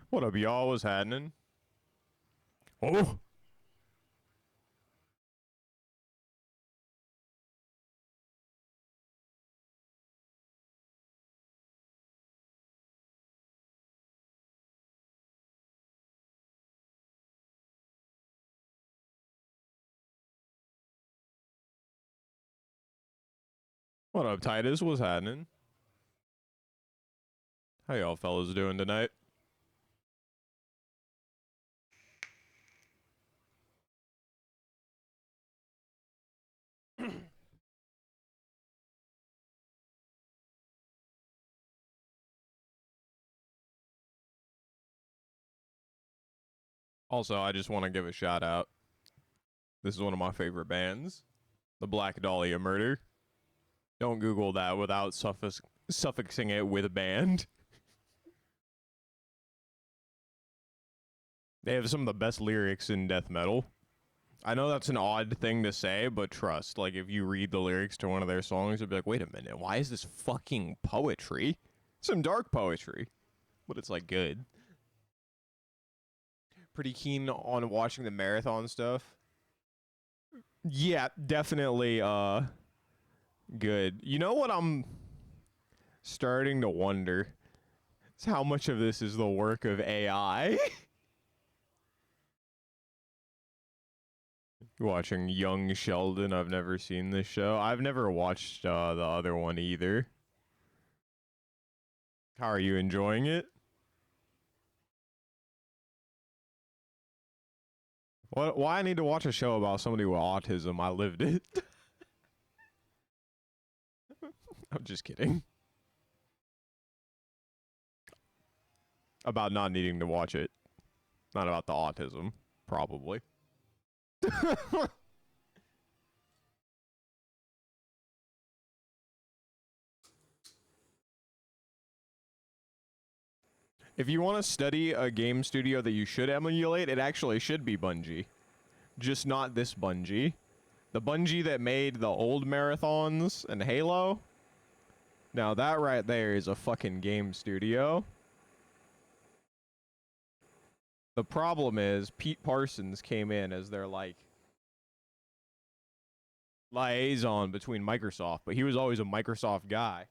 What up, y'all? What's happening? Oh! What up, Titus? What's happening? How y'all fellas doing tonight? Also, I just want to give a shout out. This is one of my favorite bands, the Black Dahlia Murder. Don't Google that without suffixing it with band. They have some of the best lyrics in death metal. I know that's an odd thing to say, but trust, like, if you read the lyrics to one of their songs, you'll be like, wait a minute, why is this fucking poetry? Some dark poetry, but it's, like, good. Pretty keen on watching the marathon stuff. Yeah, definitely good. You know what I'm starting to wonder? Is how much of this is the work of AI? Watching Young Sheldon, I've never seen this show. I've never watched the other one either. How are you enjoying it? What? Why I need to watch a show about somebody with autism? I lived it. I'm just kidding. About not needing to watch it. Not about the autism, probably. If you want to study a game studio that you should emulate, it actually should be Bungie. Just not this Bungie. The Bungie that made the old marathons and Halo. Now that right there is a fucking game studio. The problem is Pete Parsons came in as their like liaison between Microsoft, but he was always a Microsoft guy.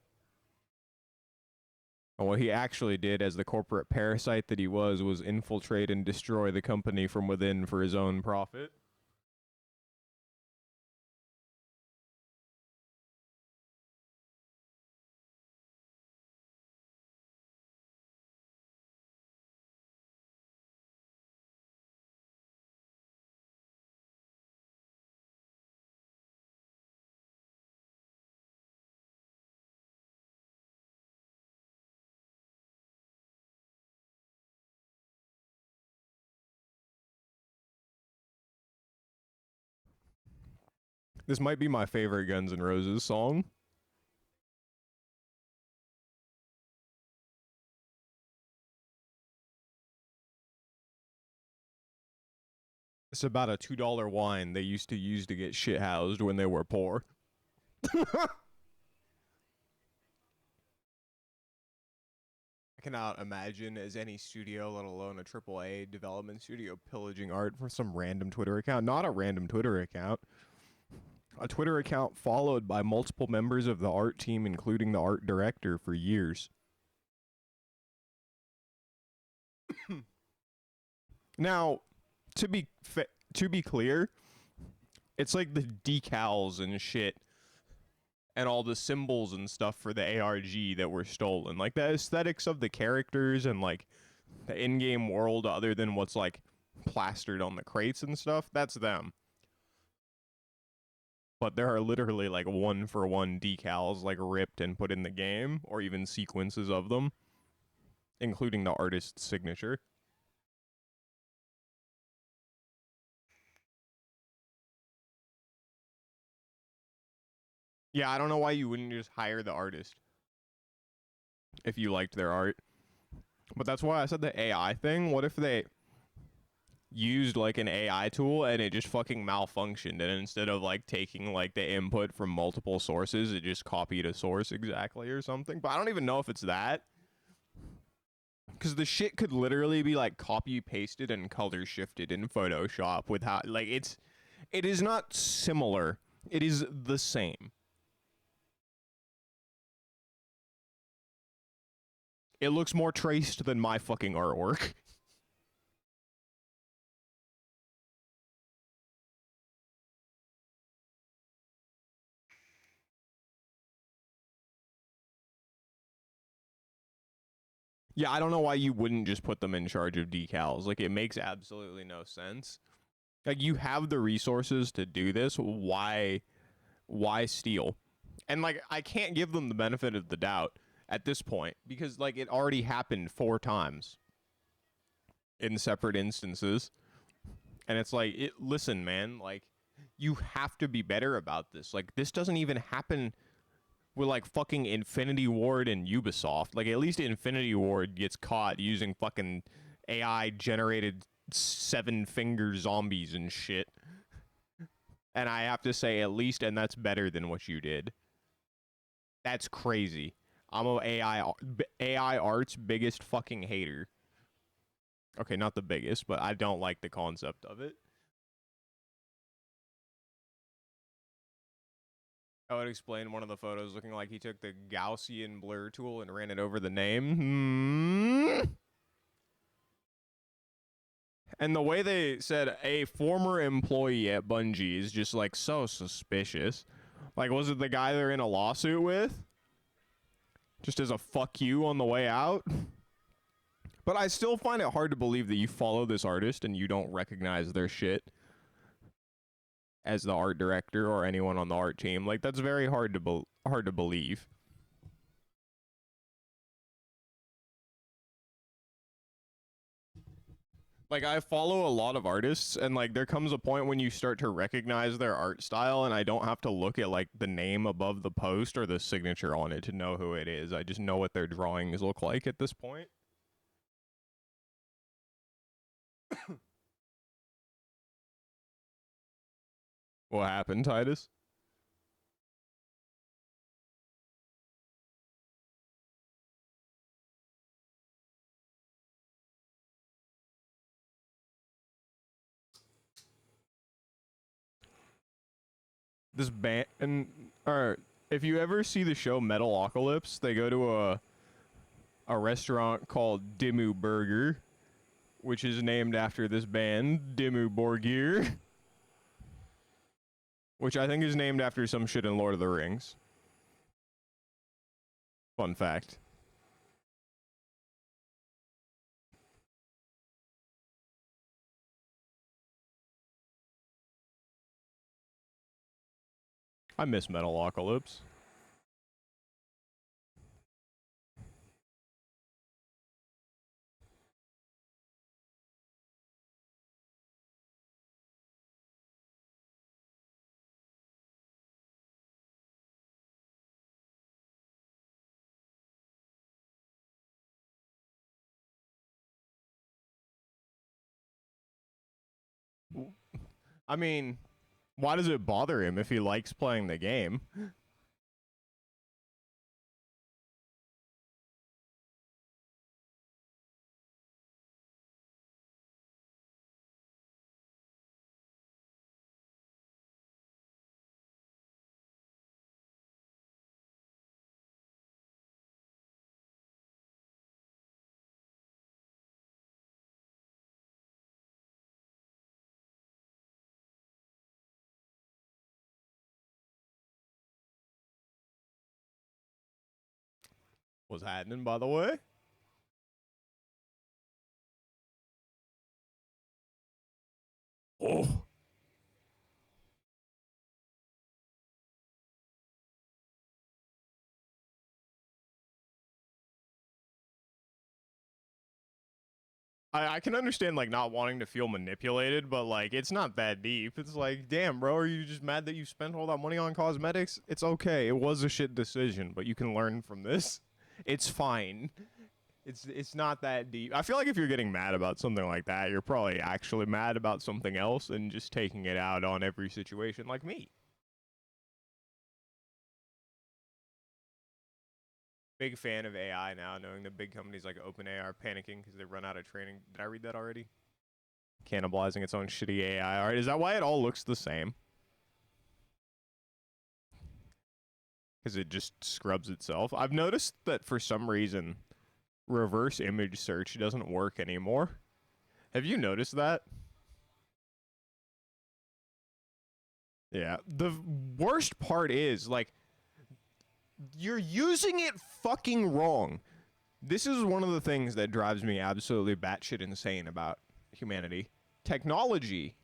And what he actually did as the corporate parasite that he was infiltrate and destroy the company from within for his own profit. This might be my favorite Guns N' Roses song. It's about a $2 wine they used to use to get shit housed when they were poor. I cannot imagine as any studio, let alone a AAA development studio, pillaging art for some random Twitter account. Not a random Twitter account. A Twitter account followed by multiple members of the art team, including the art director, for years. Now, to be clear, it's like the decals and shit and all the symbols and stuff for the ARG that were stolen. Like the aesthetics of the characters and like the in-game world other than what's like plastered on the crates and stuff, that's them. But there are literally like one-for-one decals like ripped and put in the game, or even sequences of them, including the artist's signature. Yeah, I don't know why you wouldn't just hire the artist if you liked their art. But that's why I said the AI thing. What if they used like an AI tool and it just fucking malfunctioned, and instead of like taking like the input from multiple sources, it just copied a source exactly or something? But I don't even know if it's that. because the shit could literally be like copy pasted and color shifted in Photoshop with how like it is not similar. It is the same. It looks more traced than my fucking artwork. Yeah, I don't know why you wouldn't just put them in charge of decals. Like, it makes absolutely no sense. Like, you have the resources to do this. Why steal? And like, I can't give them the benefit of the doubt at this point because like it already happened 4 times in separate instances. And it's like, listen, man, like you have to be better about this. Like, this doesn't even happen with like fucking Infinity Ward and Ubisoft. Like, at least Infinity Ward gets caught using fucking AI generated 7-finger zombies and shit. And I have to say, at least, and that's better than what you did. That's crazy. I'm a AI art's biggest fucking hater. Okay, not the biggest, but I don't like the concept of it. I would explain one of the photos looking like he took the Gaussian blur tool and ran it over the name. And the way they said a former employee at Bungie is just like so suspicious. Like, was it the guy they're in a lawsuit with? Just as a fuck you on the way out? But I still find it hard to believe that you follow this artist and you don't recognize their shit as the art director or anyone on the art team. Like, that's very hard to believe. Like, I follow a lot of artists, and like there comes a point when you start to recognize their art style, and I don't have to look at like the name above the post or the signature on it to know who it is. I just know what their drawings look like at this point. What happened, Titus? This band, and or if you ever see the show Metalocalypse, they go to a restaurant called Dimmu Burger, which is named after this band, Dimmu Borgir, which I think is named after some shit in Lord of the Rings. Fun fact. I miss Metalocalypse. I mean, why does it bother him if he likes playing the game? What's happening, by the way? Oh. I can understand like not wanting to feel manipulated, but like it's not that deep. It's like, damn, bro, are you just mad that you spent all that money on cosmetics? It's okay. It was a shit decision, but you can learn from this. It's fine. It's not that deep. I feel like if you're getting mad about something like that, you're probably actually mad about something else and just taking it out on every situation like me. Big fan of AI now, knowing that big companies like OpenAI are panicking because they run out of training. Did I read that already? Cannibalizing its own shitty AI. All right, is that why it all looks the same? Because it just scrubs itself. I've noticed that for some reason, reverse image search doesn't work anymore. Have you noticed that? Yeah. The worst part is, like, you're using it fucking wrong. This is one of the things that drives me absolutely batshit insane about humanity. Technology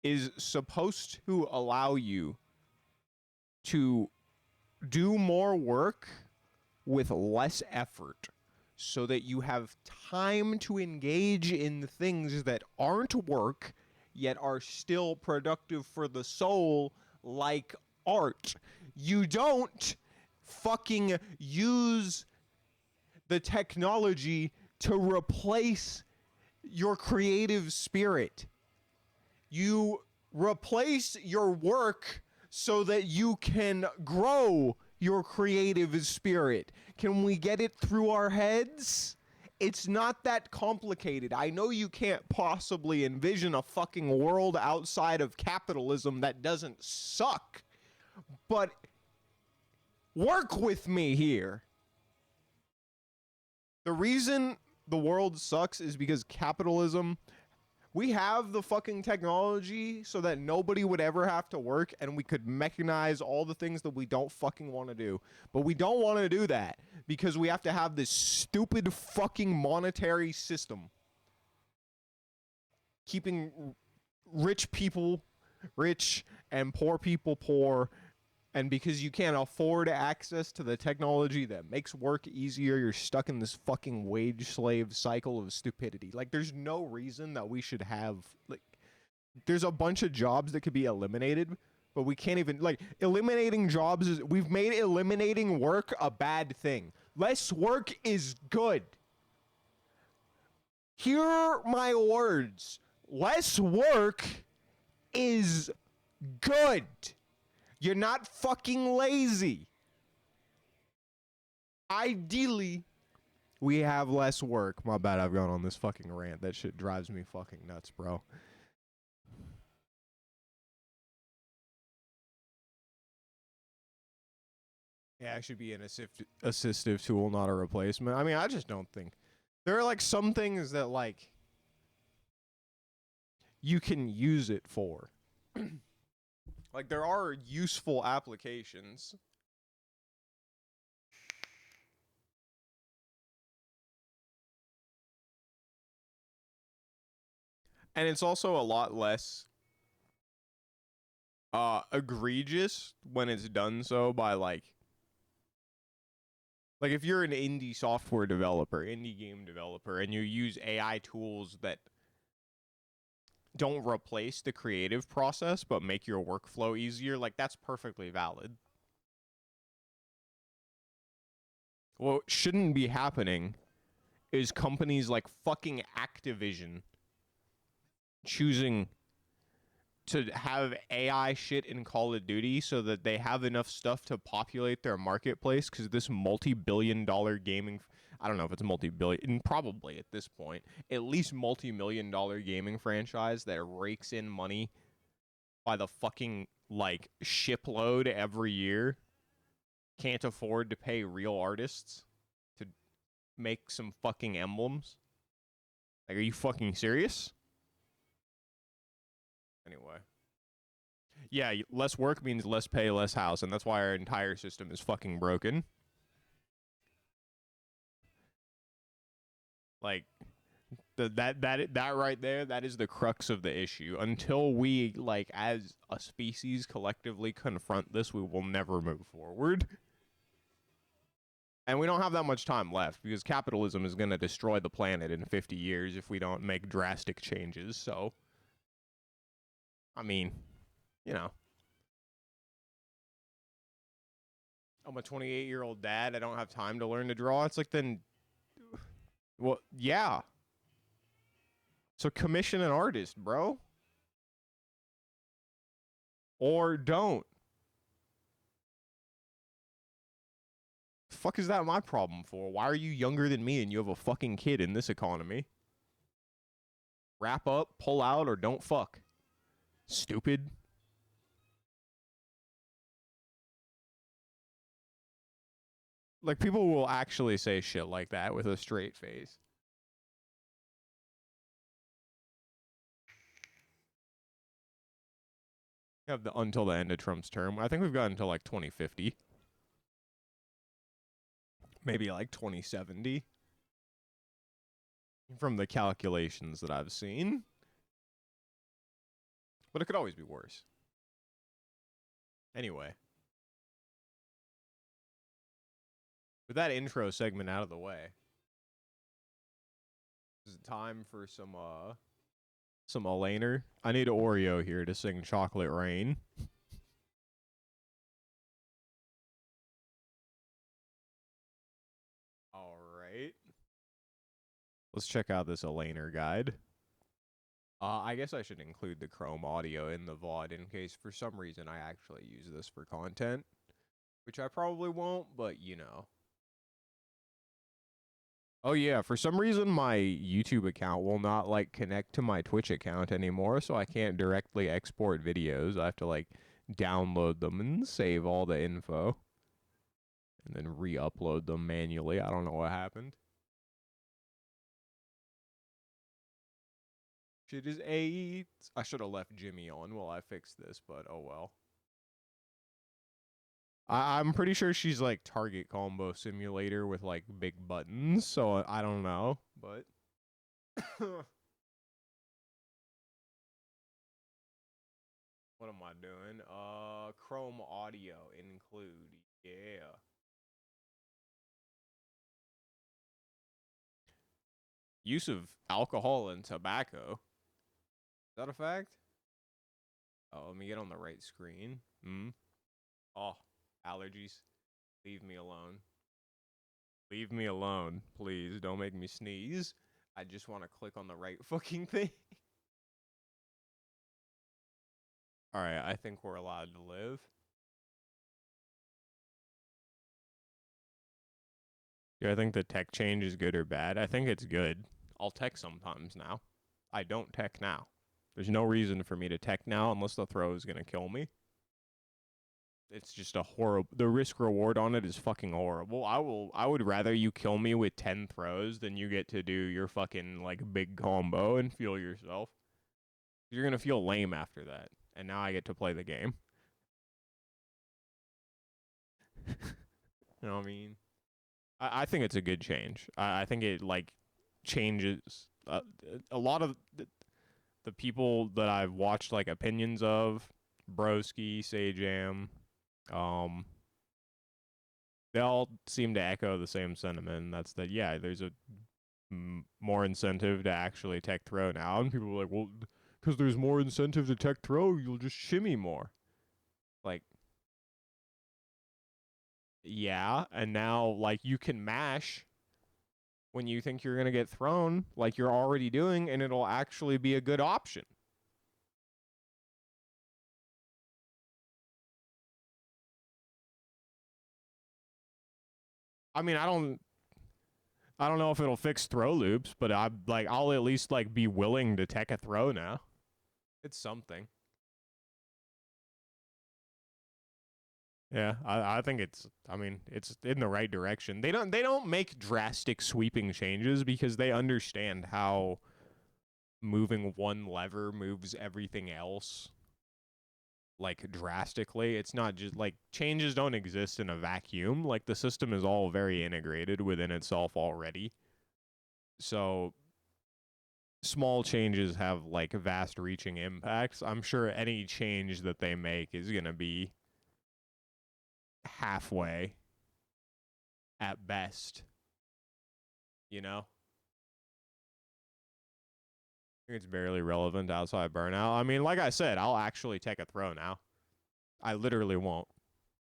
is supposed to allow you to do more work with less effort so that you have time to engage in things that aren't work yet are still productive for the soul, like art. You don't fucking use the technology to replace your creative spirit. You replace your work so that you can grow your creative spirit. Can we get it through our heads? It's not that complicated. I know you can't possibly envision a fucking world outside of capitalism that doesn't suck, but work with me here. The reason the world sucks is because capitalism, we have the fucking technology so that nobody would ever have to work and we could mechanize all the things that we don't fucking want to do. But we don't want to do that because we have to have this stupid fucking monetary system keeping rich people rich and poor people poor. And because you can't afford access to the technology that makes work easier, you're stuck in this fucking wage slave cycle of stupidity. Like, there's no reason that we should have, like, there's a bunch of jobs that could be eliminated, but we can't even, like, eliminating jobs is, we've made eliminating work a bad thing. Less work is good. Hear my words. Less work is good. You're not fucking lazy. Ideally, we have less work. My bad, I've gone on this fucking rant. That shit drives me fucking nuts, bro. Yeah, it should be an assistive tool, not a replacement. I mean, I just don't think. There are, like, some things that, like, you can use it for. Like, there are useful applications. And it's also a lot less egregious when it's done so by, like if you're an indie software developer, indie game developer, and you use AI tools that don't replace the creative process but make your workflow easier, like, that's perfectly valid. What shouldn't be happening is companies like fucking Activision choosing to have AI shit in Call of Duty so that they have enough stuff to populate their marketplace, because this multi-billion-dollar gaming, I don't know if it's multi-billion, probably at this point, at least multi-million-dollar gaming franchise that rakes in money by the fucking, like, shipload every year, can't afford to pay real artists to make some fucking emblems. Like, are you fucking serious? Anyway. Yeah, less work means less pay, less house, and that's why our entire system is fucking broken. Like, that right there, that is the crux of the issue. Until we, like, as a species collectively confront this, we will never move forward. And we don't have that much time left because capitalism is going to destroy the planet in 50 years if we don't make drastic changes. So, I mean, you know, I'm a 28-year-old dad. I don't have time to learn to draw. It's like, then, well, yeah. So commission an artist, bro. Or don't. fuck is that my problem for? Why are you younger than me and you have a fucking kid in this economy? Wrap up, pull out, or don't fuck. Stupid. Like, people will actually say shit like that with a straight face. We have the until the end of Trump's term. I think we've got until like 2050. Maybe like 2070. From the calculations that I've seen. But it could always be worse. Anyway. With that intro segment out of the way, is it time for some Elaynurr? I need Oreo here to sing Chocolate Rain. All right. Let's check out this Elaynurr guide. I guess I should include the Chrome audio in the VOD in case for some reason I actually use this for content. Which I probably won't, but you know. Oh yeah, for some reason my YouTube account will not like connect to my Twitch account anymore, so I can't directly export videos. I have to like download them and save all the info. And then re-upload them manually. I don't know what happened. Shit is 8. I should have left Jimmy on while I fixed this, but oh well. I'm pretty sure she's like Target Combo Simulator with like big buttons, so I don't know, but what am I doing? Chrome audio include. Yeah. Use of alcohol and tobacco. Is that a fact? Oh, let me get on the right screen. Oh, allergies. Leave me alone. Leave me alone, please. Don't make me sneeze. I just want to click on the right fucking thing. Alright, I think we're allowed to live. Do I think the tech change is good or bad? I think it's good. I'll tech sometimes now. I don't tech now. There's no reason for me to tech now unless the throw is going to kill me. It's just a horrible... The risk reward on it is fucking horrible. I would rather you kill me with 10 throws than you get to do your fucking, like, big combo and feel yourself. You're going to feel lame after that. And now I get to play the game. You know what I mean? I think it's a good change. I think it, like, changes... a lot of the people that I've watched, like, opinions of, Broski, Sajam... they all seem to echo the same sentiment. And that's that, yeah, there's a more incentive to actually tech throw now. And people are like, well, because there's more incentive to tech throw, you'll just shimmy more. Like, yeah, and now, like, you can mash when you think you're going to get thrown, like you're already doing, and it'll actually be a good option. I mean, I don't know if it'll fix throw loops, but I'll at least like be willing to tech a throw now. It's something. Yeah, I think it's in the right direction. They don't make drastic sweeping changes because they understand how moving one lever moves everything else like drastically. It's not just like changes don't exist in a vacuum. Like the system is all very integrated within itself already. So small changes have like vast reaching impacts. I'm sure any change that they make is going to be halfway at best. You know? I think it's barely relevant outside burnout. I mean, like I said, I'll actually take a throw now. I literally won't.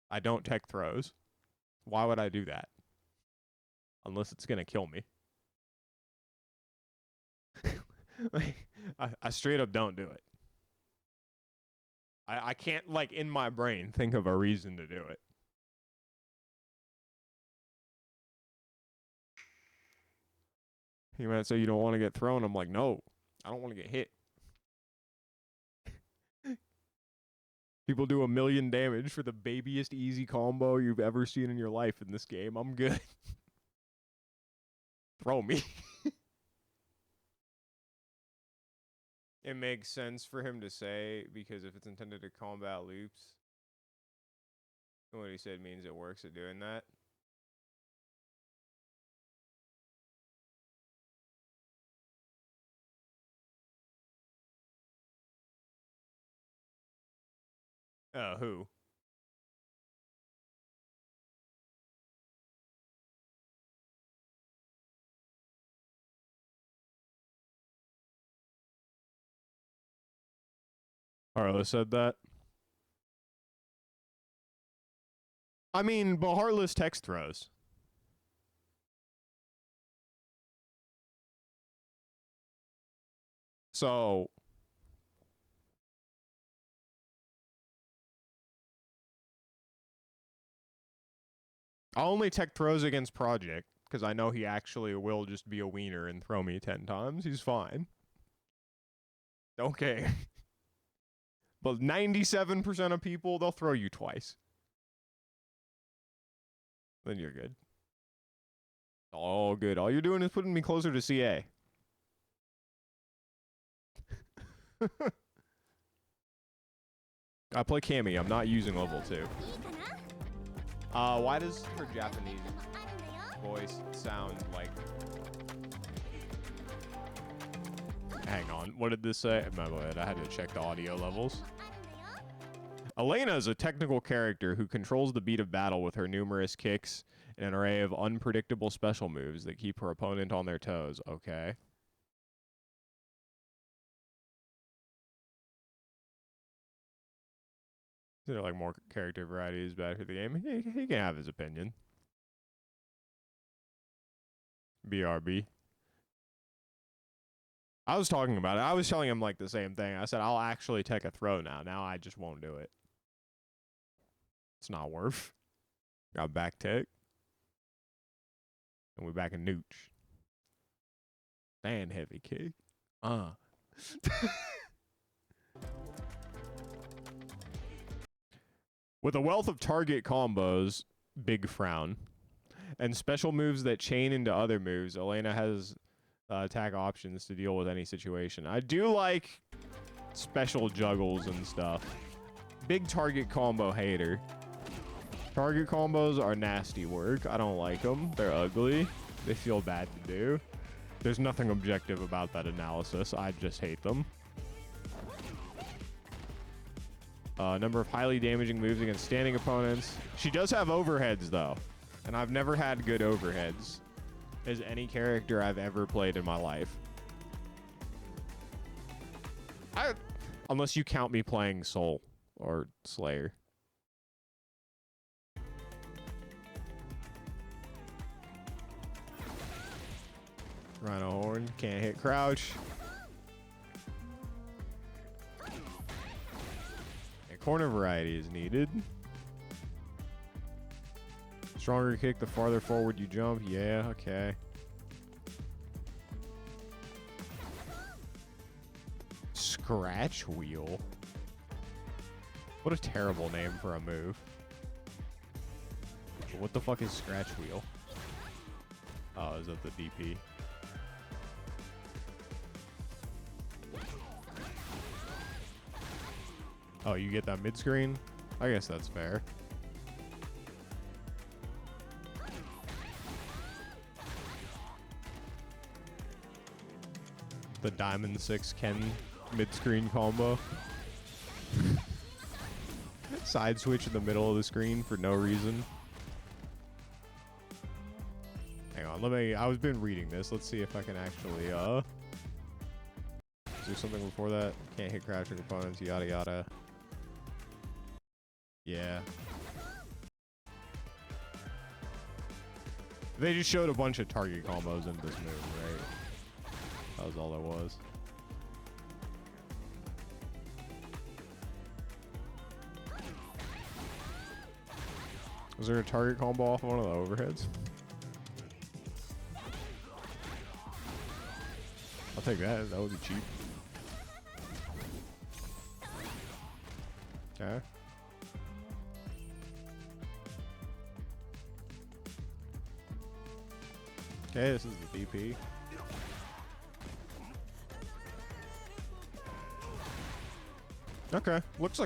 I don't tech throws. Why would I do that? Unless it's gonna kill me. Like, I straight up don't do it. I can't, like, in my brain, think of a reason to do it. You might say you don't want to get thrown. I'm like, no, I don't want to get hit. People do 1,000,000 damage for the babiest easy combo you've ever seen in your life in this game. I'm good. Throw me. It makes sense for him to say, because if it's intended to combat loops, what he said means it works at doing that. Who? Arlo said that. I mean, but Heartless text throws. So I'll only tech throws against Project, because I know he actually will just be a wiener and throw me 10 times. He's fine. Don't care. But 97% of people, they'll throw you twice. Then you're good. All good. All you're doing is putting me closer to CA. I play Cammy. I'm not using level 2. Why does her Japanese voice sound like... Hang on. What did this say? My bad. I had to check the audio levels. Elaynurr is a technical character who controls the beat of battle with her numerous kicks and an array of unpredictable special moves that keep her opponent on their toes. Okay. Is there like more character variety is bad for the game? He can have his opinion. BRB. I was talking about it. I was telling him like the same thing. I said, I'll actually take a throw now. Now I just won't do it. It's not worth. Got back tech. And we're back in Nooch. Stand heavy kick. With a wealth of target combos, big frown, and special moves that chain into other moves, Elaynurr has attack options to deal with any situation. I do like special juggles and stuff. Big target combo hater. Target combos are nasty work. I don't like them. They're ugly. They feel bad to do. There's nothing objective about that analysis. I just hate them. Number of highly damaging moves against standing opponents. She does have overheads, though. And I've never had good overheads as any character I've ever played in my life. Unless you count me playing Soul or Slayer. Rhino Horn. Can't hit crouch. Corner variety is needed. Stronger kick the farther forward you jump. Yeah, okay. Scratch wheel. What a terrible name for a move. What the fuck is scratch wheel? Oh, is that the DP? Oh, you get that mid-screen? I guess that's fair. The Diamond 6 Ken mid-screen combo. Side switch in the middle of the screen for no reason. Hang on, I've been reading this. Let's see if I can actually, is there something before that? Can't hit crouching opponents, yada yada. Yeah. They just showed a bunch of target combos in this move, right? That was all there was. Was there a target combo off one of the overheads? I'll take that. That would be cheap. Okay. Okay, this is the DP. Okay, looks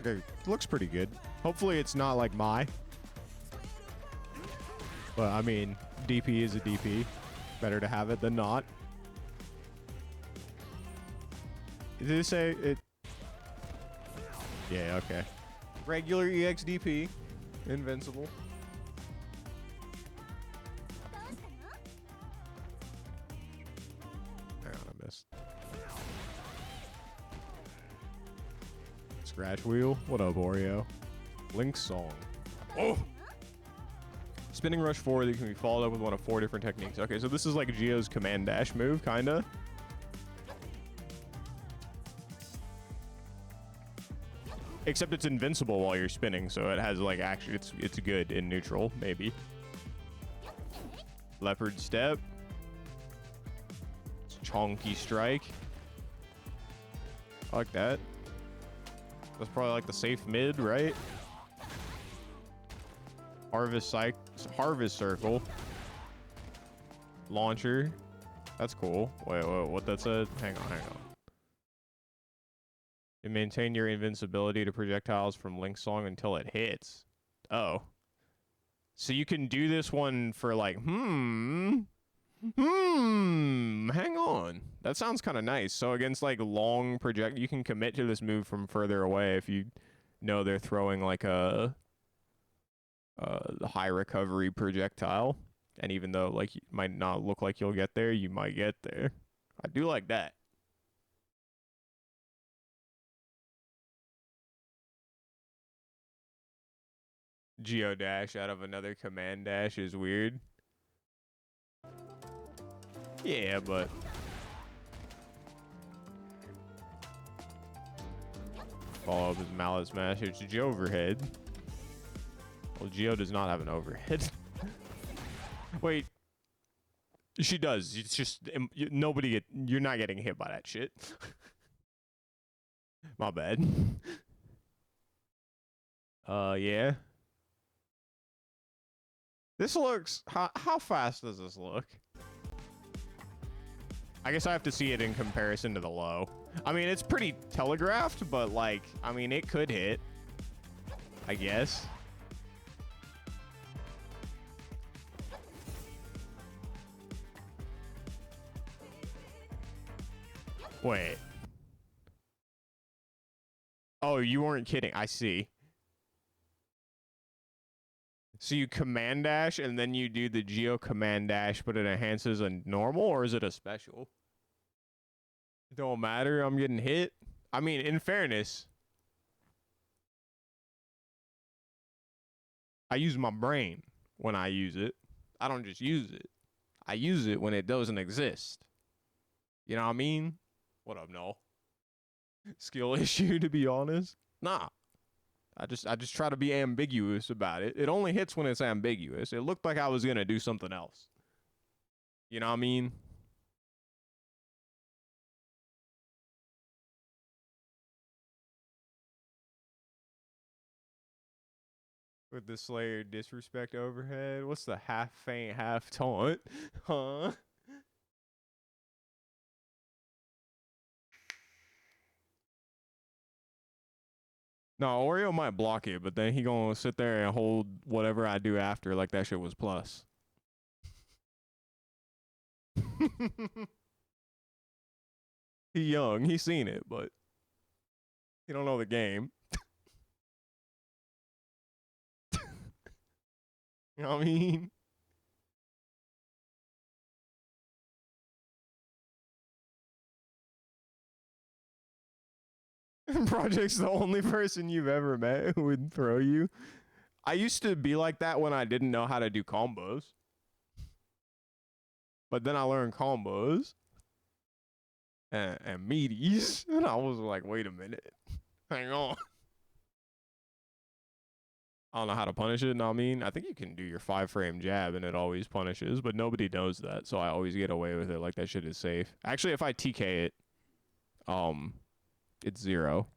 pretty good. Hopefully it's not like my. But I mean, DP is a DP. Better to have it than not. Did it say it? Yeah, okay. Regular EXDP. Invincible. Hang on, I missed. Scratch wheel. What up, Oreo? Link's song. Oh! Spinning rush forward that can be followed up with one of 4 different techniques. Okay, so this is like Gio's command dash move, kinda. Except it's invincible while you're spinning, so it has like actually it's good in neutral, maybe. Leopard step. Chonky strike. I like that. That's probably like the safe mid, right? Harvest circle. Launcher. That's cool. Wait, what that said? Hang on. You maintain your invincibility to projectiles from Link's song until it hits. Oh. So you can do this one for like, hang on. That sounds kind of nice. So against like long project, you can commit to this move from further away if you know they're throwing like a high recovery projectile. And even though like it might not look like you'll get there, you might get there. I do like that. Geodash out of another command dash is weird. Yeah, but follow up his Mallet Smash. It's Geo overhead. Well, Geo does not have an overhead. Wait. She does. It's just you're not getting hit by that shit. My bad. Yeah. This looks how fast does this look? I guess I have to see it in comparison to the low. I mean, it's pretty telegraphed, but like, I mean, it could hit. I guess. Wait. Oh, you weren't kidding. I see. So you command dash and then you do the Geo command dash, but it enhances a normal, or is it a special? It don't matter. I'm getting hit. I mean, in fairness, I use my brain when I use it. I don't just use it. I use it when it doesn't exist. You know what I mean? What up, Noel? Skill issue, to be honest. Nah. I just try to be ambiguous about it. It only hits when it's ambiguous. It looked like I was gonna do something else. You know what I mean? With the Slayer disrespect overhead. What's the half feint, half taunt? Huh? No, Oreo might block it, but then he gonna sit there and hold whatever I do after like that shit was plus. He young, he seen it, but he don't know the game. You know what I mean? Project's the only person you've ever met who would throw you. I used to be like that when I didn't know how to do combos. But then I learned combos and meaties. And I was like, wait a minute. Hang on. I don't know how to punish it. No, I mean, I think you can do your 5-frame jab and it always punishes, but nobody knows that, so I always get away with it like that shit is safe. Actually, if I TK it, it's 0.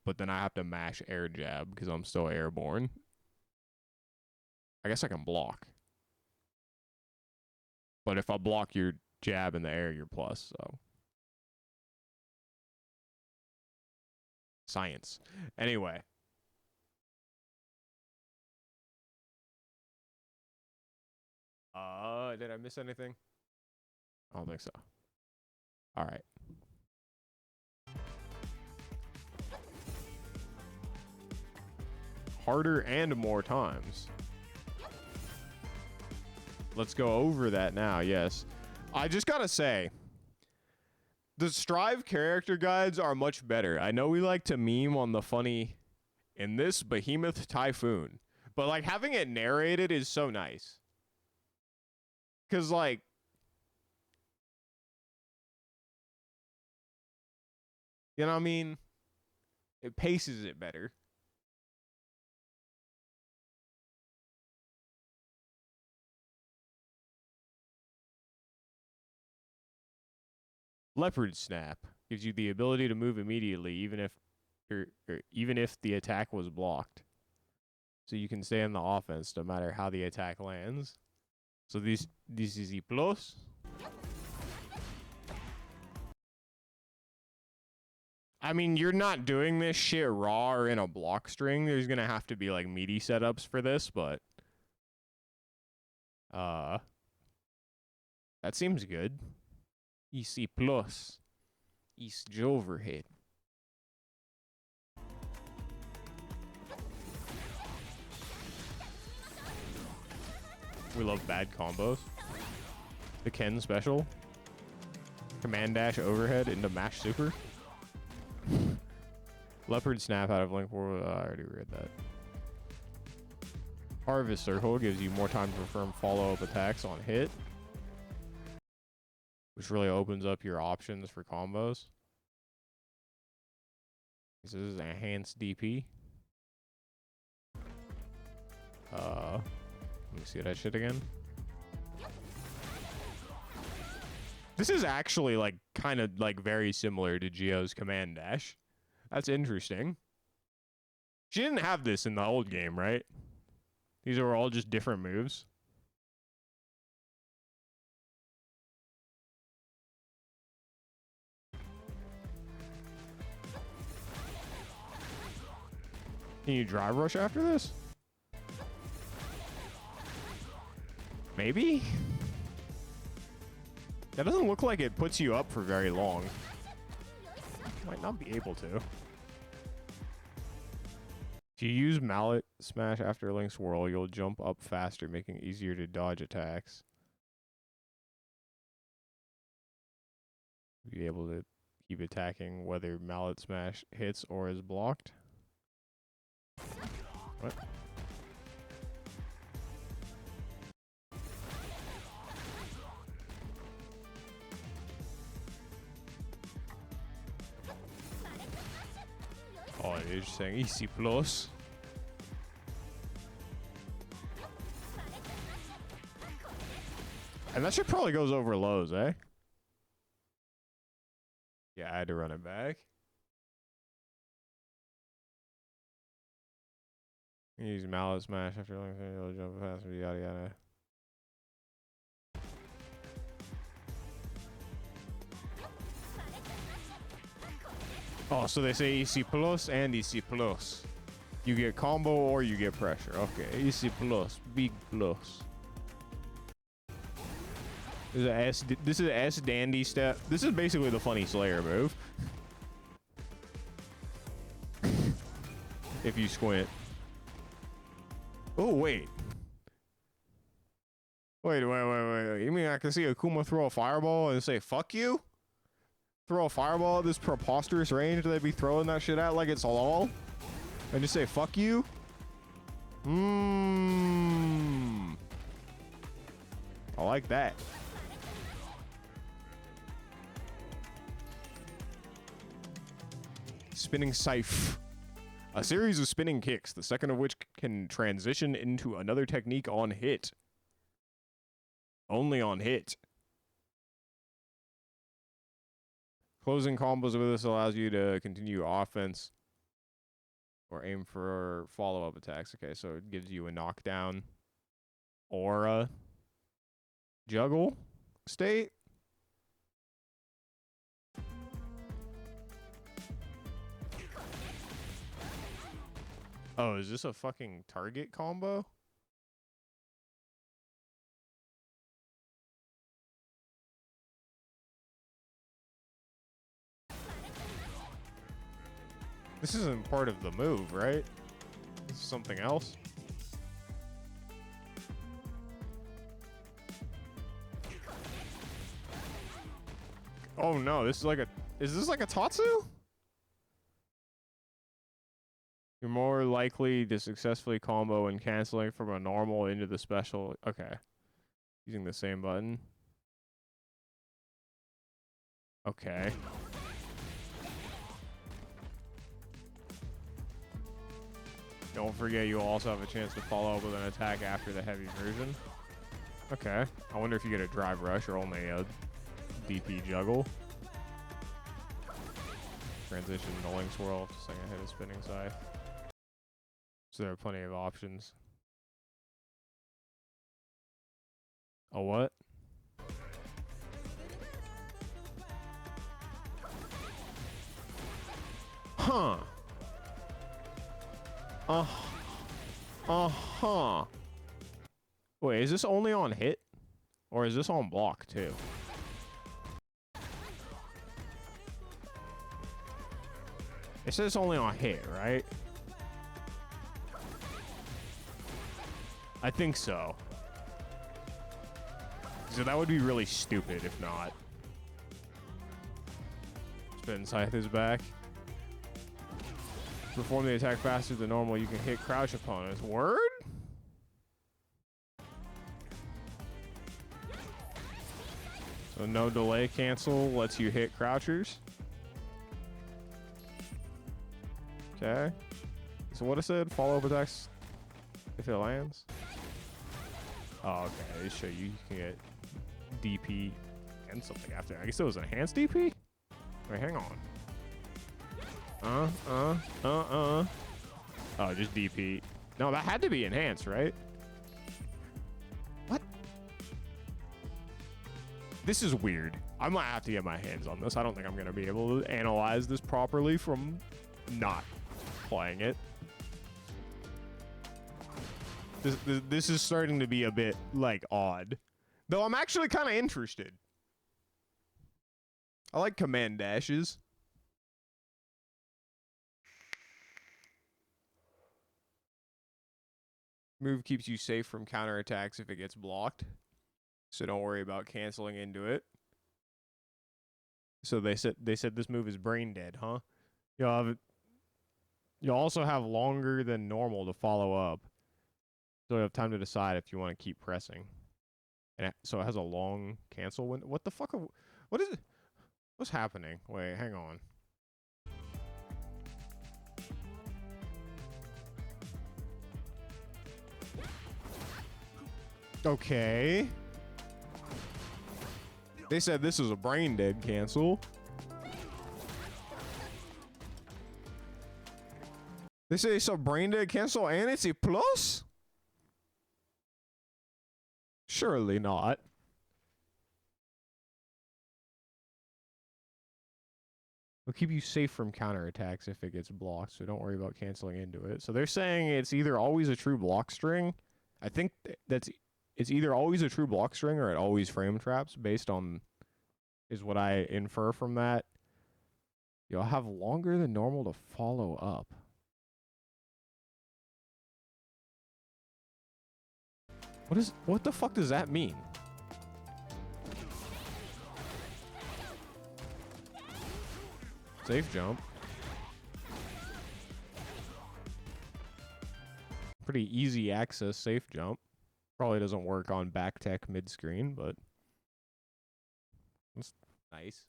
But then I have to mash air jab because I'm still airborne. I guess I can block. But if I block your jab in the air, you're plus, so. Science. Anyway. Did I miss anything? I don't think so. All right. Harder and more times. Let's go over that now, yes. I just gotta say, the Strive character guides are much better. I know we like to meme on the funny in this Behemoth Typhoon, but like having it narrated is so nice. Cause like, you know what I mean? It paces it better. Leopard Snap gives you the ability to move immediately, even if even if the attack was blocked. So you can stay on the offense no matter how the attack lands. So this is the plus. I mean, you're not doing this shit raw or in a block string. There's gonna have to be like meaty setups for this, but that seems good. EC plus. East overhead. We love bad combos. The Ken special. Command dash overhead into mash super. Leopard snap out of link 4. I already read that. Harvest circle gives you more time to perform follow-up attacks on hit, which really opens up your options for combos. This is enhanced DP. Let me see that shit again. This is actually like kind of like very similar to Geo's command dash. That's interesting. She didn't have this in the old game, right? These are all just different moves. Can you drive rush after this? Maybe? That doesn't look like it puts you up for very long. Might not be able to. If you use mallet smash after Link swirl, you'll jump up faster, making it easier to dodge attacks. Be able to keep attacking whether mallet smash hits or is blocked. What? Oh, you're just saying EC plus. And that shit probably goes over lows, eh? Yeah, I had to run it back. Use mallet smash after you'll jump faster, yada yada. Oh, so they say EC plus and EC plus. You get combo or you get pressure. Okay, EC plus, big plus. This is an S dandy step. This is basically the funny Slayer move. If you squint. Oh, wait. Wait. You mean I can see Akuma throw a fireball and say, fuck you? Throw a fireball at this preposterous range they'd be throwing that shit at like it's all? And just say, fuck you? I like that. Spinning Scythe. A series of spinning kicks, the second of which can transition into another technique on hit. Only on hit. Closing combos with this allows you to continue offense or aim for follow-up attacks. Okay, so it gives you a knockdown or a juggle state. Oh, is this a fucking target combo? This isn't part of the move, right? This is something else. Oh no, this is like a... Is this like a Tatsu? You're more likely to successfully combo when canceling from a normal into the special. Okay. Using the same button. Okay. Don't forget you also have a chance to follow up with an attack after the heavy version. Okay. I wonder if you get a drive rush or only a DP juggle. Transition to Link Swirl. Just like I hit a spinning side. So there are plenty of options. A what? Huh. Uh-huh. Wait, is this only on hit? Or is this on block too? It says only on hit, right? I think so. So that would be really stupid if not. Spin Scythe is back. Perform the attack faster than normal. You can hit crouch opponents. Word? So no delay cancel lets you hit crouchers. Okay. So what I said, follow-up attacks if it lands. Oh, okay. They show you can get DP and something after. I guess it was enhanced DP? Wait, hang on. Oh, just DP. No, that had to be enhanced, right? What? This is weird. I might have to get my hands on this. I don't think I'm going to be able to analyze this properly from not playing it. This is starting to be a bit, like, odd. Though I'm actually kind of interested. I like command dashes. Move keeps you safe from counterattacks if it gets blocked. So don't worry about canceling into it. So they said this move is brain dead, huh? You'll also have longer than normal to follow up. So you have time to decide if you want to keep pressing. And so it has a long cancel window. What the fuck? What is it? What's happening? Wait, hang on. Okay. They said this is a brain dead cancel. They say it's a brain dead cancel and it's a plus? Surely not. It'll keep you safe from counterattacks if it gets blocked, so don't worry about canceling into it. So they're saying it's either always a true block string. I think it's either always a true block string or it always frame traps based on, is what I infer from that. You'll have longer than normal to follow up. What the fuck does that mean? Safe jump. Pretty easy access safe jump. Probably doesn't work on back tech mid screen, but it's nice.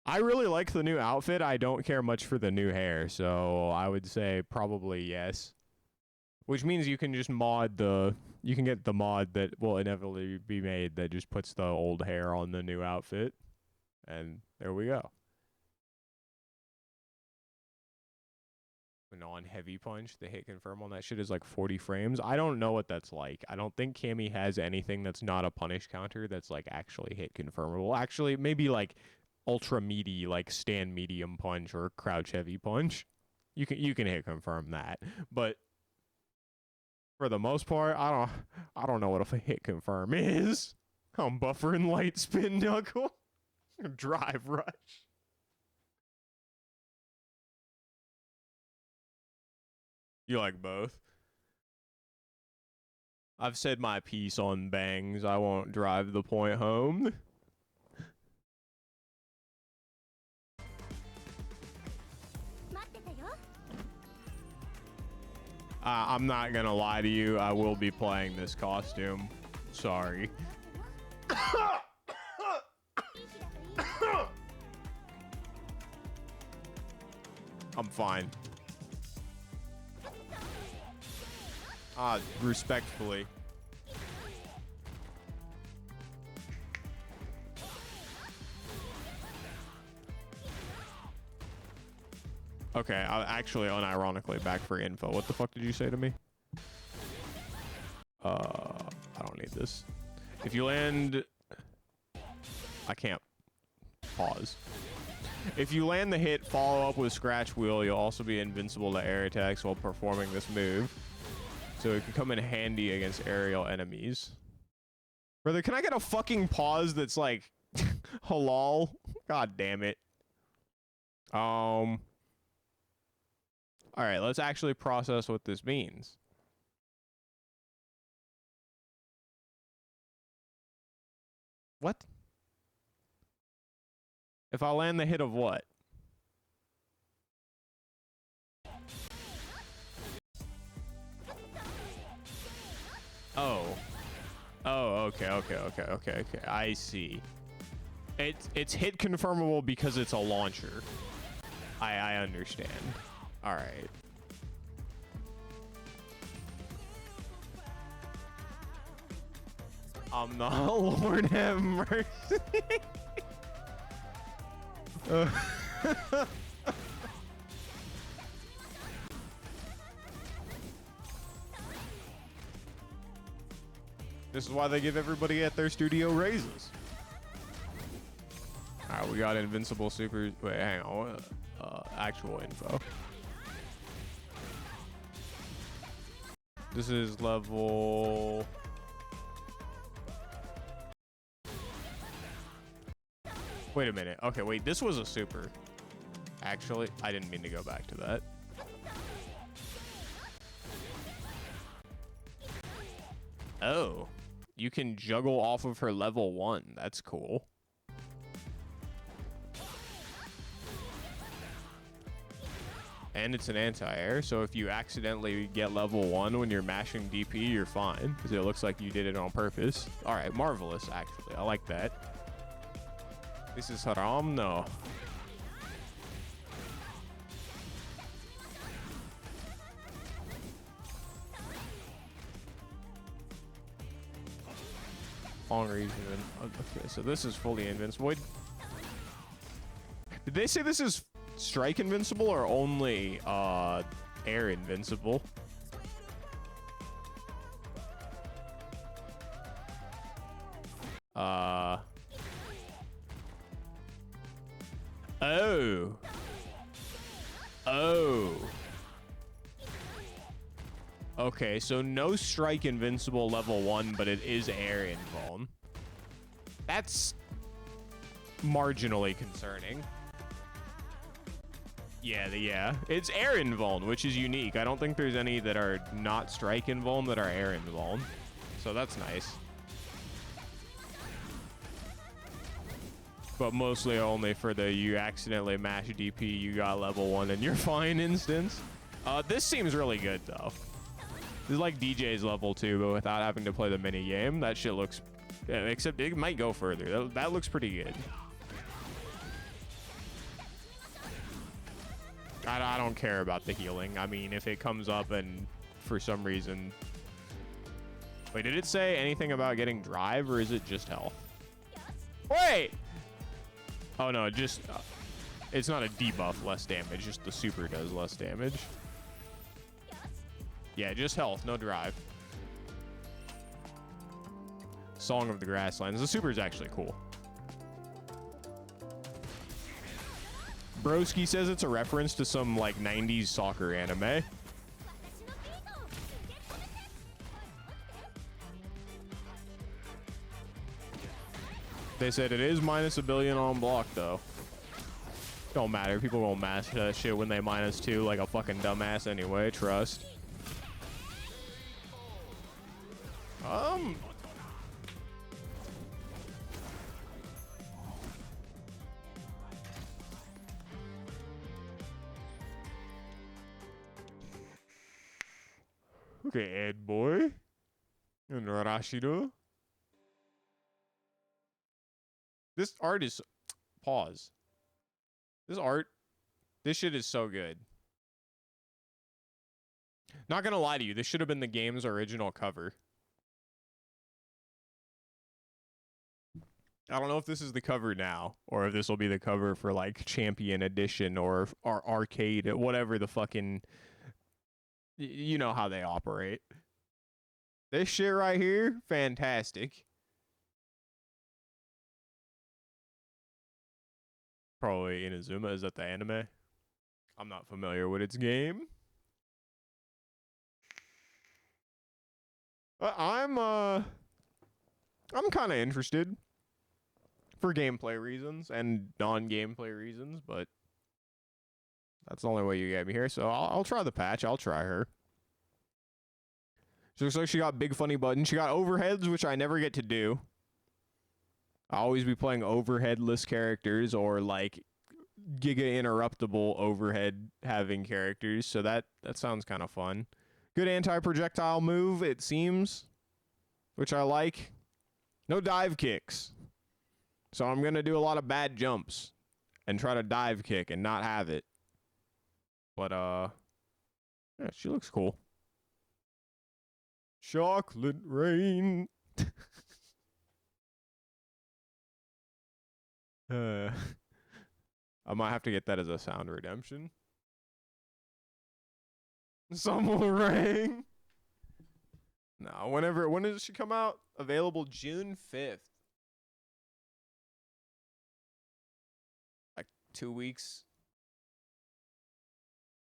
I really like the new outfit. I don't care much for the new hair, so I would say probably yes. Which means you can just mod the... You can get the mod that will inevitably be made that just puts the old hair on the new outfit. And there we go. On heavy punch, the hit confirm on that shit is like 40 frames. I don't know what that's like. I don't think Cammy has anything that's not a punish counter that's like actually hit confirmable. Actually, maybe like ultra meaty, like stand medium punch or crouch heavy punch. You can hit confirm that, but for the most part, I don't know what a hit confirm is. I'm buffering light spin knuckle, drive rush. You like both? I've said my piece on bangs. I won't drive the point home. I'm not gonna lie to you. I will be playing this costume. Sorry. I'm fine. Respectfully. Okay, actually, unironically, back for info. What the fuck did you say to me? I don't need this. If you land... I can't pause. If you land the hit, follow up with Scratch Wheel, you'll also be invincible to air attacks while performing this move. So it can come in handy against aerial enemies. Brother, can I get a fucking pause that's like halal? God damn it. All right, let's actually process what this means. What? If I land the hit of what? Oh. Oh, okay. I see. It's hit confirmable because it's a launcher. I understand. All right. I'm the Lord have mercy. This is why they give everybody at their studio raises. All right, we got invincible super. Wait, hang on. Actual info. This is level... Wait a minute. Okay, wait. This was a super. Actually, I didn't mean to go back to that. Oh. You can juggle off of her level 1. That's cool. And it's an anti-air, so if you accidentally get level 1 when you're mashing DP, you're fine, because it looks like you did it on purpose. All right, marvelous, actually. I like that. This is haram? No. Long reason. Okay, so this is fully invincible. Did they say this is strike invincible or only air invincible? Oh. Oh. Okay, so no strike invincible level 1, but it is air invuln. That's marginally concerning. Yeah. It's air invuln, which is unique. I don't think there's any that are not strike invuln that are air invuln. So that's nice. But mostly only for the you accidentally mash DP, you got level 1 and you're fine instance. This seems really good though. This is like DJ's level 2, but without having to play the mini game. That shit looks, except it might go further. That looks pretty good. I don't care about the healing. I mean, if it comes up and for some reason... Wait, did it say anything about getting drive, or is it just health? Wait! Oh, no, just... it's not a debuff, less damage. Just the super does less damage. Yeah, just health, no drive. Song of the Grasslands. The super is actually cool. Broski says it's a reference to some, like, 90s soccer anime. They said it is minus $1 billion on block, though. Don't matter. People won't mash that shit when they -2 like a fucking dumbass anyway. Trust. Okay, Ed Boy. And Rashido. This art is... Pause. This shit is so good. Not gonna lie to you, this should have been the game's original cover. I don't know if this is the cover now, or if this will be the cover for, like, Champion Edition or Arcade, whatever the fucking... You know how they operate. This shit right here, fantastic. Probably Inazuma. Is that the anime? I'm not familiar with its game. I'm kind of interested for gameplay reasons and non-gameplay reasons, but that's the only way you get me here. So I'll try the patch. I'll try her. She looks like she got big funny buttons. She got overheads, which I never get to do. I always be playing overheadless characters or like giga interruptible overhead having characters. So that sounds kind of fun. Good anti-projectile move, it seems, which I like. No dive kicks. So I'm going to do a lot of bad jumps and try to dive kick and not have it. But, yeah, she looks cool. Chocolate rain. I might have to get that as a sound redemption. Summer rain. No, when does she come out? Available June 5th. Like 2 weeks.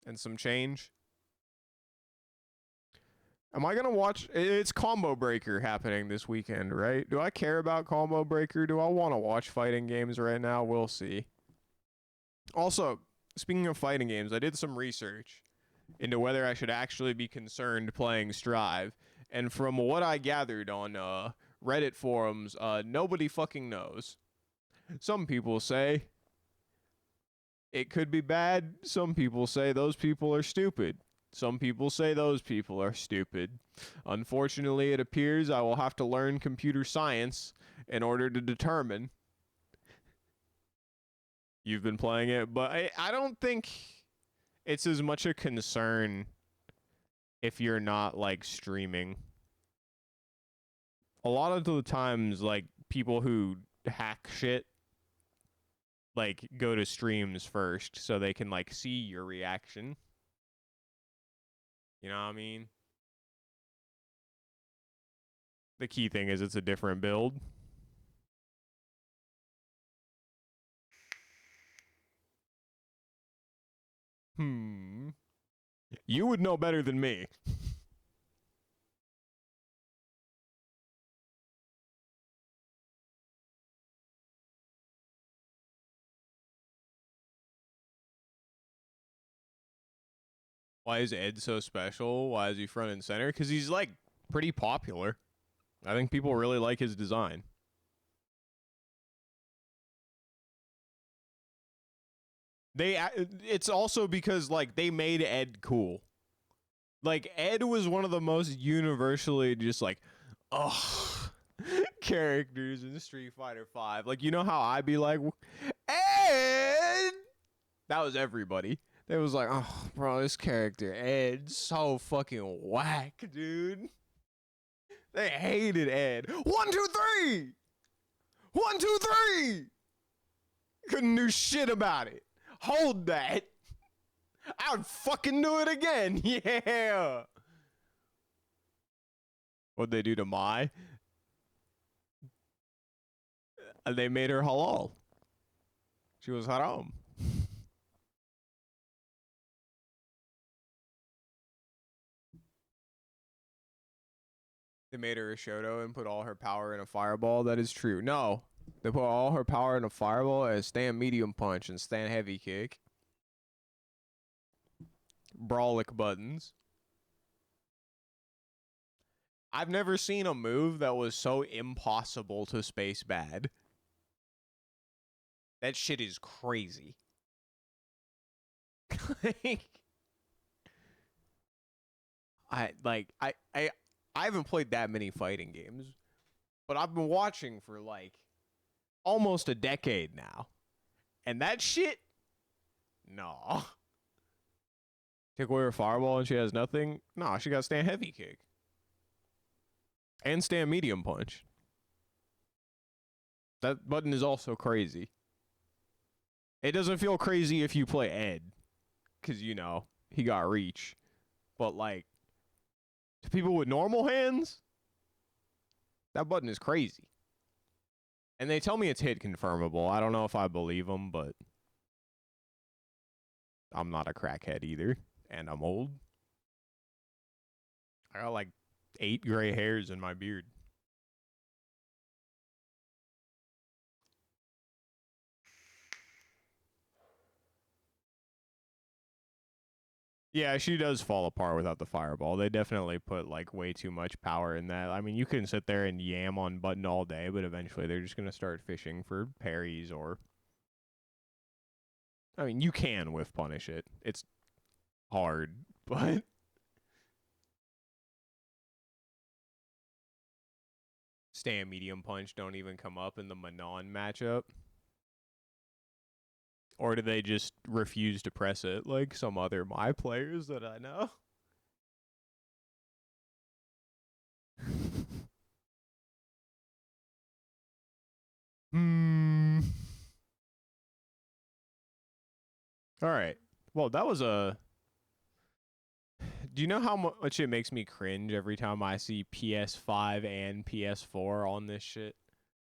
And some change. Am I going to watch... It's Combo Breaker happening this weekend, right? Do I care about Combo Breaker? Do I want to watch fighting games right now? We'll see. Also, speaking of fighting games, I did some research into whether I should actually be concerned playing Strive. And from what I gathered on Reddit forums, nobody fucking knows. Some people say it could be bad. Some people say those people are stupid. Some people say those people are stupid. Unfortunately, it appears I will have to learn computer science in order to determine. You've been playing it, but I don't think it's as much a concern if you're not, like, streaming. A lot of the times, like, people who hack shit, like, go to streams first so they can, like, see your reaction. You know what I mean? The key thing is it's a different build. You would know better than me. Why is Ed so special? Why is he front and center? Because he's, like, pretty popular. I think people really like his design. It's also because, like, they made Ed cool. Like, Ed was one of the most universally just, like, ugh, characters in Street Fighter V. Like, you know how I'd be like, Ed! That was everybody. They was like, oh, bro, this character Ed's so fucking whack, dude. They hated Ed. 1, 2, 3. 1, 2, 3. Couldn't do shit about it. Hold that. I would fucking do it again. Yeah. What'd they do to Mai? They made her halal. She was haram. They made her a Shoto and put all her power in a fireball. That is true. No. They put all her power in a fireball and stand medium punch and stand heavy kick. Brawlic buttons. I've never seen a move that was so impossible to space bad. That shit is crazy. I haven't played that many fighting games, but I've been watching for like almost a decade now. And that shit, no. Take away her fireball and she has nothing? Nah, she got stand heavy kick. And stand medium punch. That button is also crazy. It doesn't feel crazy if you play Ed. Because, you know, he got reach. But, like, to people with normal hands, that button is crazy. And they tell me it's hit confirmable. I don't know if I believe them, but I'm not a crackhead either. And I'm old. I got, like, 8 gray hairs in my beard. Yeah, she does fall apart without the fireball. They definitely put, like, way too much power in that. I mean, you can sit there and yam on button all day, but eventually they're just going to start fishing for parries or... I mean, you can whiff punish it. It's hard, but... Stand medium punch don't even come up in the Manon matchup. Or do they just refuse to press it like some other my players that I know? All right. Well, that was a... Do you know how much it makes me cringe every time I see PS5 and PS4 on this shit?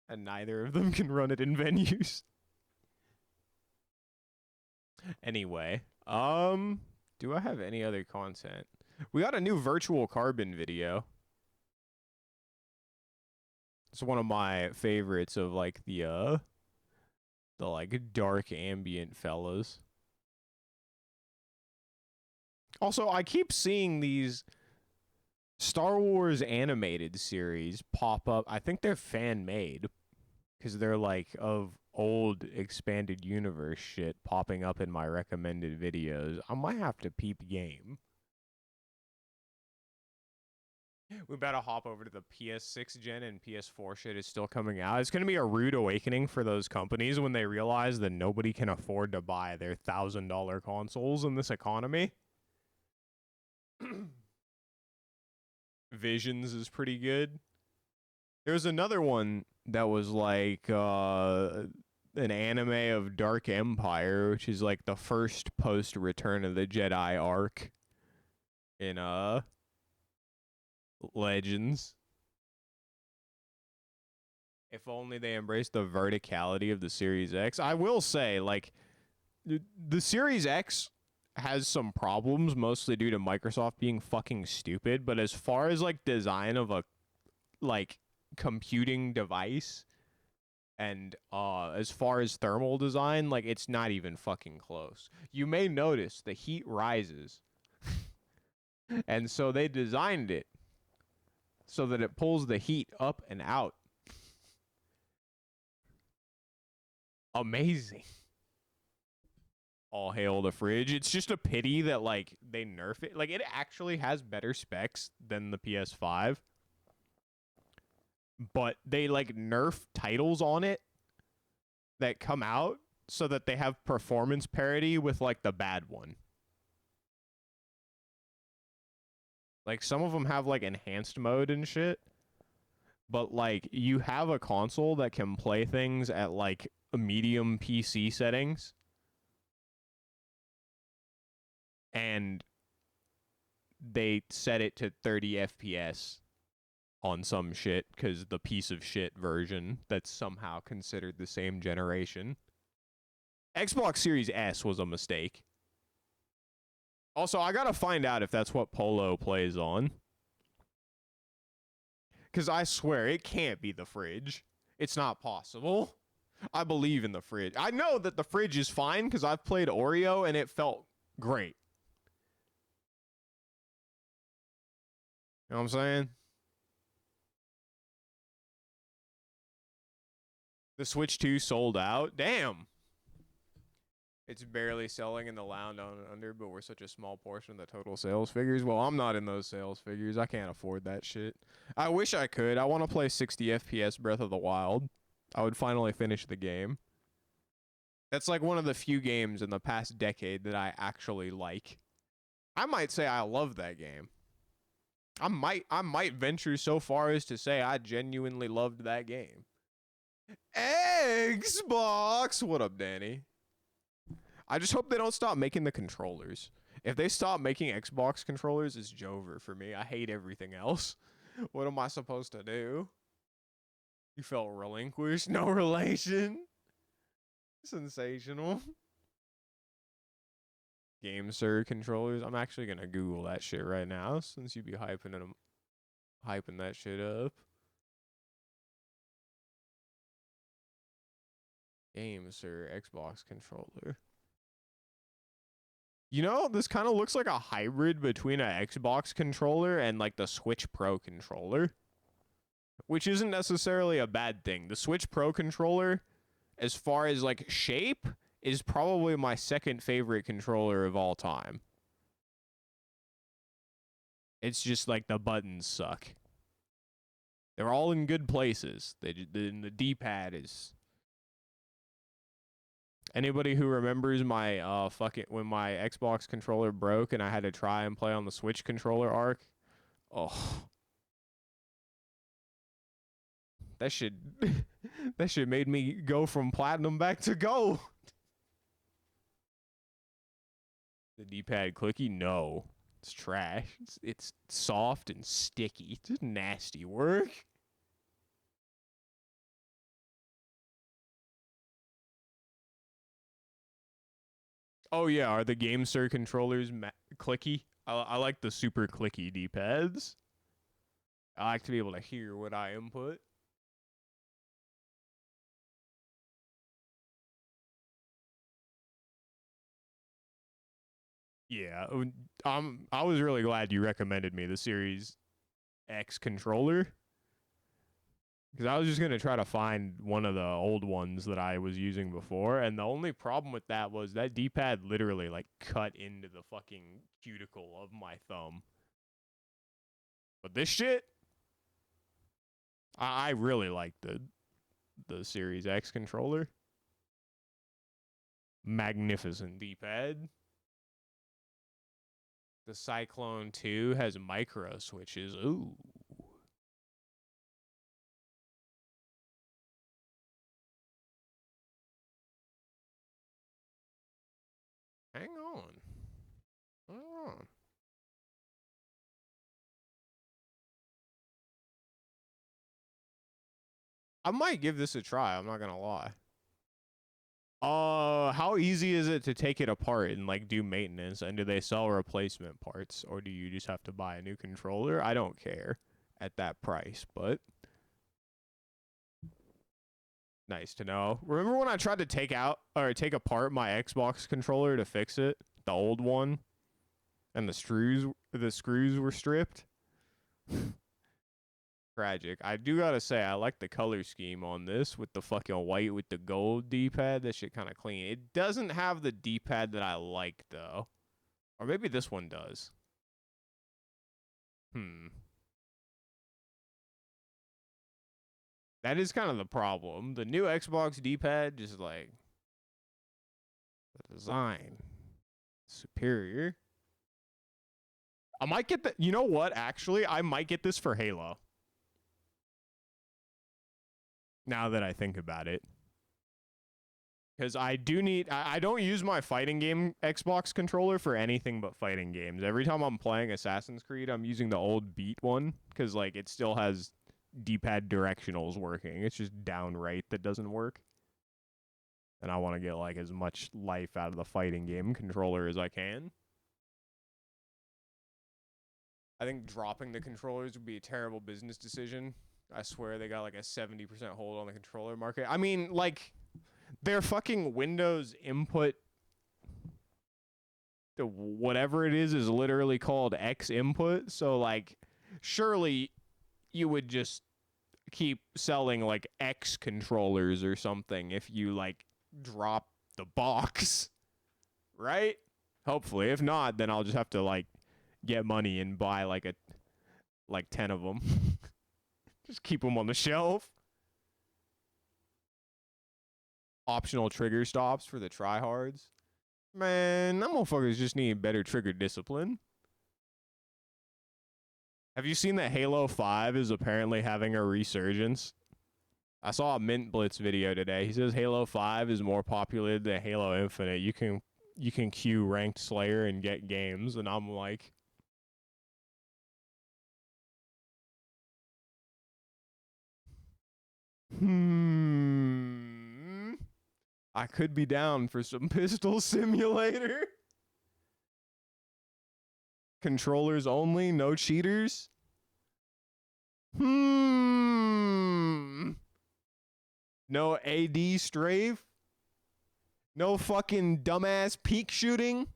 And neither of them can run it in venues. Anyway, do I have any other content? We got a new virtual carbon video. It's one of my favorites of like the like dark ambient fellas. Also, I keep seeing these Star Wars animated series pop up. I think they're fan made because they're like of old expanded universe shit popping up in my recommended videos. I might have to peep game. We better hop over to the PS6 gen and PS4 shit is still coming out. It's going to be a rude awakening for those companies when they realize that nobody can afford to buy their $1,000 consoles in this economy. Visions is pretty good. There's another one that was like an anime of Dark Empire, which is like the first post Return of the Jedi arc in Legends. If only they embraced the verticality of the Series X. I will say, like, the Series X has some problems, mostly due to Microsoft being fucking stupid, but as far as, like, design of a, like, computing device, and as far as thermal design, like, it's not even fucking close. You may notice the heat rises. And so they designed it so that it pulls the heat up and out. Amazing. All hail the fridge. It's just a pity that, like, they nerf it. Like, it actually has better specs than the PS5. But they, like, nerf titles on it that come out so that they have performance parity with like the bad one. Like some of them have like enhanced mode and shit, but like you have a console that can play things at like medium PC settings, and they set it to 30 FPS on some shit because the piece of shit version that's somehow considered the same generation. Xbox Series S was a mistake. Also, I gotta find out if that's what Polo plays on. Because I swear, it can't be the fridge. It's not possible. I believe in the fridge. I know that the fridge is fine because I've played Oreo and it felt great. You know what I'm saying? The Switch 2 sold out. Damn. It's barely selling in the lounge on and under, but we're such a small portion of the total sales figures. Well, I'm not in those sales figures. I can't afford that shit. I wish I could. I want to play 60 FPS Breath of the Wild. I would finally finish the game. That's like one of the few games in the past decade that I actually like. I might say I love that game. I might venture so far as to say I genuinely loved that game. Xbox! What up, Danny? I just hope they don't stop making the controllers. If they stop making Xbox controllers, it's Jover for me. I hate everything else. What am I supposed to do? You felt relinquished? No relation? Sensational. GameSir controllers. I'm actually gonna Google that shit right now since you be hyping that shit up. GameSir Xbox controller. You know, this kind of looks like a hybrid between an Xbox controller and like the Switch Pro controller, which isn't necessarily a bad thing. The Switch Pro controller, as far as like shape, is probably my second favorite controller of all time. It's just like the buttons suck. They're all in good places. The D-pad is. Anybody who remembers my when my Xbox controller broke and I had to try and play on the Switch controller arc, oh, that shit that shit made me go from platinum back to gold. The D-pad clicky, no, it's trash. It's soft and sticky. It's nasty work. Oh yeah, are the GameSir controllers clicky? I like the super clicky D-pads. I like to be able to hear what I input. Yeah, I was really glad you recommended me the Series X controller because I was just gonna try to find one of the old ones that I was using before, and the only problem with that was that D-pad literally like cut into the fucking cuticle of my thumb. But this shit, I really like the Series X controller. Magnificent D-pad. The Cyclone 2 has micro switches. Ooh. Hang on. Hang on. I might give this a try. I'm not gonna lie. How easy is it to take it apart and like do maintenance? And do they sell replacement parts, or do you just have to buy a new controller? I don't care at that price, but nice to know. Remember when I tried to take apart my Xbox controller to fix it, the old one, and the screws were stripped? Tragic. I do gotta say, I like the color scheme on this with the fucking white with the gold D-pad. That shit kind of clean. It doesn't have the D-pad that I like, though. Or maybe this one does. Hmm. That is kind of the problem. The new Xbox D-pad just like design. Superior. I might get the, you know what, actually, I might get this for Halo. Now that I think about it. Because I don't use my fighting game Xbox controller for anything but fighting games. Every time I'm playing Assassin's Creed, I'm using the old Beat one. Because, like, it still has D-pad directionals working. It's just downright that doesn't work. And I want to get, like, as much life out of the fighting game controller as I can. I think dropping the controllers would be a terrible business decision. I swear they got, like, a 70% hold on the controller market. I mean, like, their fucking Windows input, whatever it is literally called X input. So, like, surely you would just keep selling, like, X controllers or something if you, like, drop the box, right? Hopefully. If not, then I'll just have to, like, get money and buy, like, 10 of them. Just keep them on the shelf. Optional trigger stops for the tryhards. Man, them motherfuckers just need better trigger discipline. Have you seen that Halo 5 is apparently having a resurgence? I saw a Mint Blitz video today. He says Halo 5 is more popular than Halo Infinite. You can queue ranked Slayer and get games, and I'm like, I could be down for some Pistol Simulator. Controllers only, no cheaters. No AD strafe. No fucking dumbass peak shooting.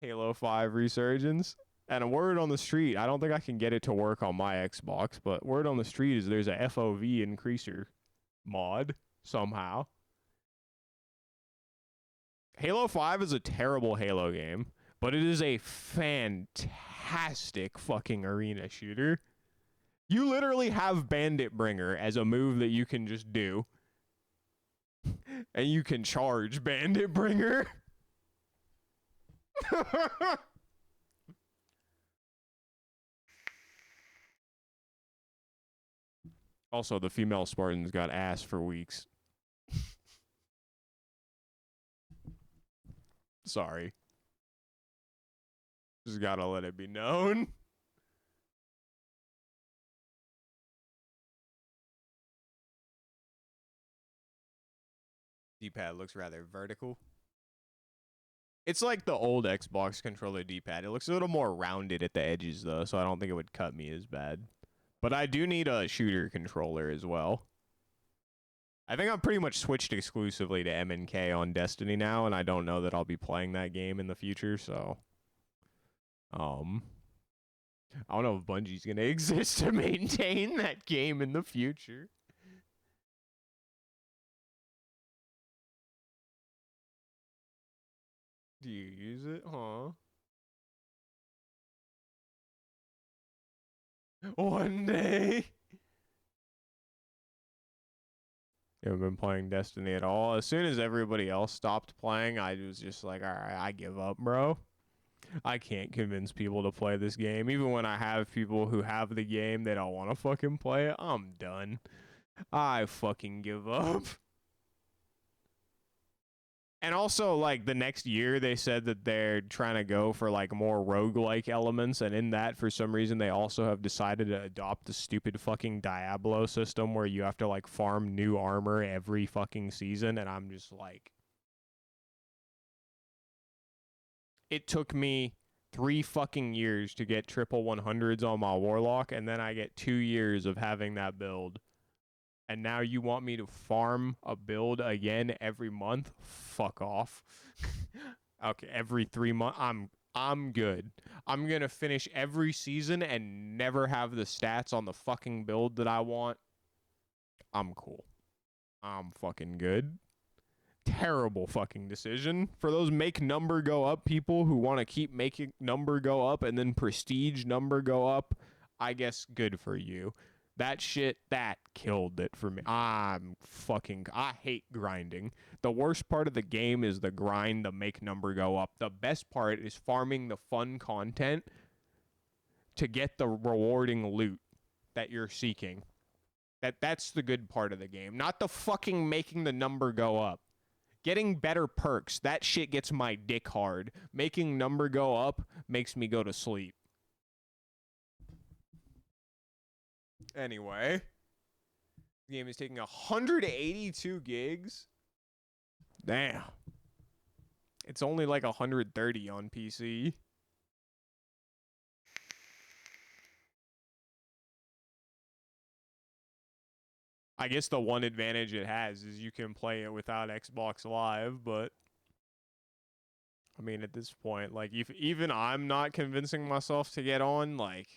Halo 5 resurgence. And a word on the street, I don't think I can get it to work on my Xbox, but word on the street is there's a FOV increaser mod somehow. Halo 5 is a terrible Halo game, but it is a fantastic fucking arena shooter. You literally have Bandit Bringer as a move that you can just do. And you can charge Bandit Bringer. Also, the female Spartans got ass for weeks. Sorry. Just gotta let it be known. D-pad looks rather vertical. It's like the old Xbox controller D-pad. It looks a little more rounded at the edges, though, so I don't think it would cut me as bad. But I do need a shooter controller as well. I think I've pretty much switched exclusively to M&K on Destiny now, and I don't know that I'll be playing that game in the future, so... I don't know if Bungie's gonna exist to maintain that game in the future. Do you use it? Huh? One day. You haven't been playing Destiny at all. As soon as everybody else stopped playing, I was just like, alright, I give up, bro. I can't convince people to play this game. Even when I have people who have the game, they don't want to fucking play it. I'm done. I fucking give up. And also, like, the next year, they said that they're trying to go for, like, more roguelike elements. And in that, for some reason, they also have decided to adopt the stupid fucking Diablo system where you have to, like, farm new armor every fucking season. And I'm just like... It took me 3 fucking years to get triple 100s on my Warlock. And then I get 2 years of having that build. And now you want me to farm a build again every month? Fuck off. Okay, every 3 months. I'm good. I'm gonna finish every season and never have the stats on the fucking build that I want. I'm cool. I'm fucking good. Terrible fucking decision. For those make number go up people who want to keep making number go up and then prestige number go up, I guess good for you. That shit, that killed it for me. I hate grinding. The worst part of the game is the grind, the make number go up. The best part is farming the fun content to get the rewarding loot that you're seeking. That's the good part of the game, not the fucking making the number go up. Getting better perks, that shit gets my dick hard. Making number go up makes me go to sleep. Anyway, the game is taking 182 gigs. Damn. It's only like 130 on PC. I guess the one advantage it has is you can play it without Xbox Live, but I mean, at this point, like, if even I'm not convincing myself to get on, like,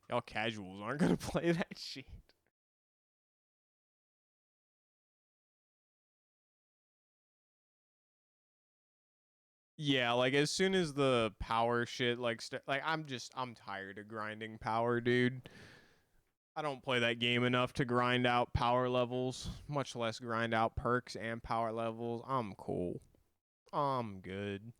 y'all casuals aren't gonna play that shit. Yeah, like, as soon as the power shit, like, I'm tired of grinding power, dude. I don't play that game enough to grind out power levels, much less grind out perks and power levels. I'm cool. I'm good.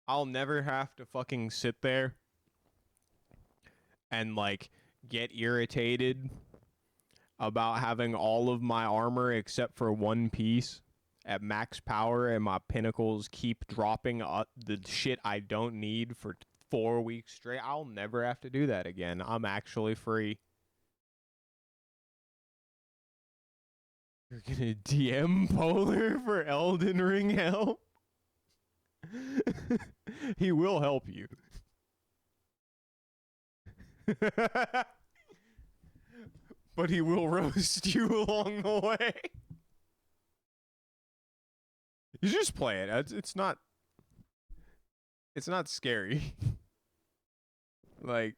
I'll never have to fucking sit there and, like, get irritated about having all of my armor except for one piece at max power and my pinnacles keep dropping the shit I don't need for 4 weeks straight. I'll never have to do that again. I'm actually free. You're gonna DM Polar for Elden Ring help? He will help you. But he will roast you along the way. You just play it. It's not scary. Like,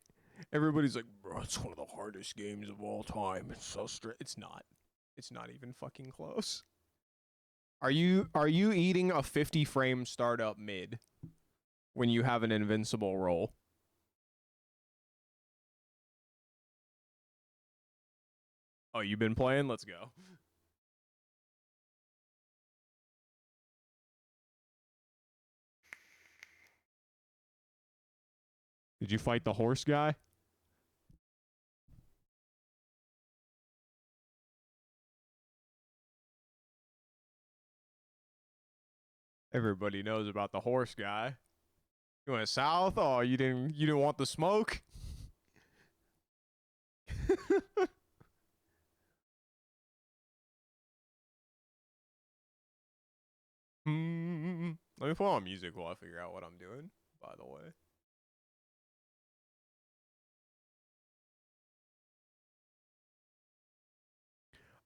everybody's like, bro, it's one of the hardest games of all time. It's so It's not. It's not even fucking close. Are you eating a 50 frame startup mid when you have an invincible roll? Oh, you've been playing? Let's go. Did you fight the horse guy? Everybody knows about the horse guy. You went south? Oh, you didn't want the smoke? Let me put on music while I figure out what I'm doing, by the way.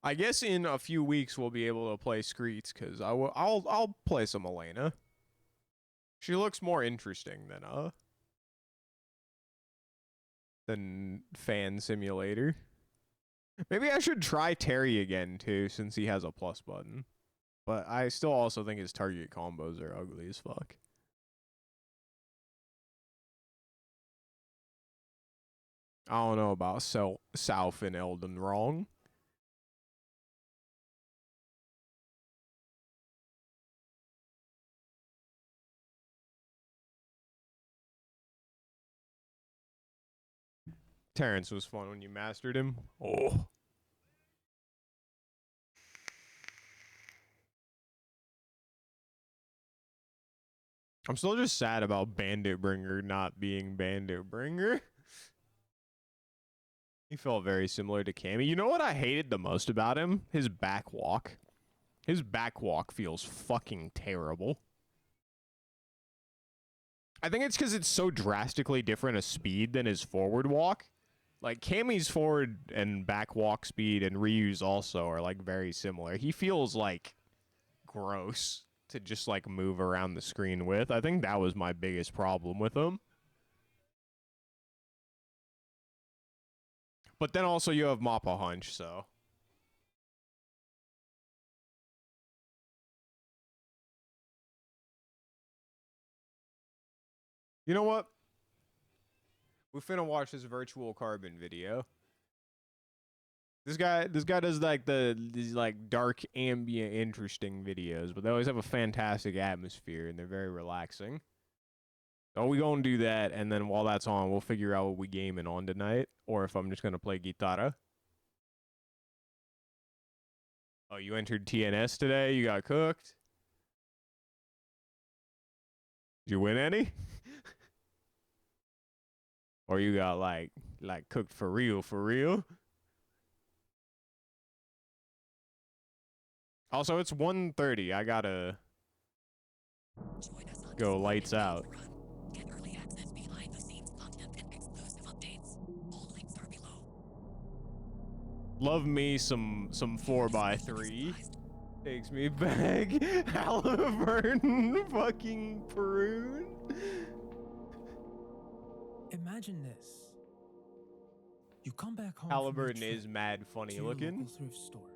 I guess in a few weeks we'll be able to play Screets because I'll play some Elaynurr. She looks more interesting than Fan Simulator. Maybe I should try Terry again too, since he has a plus button. But I still also think his target combos are ugly as fuck. I don't know about South and Elden Wrong. Terrence was fun when you mastered him. Oh. I'm still just sad about Bandit Bringer not being Bandit Bringer. He felt very similar to Cammy. You know what I hated the most about him? His back walk. His back walk feels fucking terrible. I think it's because it's so drastically different a speed than his forward walk. Like, Cammy's forward and back walk speed and Ryu's also are, like, very similar. He feels, like, gross to just, like, move around the screen with. I think that was my biggest problem with him. But then also you have Mappa Hunch, so. You know what? We finna watch this virtual carbon video. This guy does like these like dark, ambient, interesting videos, but they always have a fantastic atmosphere and they're very relaxing. So we gonna do that, and then while that's on, we'll figure out what we gaming on tonight, or if I'm just gonna play guitarra. Oh, you entered TNS today? You got cooked? Did you win any? Or you got like cooked for real, for real? Also, it's 1:30. I gotta go lights out. Get early access, behind the scenes content, and exclusive updates. All links are below. Love me some 4x3. Takes me back. Halliburton fucking prune. Imagine this. You come back home. Halliburton is mad funny looking. Local thrift store,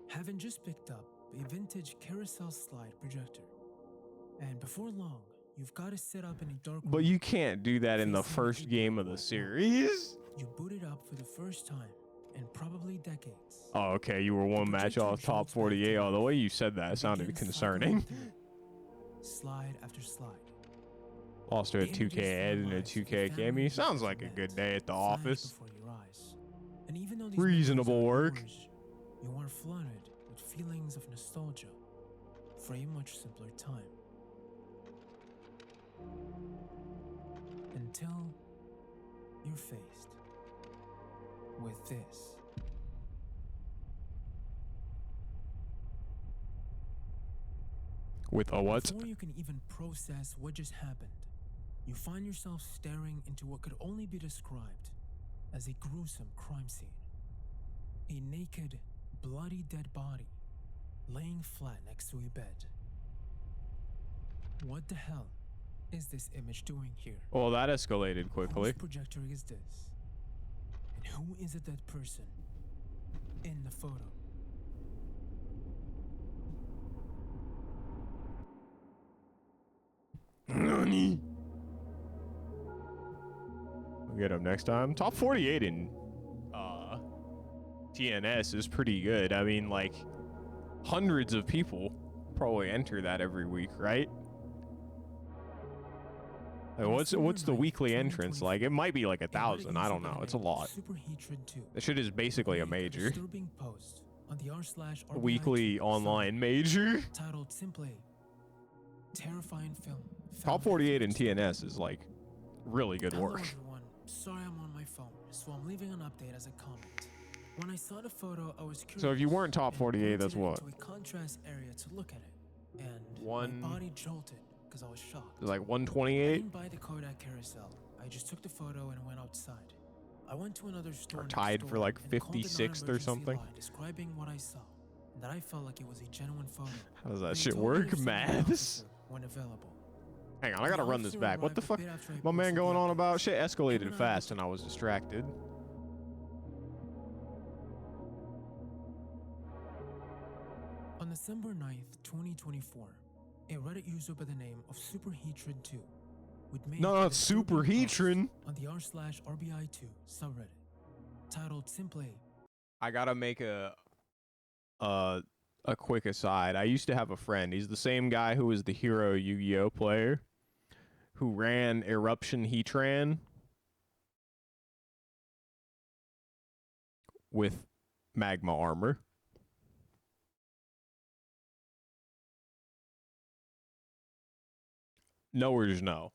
having just picked up a vintage carousel slide projector, and before long, you've got to set up in a dark room. But you can't do that in the first game of the series. You boot it up for the first time in probably decades. Oh, okay. You were one match off top 48. Oh, the way you said that sounded concerning. Slide after slide. Lost her a 2K Ed and a 2K Cammy. Sounds like a good day at the office. And even though reasonable work. You are flooded with feelings of nostalgia for a much simpler time. Until you're faced with this. With a what? Before you can even process what just happened, you find yourself staring into what could only be described as a gruesome crime scene. A naked, bloody dead body laying flat next to a bed. What the hell is this image doing here? Well, that escalated quickly. Whose projector is this? And who is it, that person in the photo? Nani? We'll get him next time. Top 48 in TNS is pretty good. I mean, like, hundreds of people probably enter that every week, right? Like, what's the weekly entrance like? It might be like 1,000. I don't know. It's a lot. That shit is basically a major. A weekly online major. Titled simply Terrifying Film. Top 48 in TNS is like really good work. Hello everyone. Sorry I'm on my phone, so I'm leaving an update as a comment. When I saw the photo, I was curious. So if you weren't top 48, that's what? To a contrast area to look at it, and my body jolted because I was shocked. Like I 128. didn't buy the Kodak carousel. I just took the photo and went outside. I went to another store. Or tied for like 56th or something. Describing what I saw, and that I felt like it was a genuine photo. How does that shit work? Maths. When available. Hang on, I gotta run this back. What the fuck? My man going on about shit escalated fast and I was distracted. On December 9th, 2024, a Reddit user by the name of Superheatred2 would make no, it's Superheatred on the r/RBI2 subreddit titled simply. I gotta make a quick aside. I used to have a friend. He's the same guy who was the hero Yu-Gi-Oh player who ran Eruption Heatran with magma armor. Knowers know.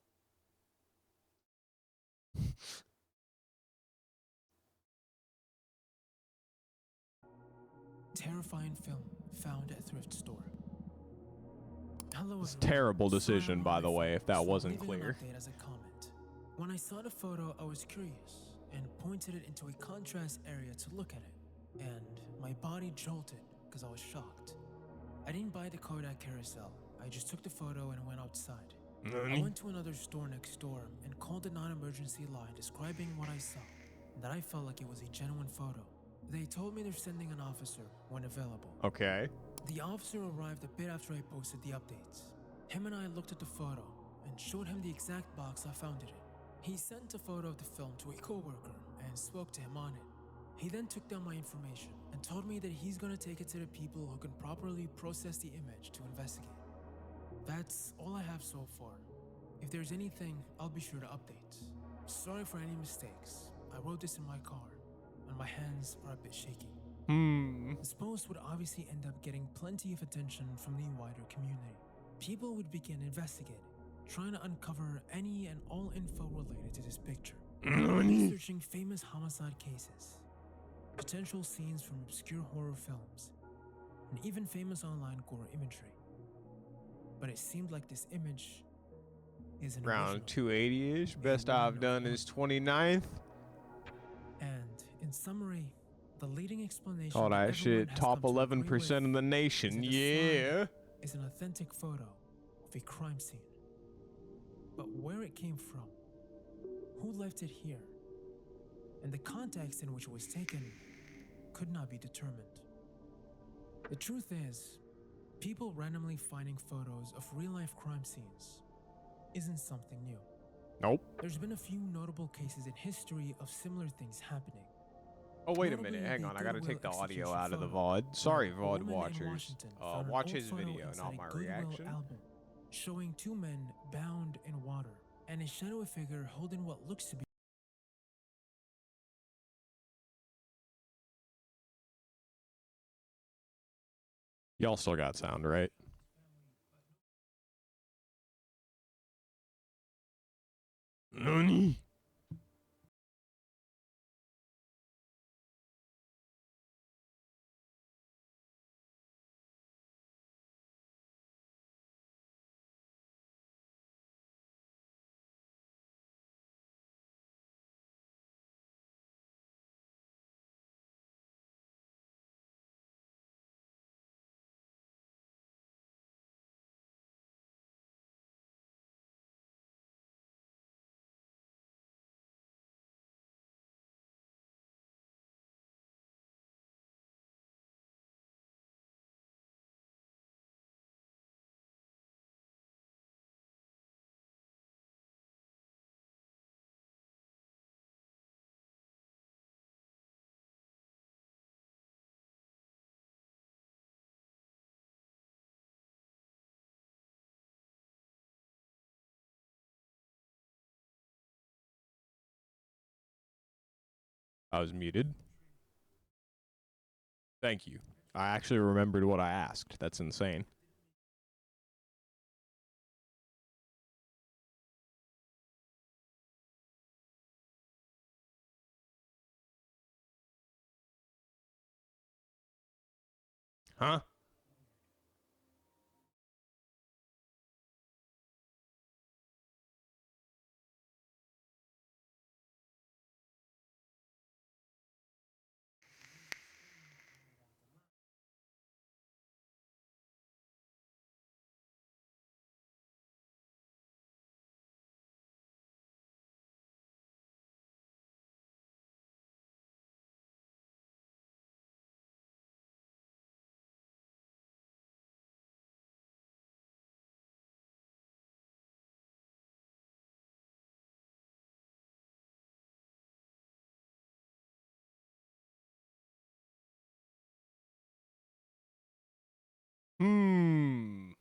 Terrifying film found at thrift store. Hello, it's a terrible decision, by the way, if that wasn't clear. As a comment. When I saw the photo, I was curious and pointed it into a contrast area to look at it, and my body jolted because I was shocked. I didn't buy the Kodak carousel. I just took the photo and went outside. I went to another store next door and called the non-emergency line describing what I saw, and that I felt like it was a genuine photo. They told me they're sending an officer when available. Okay. The officer arrived a bit after I posted the updates. Him and I looked at the photo, and showed him the exact box I found it in. He sent a photo of the film to a coworker and spoke to him on it. He then took down my information and told me that he's gonna take it to the people who can properly process the image to investigate. That's all I have so far. If there's anything, I'll be sure to update. Sorry for any mistakes. I wrote this in my car, and my hands are a bit shaky. This post would obviously end up getting plenty of attention from the wider community. People would begin investigating, trying to uncover any and all info related to this picture. Researching famous homicide cases, potential scenes from obscure horror films, and even famous online gore imagery. But it seemed like this image is an Round original. 280-ish. Best I've done is 29th. And in summary, the leading explanation All that that everyone shit. has Top come to agree 11% with in the is nation. that the Yeah. sign is an authentic photo of a crime scene. But where it came from, who left it here, and the context in which it was taken could not be determined. The truth is, people randomly finding photos of real-life crime scenes isn't something new. Nope. There's been a few notable cases in history of similar things happening. Oh, wait a Notably, minute. Hang the on. I gotta Goodwill take the audio execution out of the photo, VOD. Sorry, where a VOD woman in watchers. Washington found an Watch old his photo video, inside not a my Goodwill reaction. album showing two men bound in water and a shadowy figure holding what looks to be Y'all still got sound, right? Nani? I was muted. Thank you. I actually remembered what I asked. That's insane. Huh? Hmm.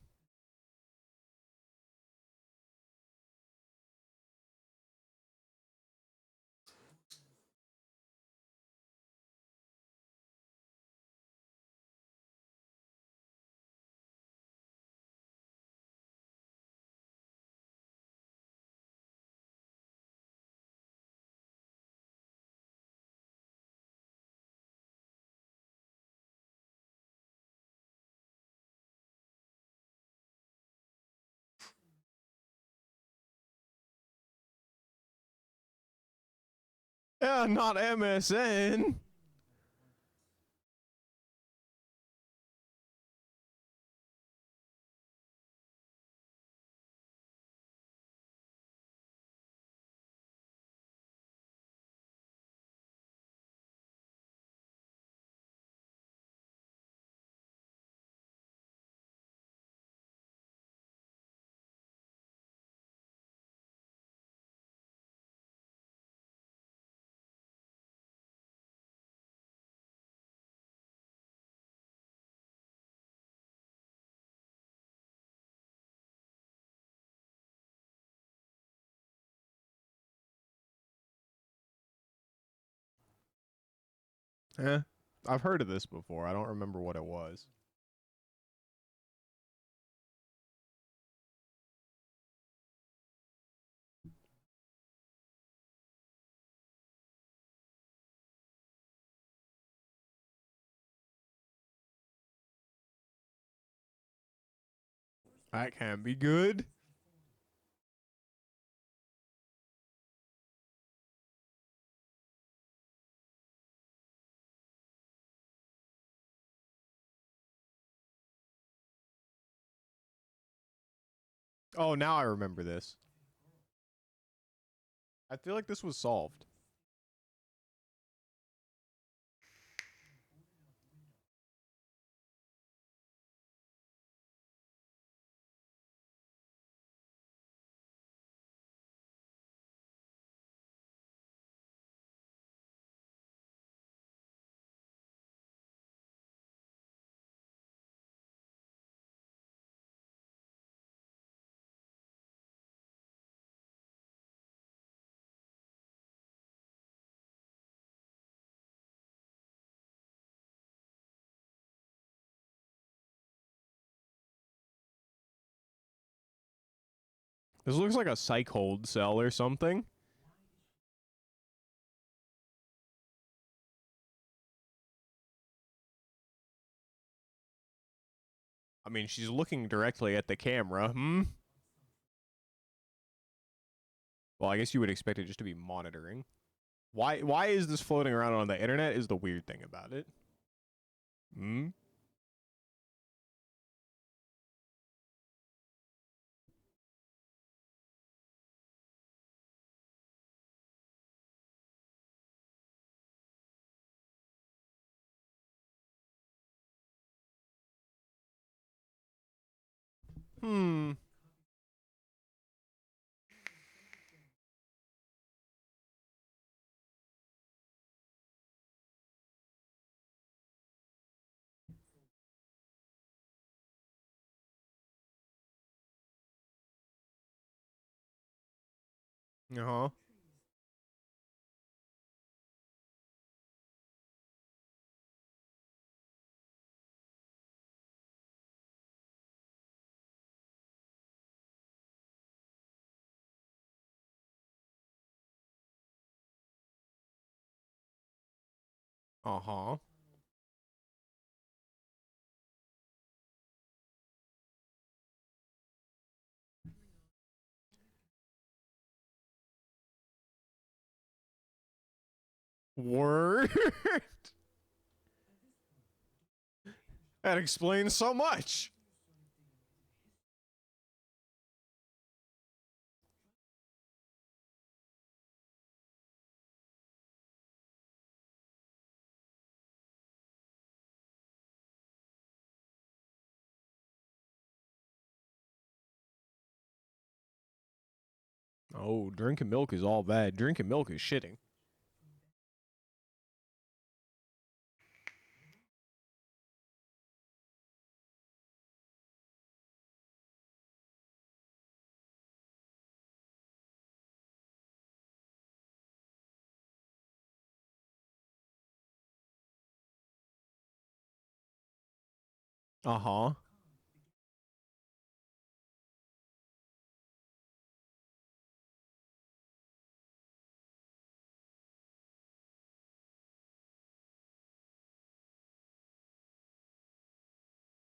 Yeah, not MSN. Eh, I've heard of this before. I don't remember what it was. That can be good. Oh, now I remember this. I feel like this was solved. This looks like a psych hold cell or something. I mean, she's looking directly at the camera. Hmm? Well, I guess you would expect it just to be monitoring. Why is this floating around on the internet is the weird thing about it. Hmm? Hmm. Uh-huh. Uh-huh. Word. That explains so much. Oh, drinking milk is all bad. Drinking milk is shitting. Uh-huh.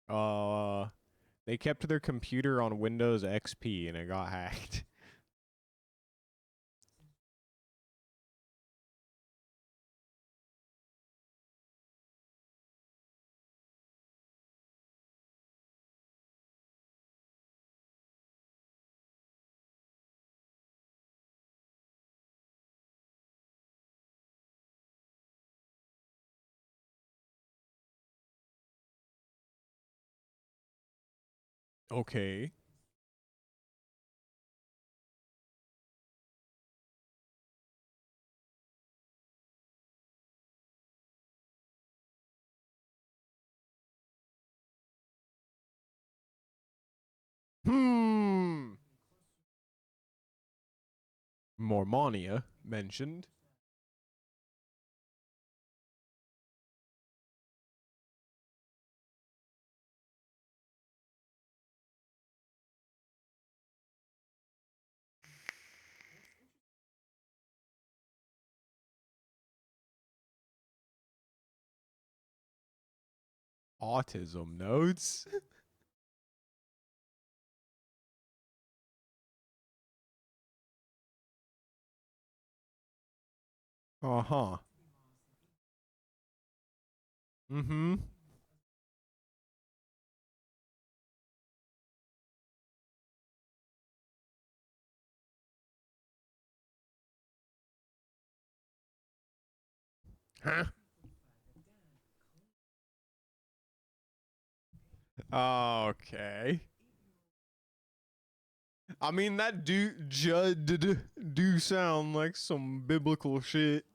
Uh, they kept their computer on Windows XP and it got hacked. Okay. Hmm. Mormonia mentioned. Autism notes. Uh-huh. Mm-hmm. Huh? Okay. I mean that do sound like some biblical shit.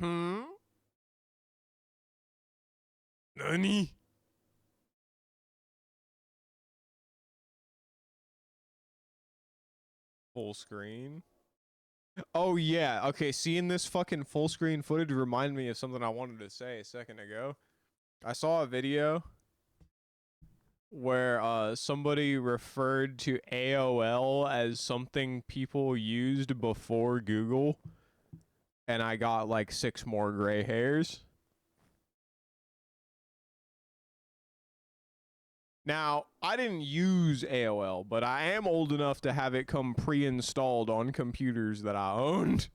Hmm? Nani? Full screen. Oh yeah. Okay, seeing this fucking full screen footage reminded me of something I wanted to say a second ago. I saw a video where somebody referred to AOL as something people used before Google, and I got like 6 more gray hairs. Now, I didn't use AOL, but I am old enough to have it come pre-installed on computers that I owned.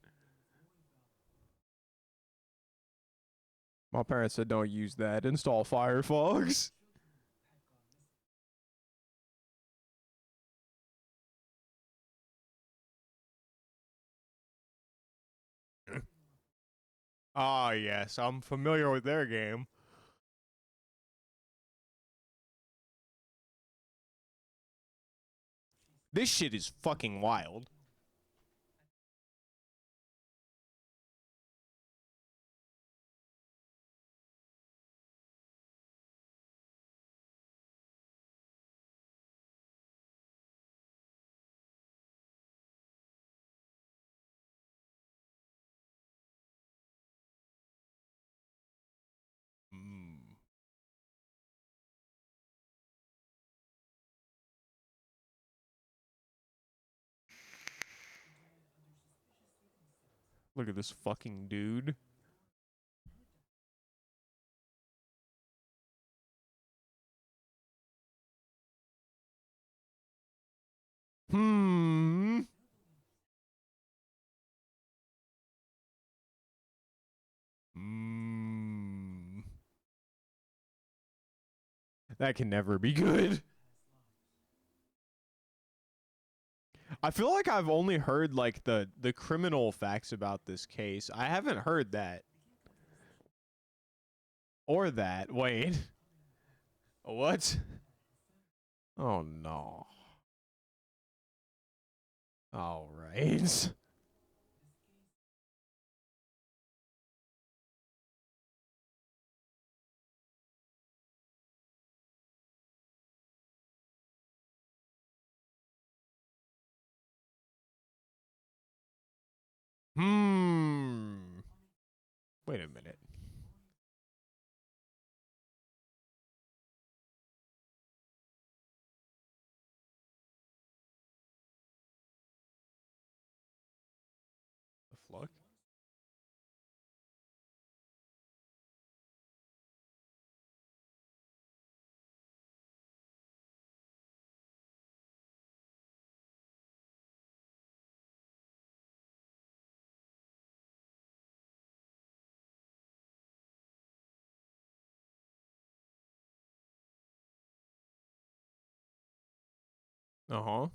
My parents said don't use that. Install Firefox. Ah, yes, I'm familiar with their game. This shit is fucking wild. Mm. Look at this fucking dude. Hmm. Mm. That can never be good. I feel like I've only heard like the criminal facts about this case. I haven't heard that or that. Wait. What? Oh no. All right. Hmm. Wait a minute. The fuck? Uh-huh.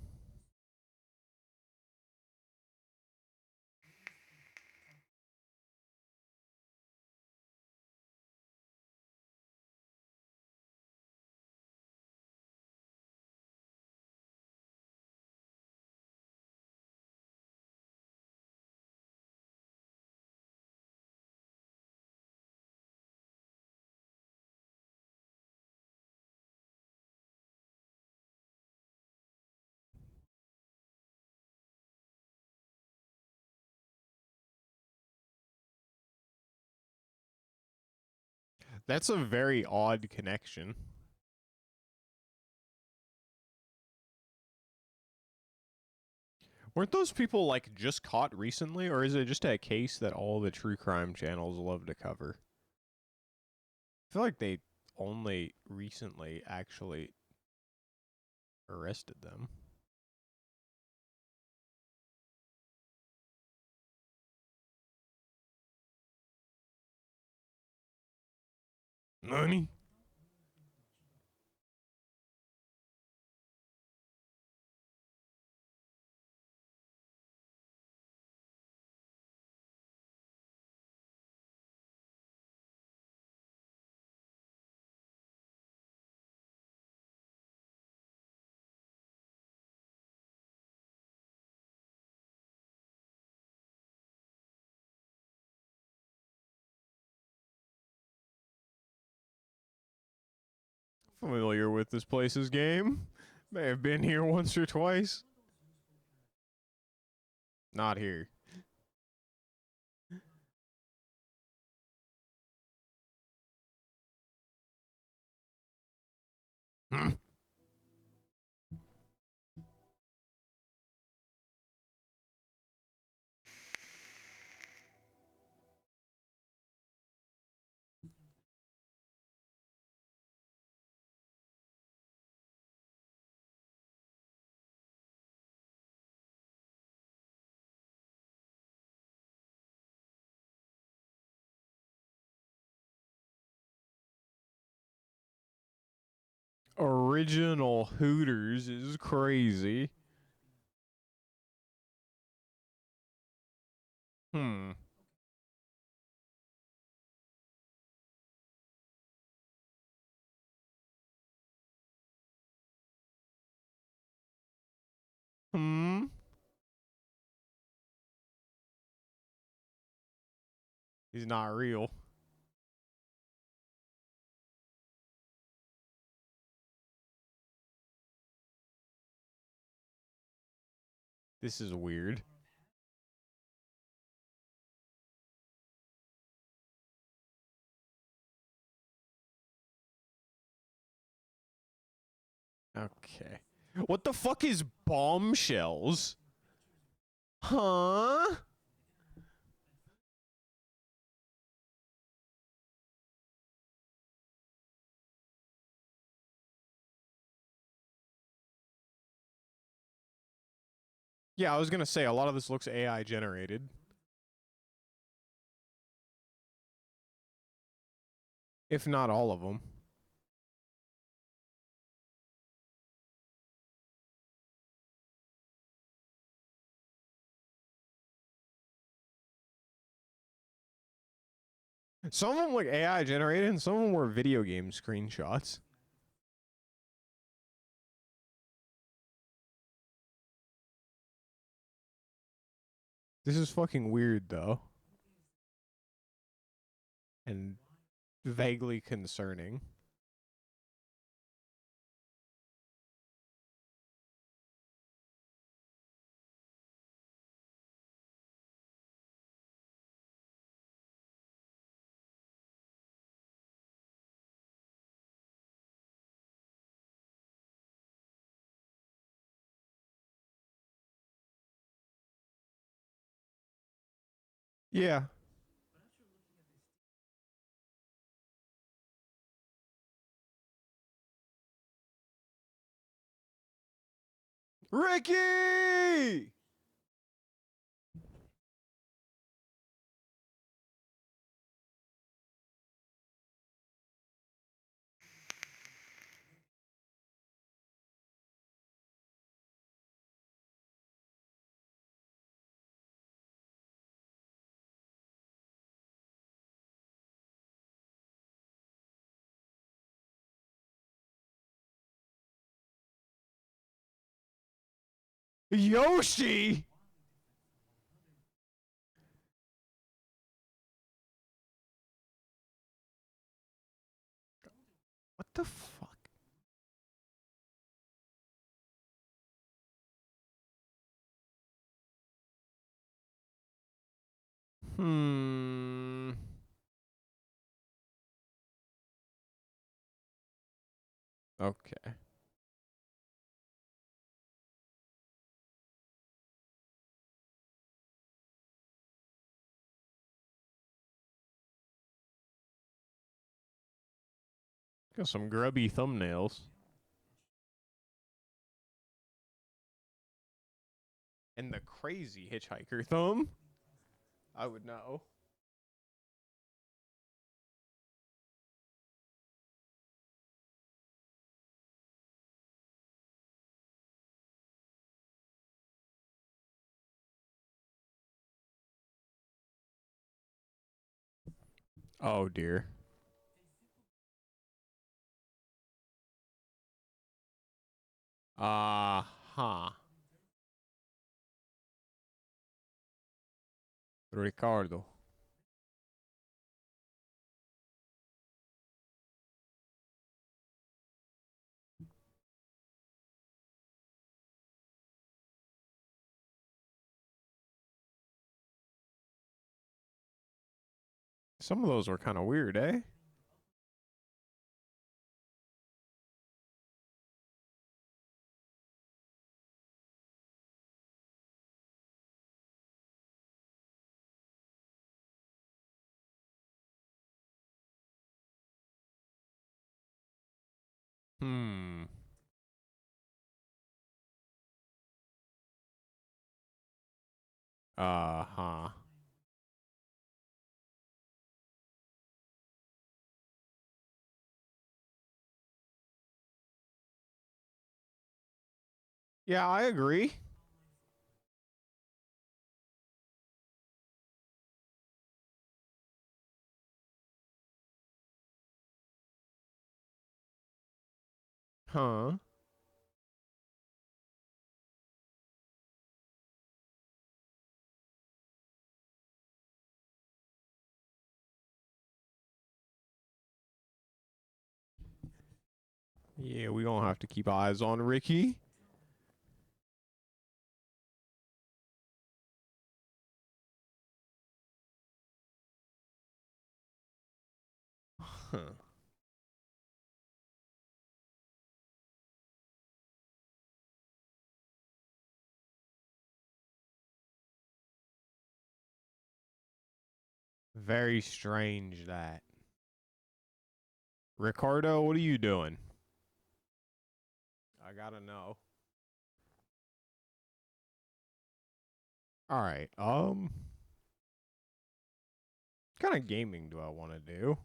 That's a very odd connection. Weren't those people like just caught recently, or is it just a case that all the true crime channels love to cover? I feel like they only recently actually arrested them. Nani? Familiar with this place's game? May have been here once or twice. Not here. Hmm. Original Hooters is crazy. Hmm. Hmm. He's not real. This is weird. Okay. What the fuck is bombshells? Huh? Yeah, I was gonna say a lot of this looks AI generated. If not all of them. Some of them look AI generated, and some of them were video game screenshots. This is fucking weird, though. And vaguely concerning. Yeah. Ricky! Yoshi! What the fuck? Hmm. Okay. Got some grubby thumbnails. And the crazy hitchhiker thumb? I would know. Oh dear. Huh. Ricardo. Some of those were kind of weird, eh? Hmm. Huh. Yeah, I agree. Huh. Yeah, we gonna have to keep eyes on Ricky. Huh. Very strange that. Ricardo, what are you doing? I gotta know. All right. What kind of gaming do I want to do?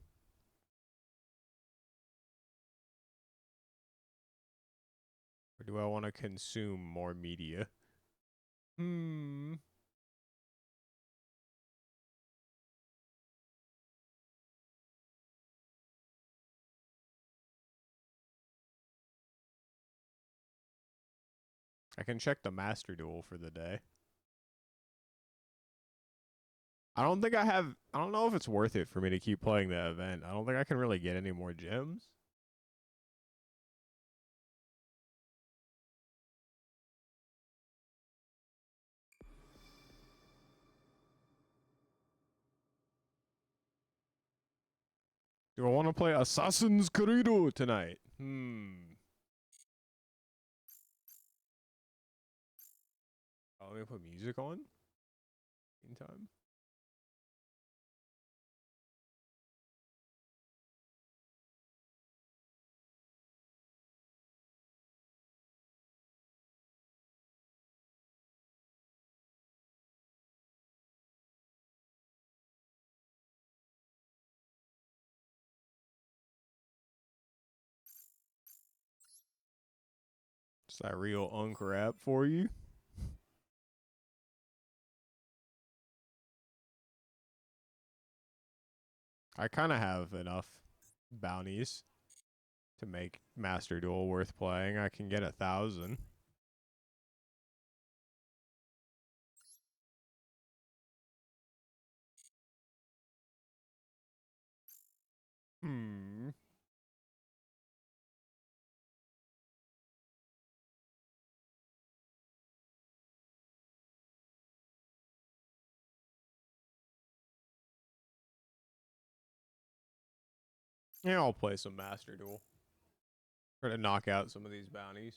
Or do I want to consume more media? Hmm. I can check the Master Duel for the day. I don't think I have. I don't know if it's worth it for me to keep playing the event. I don't think I can really get any more gems. Do I want to play Assassin's Creed tonight? Oh, let me put music on. Meantime. Is that real uncrap for you? I kind of have enough bounties to make Master Duel worth playing. I can get 1,000. Hmm. Yeah, I'll play some Master Duel. Try to knock out some of these bounties.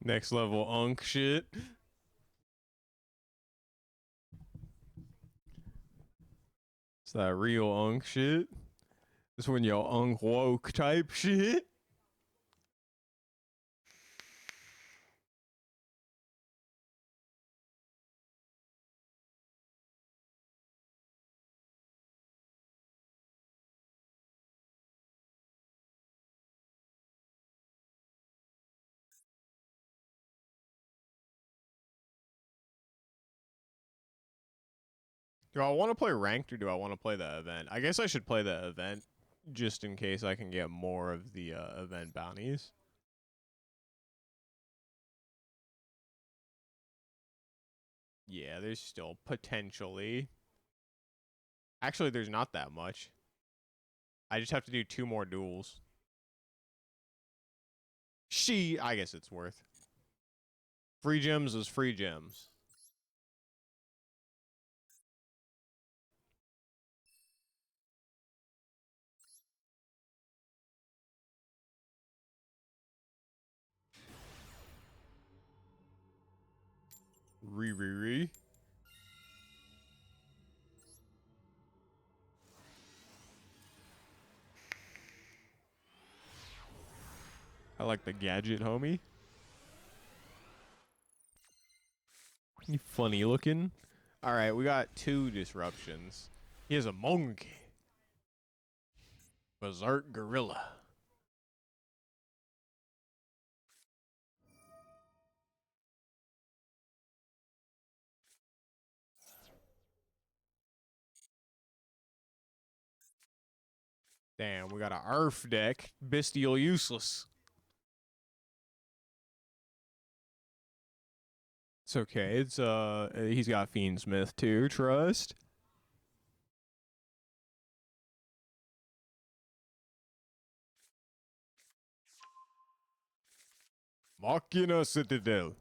Next level unk shit. It's that real unk shit. This when your unk woke type shit. Do I want to play ranked or do I want to play the event? I guess I should play the event just in case I can get more of the event bounties. Yeah, there's still potentially. Actually, there's not that much. I just have to do 2 more duels. I guess it's worth. Free gems is free gems. Re. I like the gadget, homie. You funny looking. All right, we got 2 disruptions. He has a monkey. Berserk gorilla. Damn, we got a Earth deck. Bestial useless. It's okay. It's he's got Fiendsmith too, trust. Machina Citadel.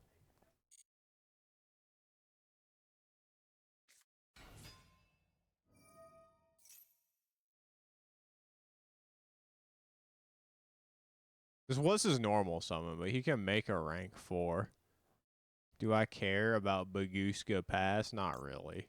This was his normal summon, but he can make a rank 4. Do I care about Baguska Pass? Not really.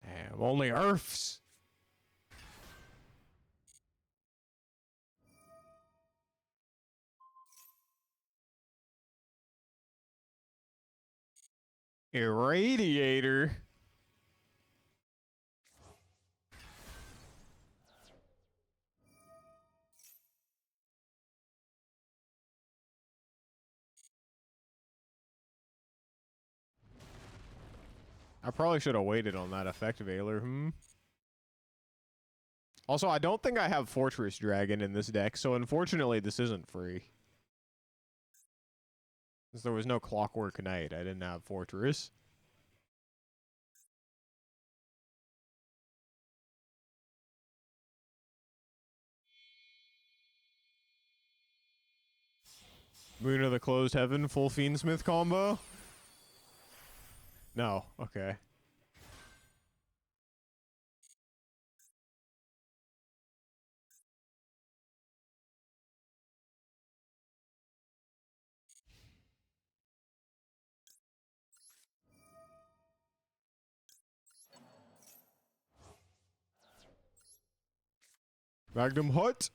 Damn, only Earths. Irradiator. I probably should have waited on that effect, Valor. Also, I don't think I have Fortress Dragon in this deck, so unfortunately this isn't free. Since there was no Clockwork Knight, I didn't have Fortress. Moon of the Closed Heaven, full Fiendsmith combo? No, okay. Magnum Hut.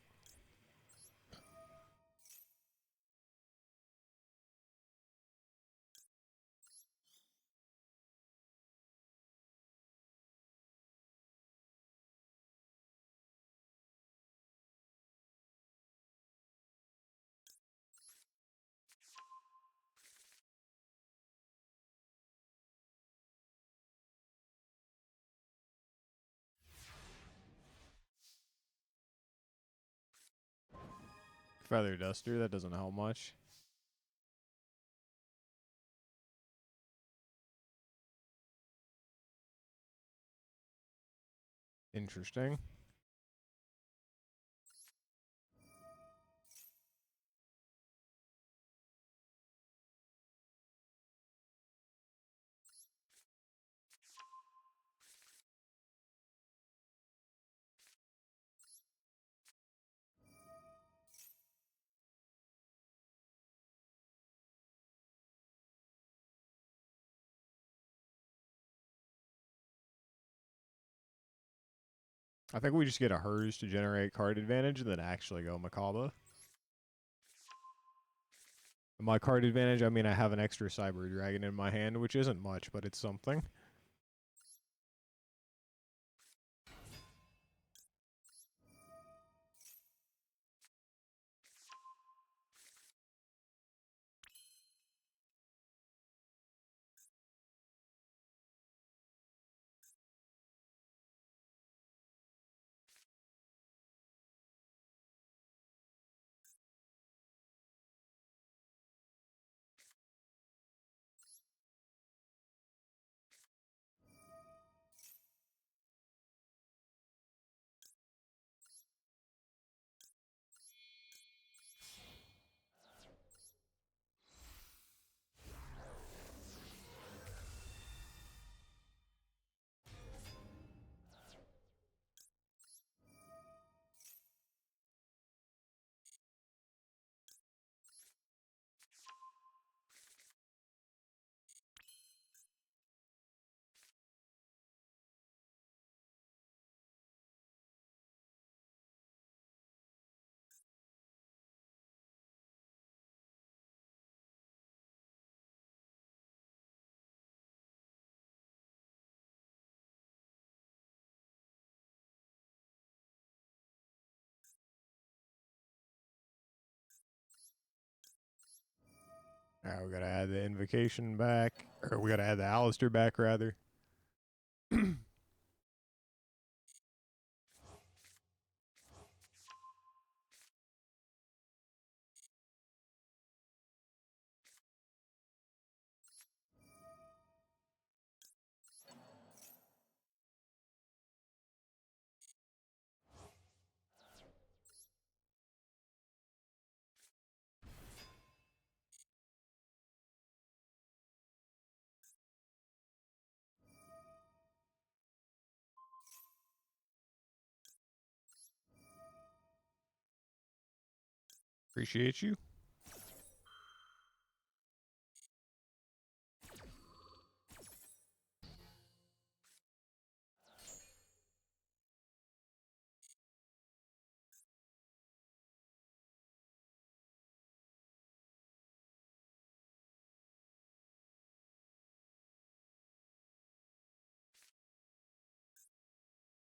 Feather duster, that doesn't help much. Interesting. I think we just get a hers to generate card advantage and then actually go Macabre. My card advantage, I mean, I have an extra Cyber Dragon in my hand, which isn't much, but it's something. Alright, we gotta add the Invocation back. Or we gotta add the Alistair back, rather. Appreciate you.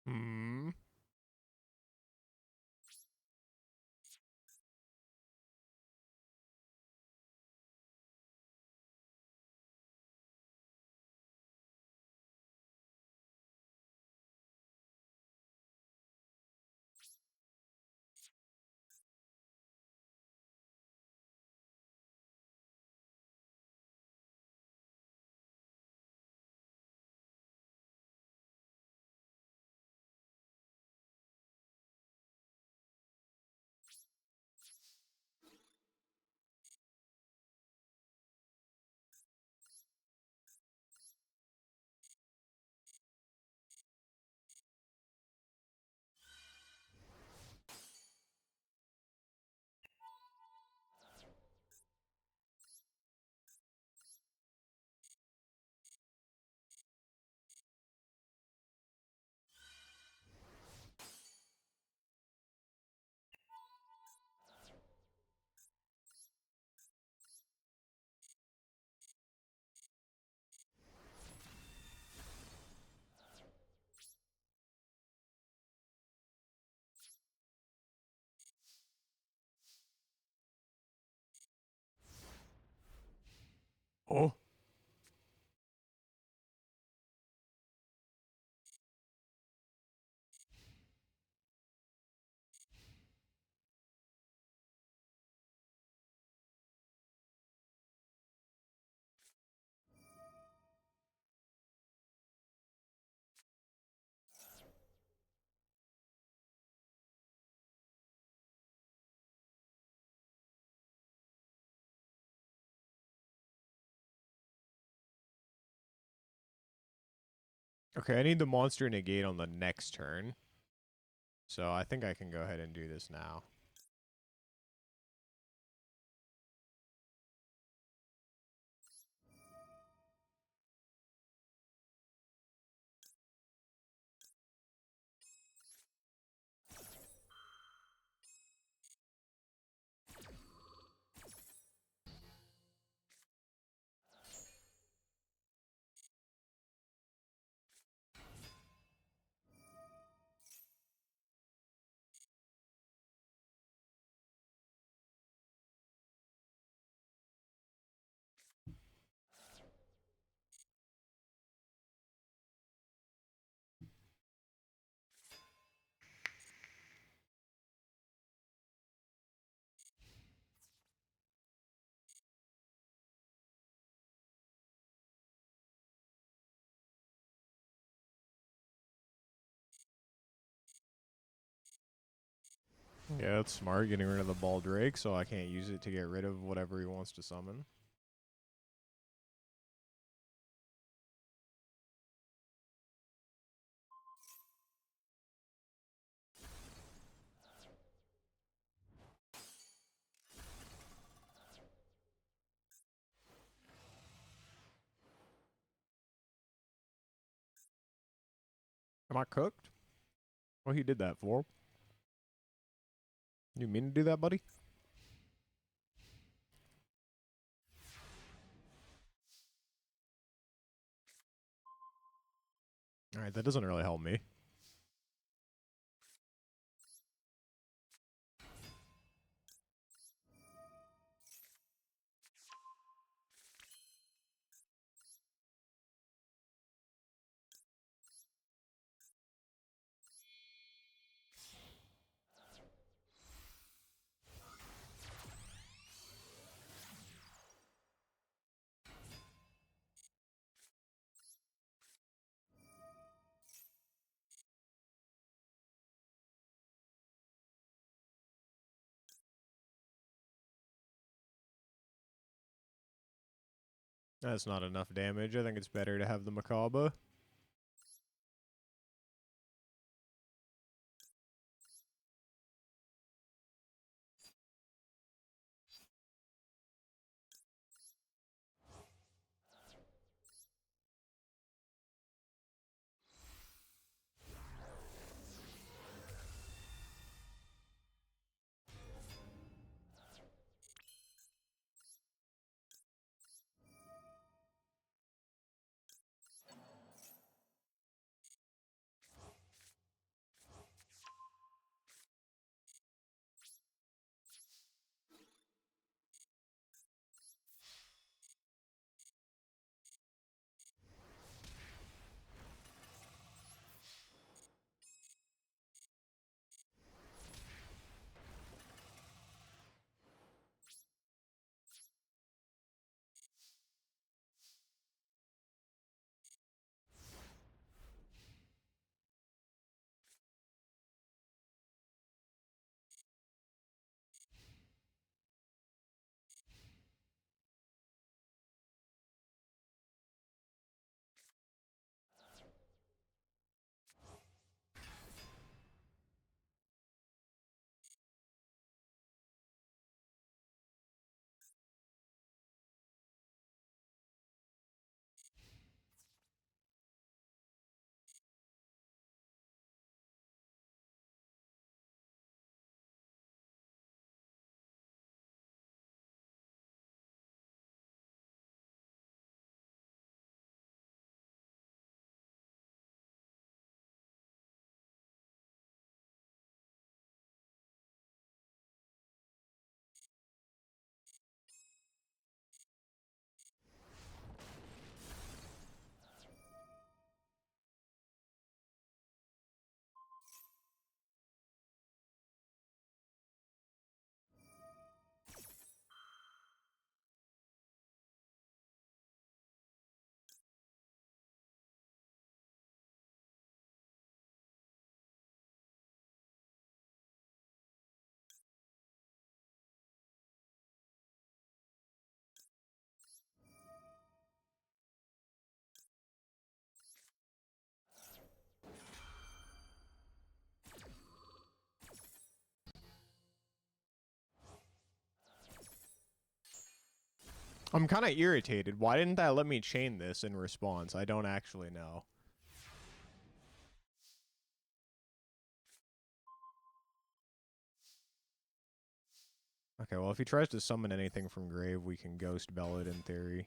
Hmm. Oh. Okay, I need the monster negate on the next turn. So I think I can go ahead and do this now. Yeah, that's smart, getting rid of the ball drake, so I can't use it to get rid of whatever he wants to summon. Am I cooked? What he did that for? You mean to do that, buddy? Alright, that doesn't really help me. That's not enough damage. I think it's better to have the Macabre. I'm kind of irritated. Why didn't that let me chain this in response? I don't actually know. Okay, well, if he tries to summon anything from grave, we can Ghost Bell it in theory.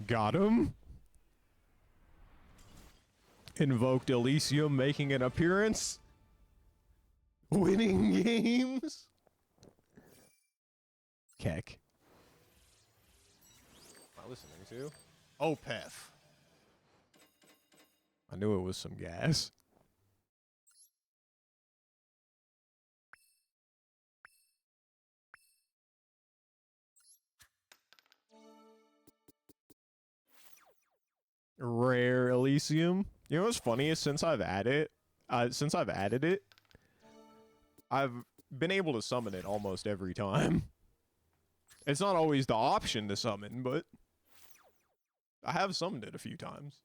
Got him. Invoked Elysium making an appearance. Winning games. Keck. Am I listening to? Opeth. I knew it was some gas. Rare Elysium. You know what's funny is since I've added it, I've been able to summon it almost every time. It's not always the option to summon, but I have summoned it a few times.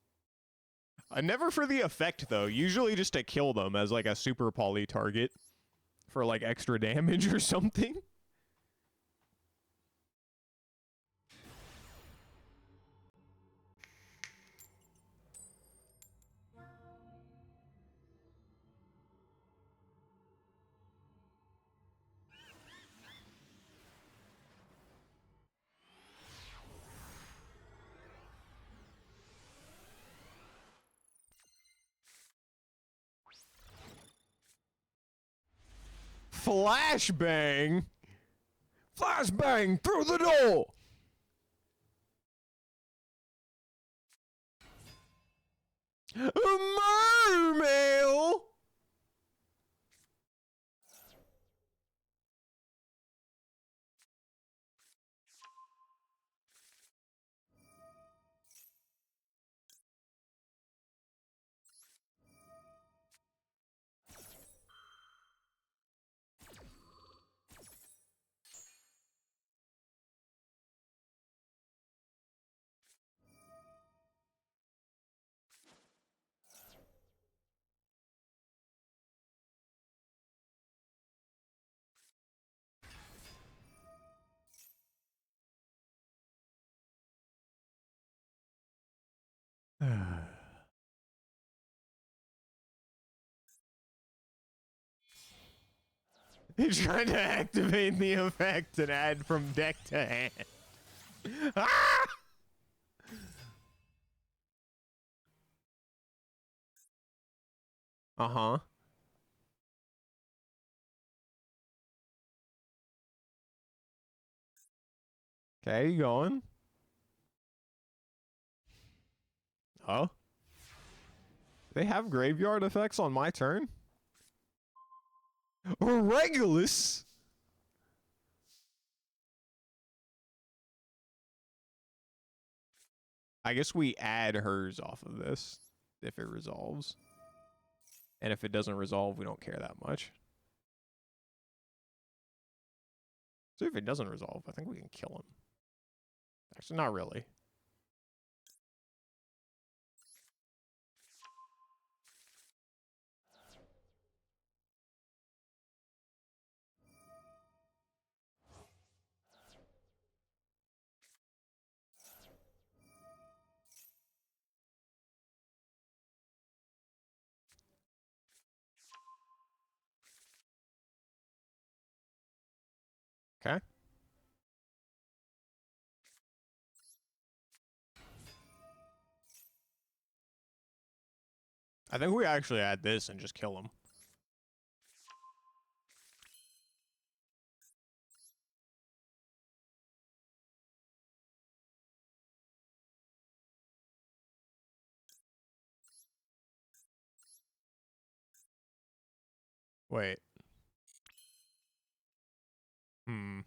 Never for the effect though, usually just to kill them as like a super poly target for like extra damage or something. Flashbang! Flashbang through the door! Mermail! He's trying to activate the effect and add from deck to hand. Ah! Uh-huh. Okay, you going? Oh? They have graveyard effects on my turn? Regulus? I guess we add hers off of this if it resolves. And if it doesn't resolve, we don't care that much. So if it doesn't resolve, I think we can kill him. Actually, not really. Okay. I think we actually add this and just kill him. Wait. Hmm.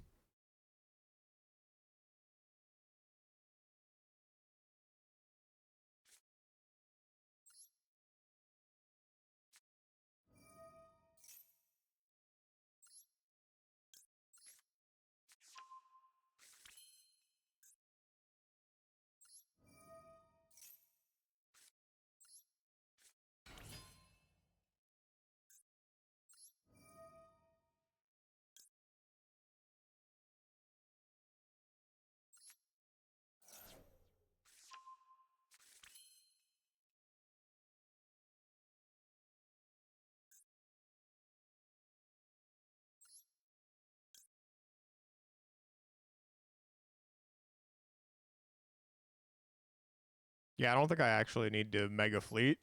Yeah, I don't think I actually need to mega fleet.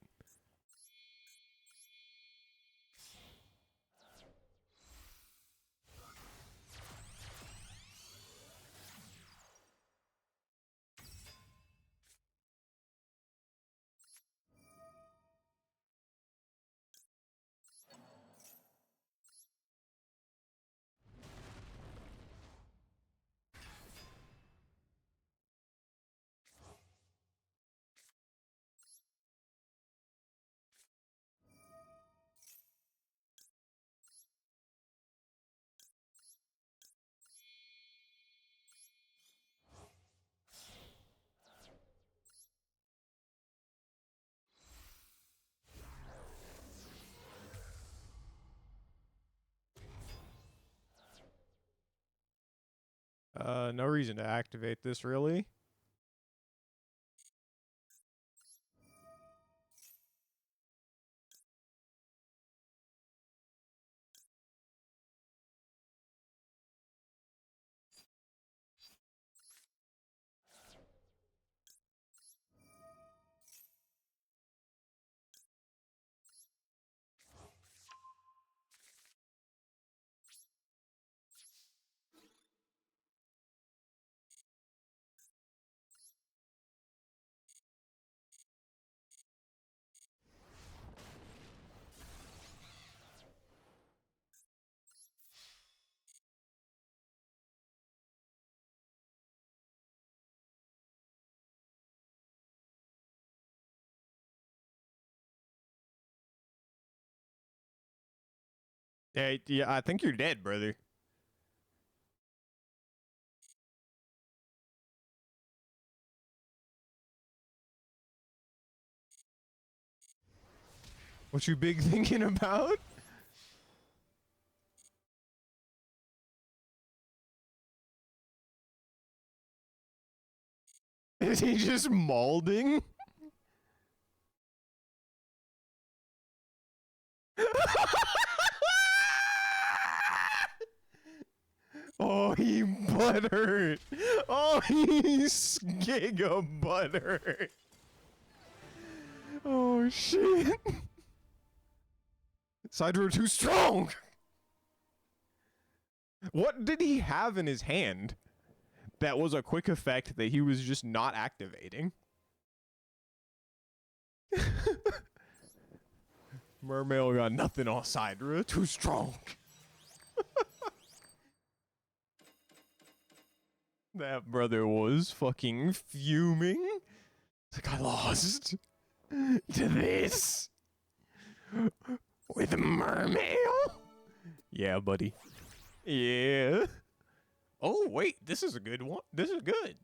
No reason to activate this, really. Yeah, I think you're dead, brother. What you big thinking about? Is he just molding? Oh, he butthurt. Oh, he's giga butthurt. Oh, shit. Sidro too strong. What did he have in his hand that was a quick effect that he was just not activating? Mermail got nothing on Sidra. Too strong. That brother was fucking fuming. It's like, I lost to this with Mermail. Yeah, buddy. Yeah. Oh, wait. This is a good one. This is good.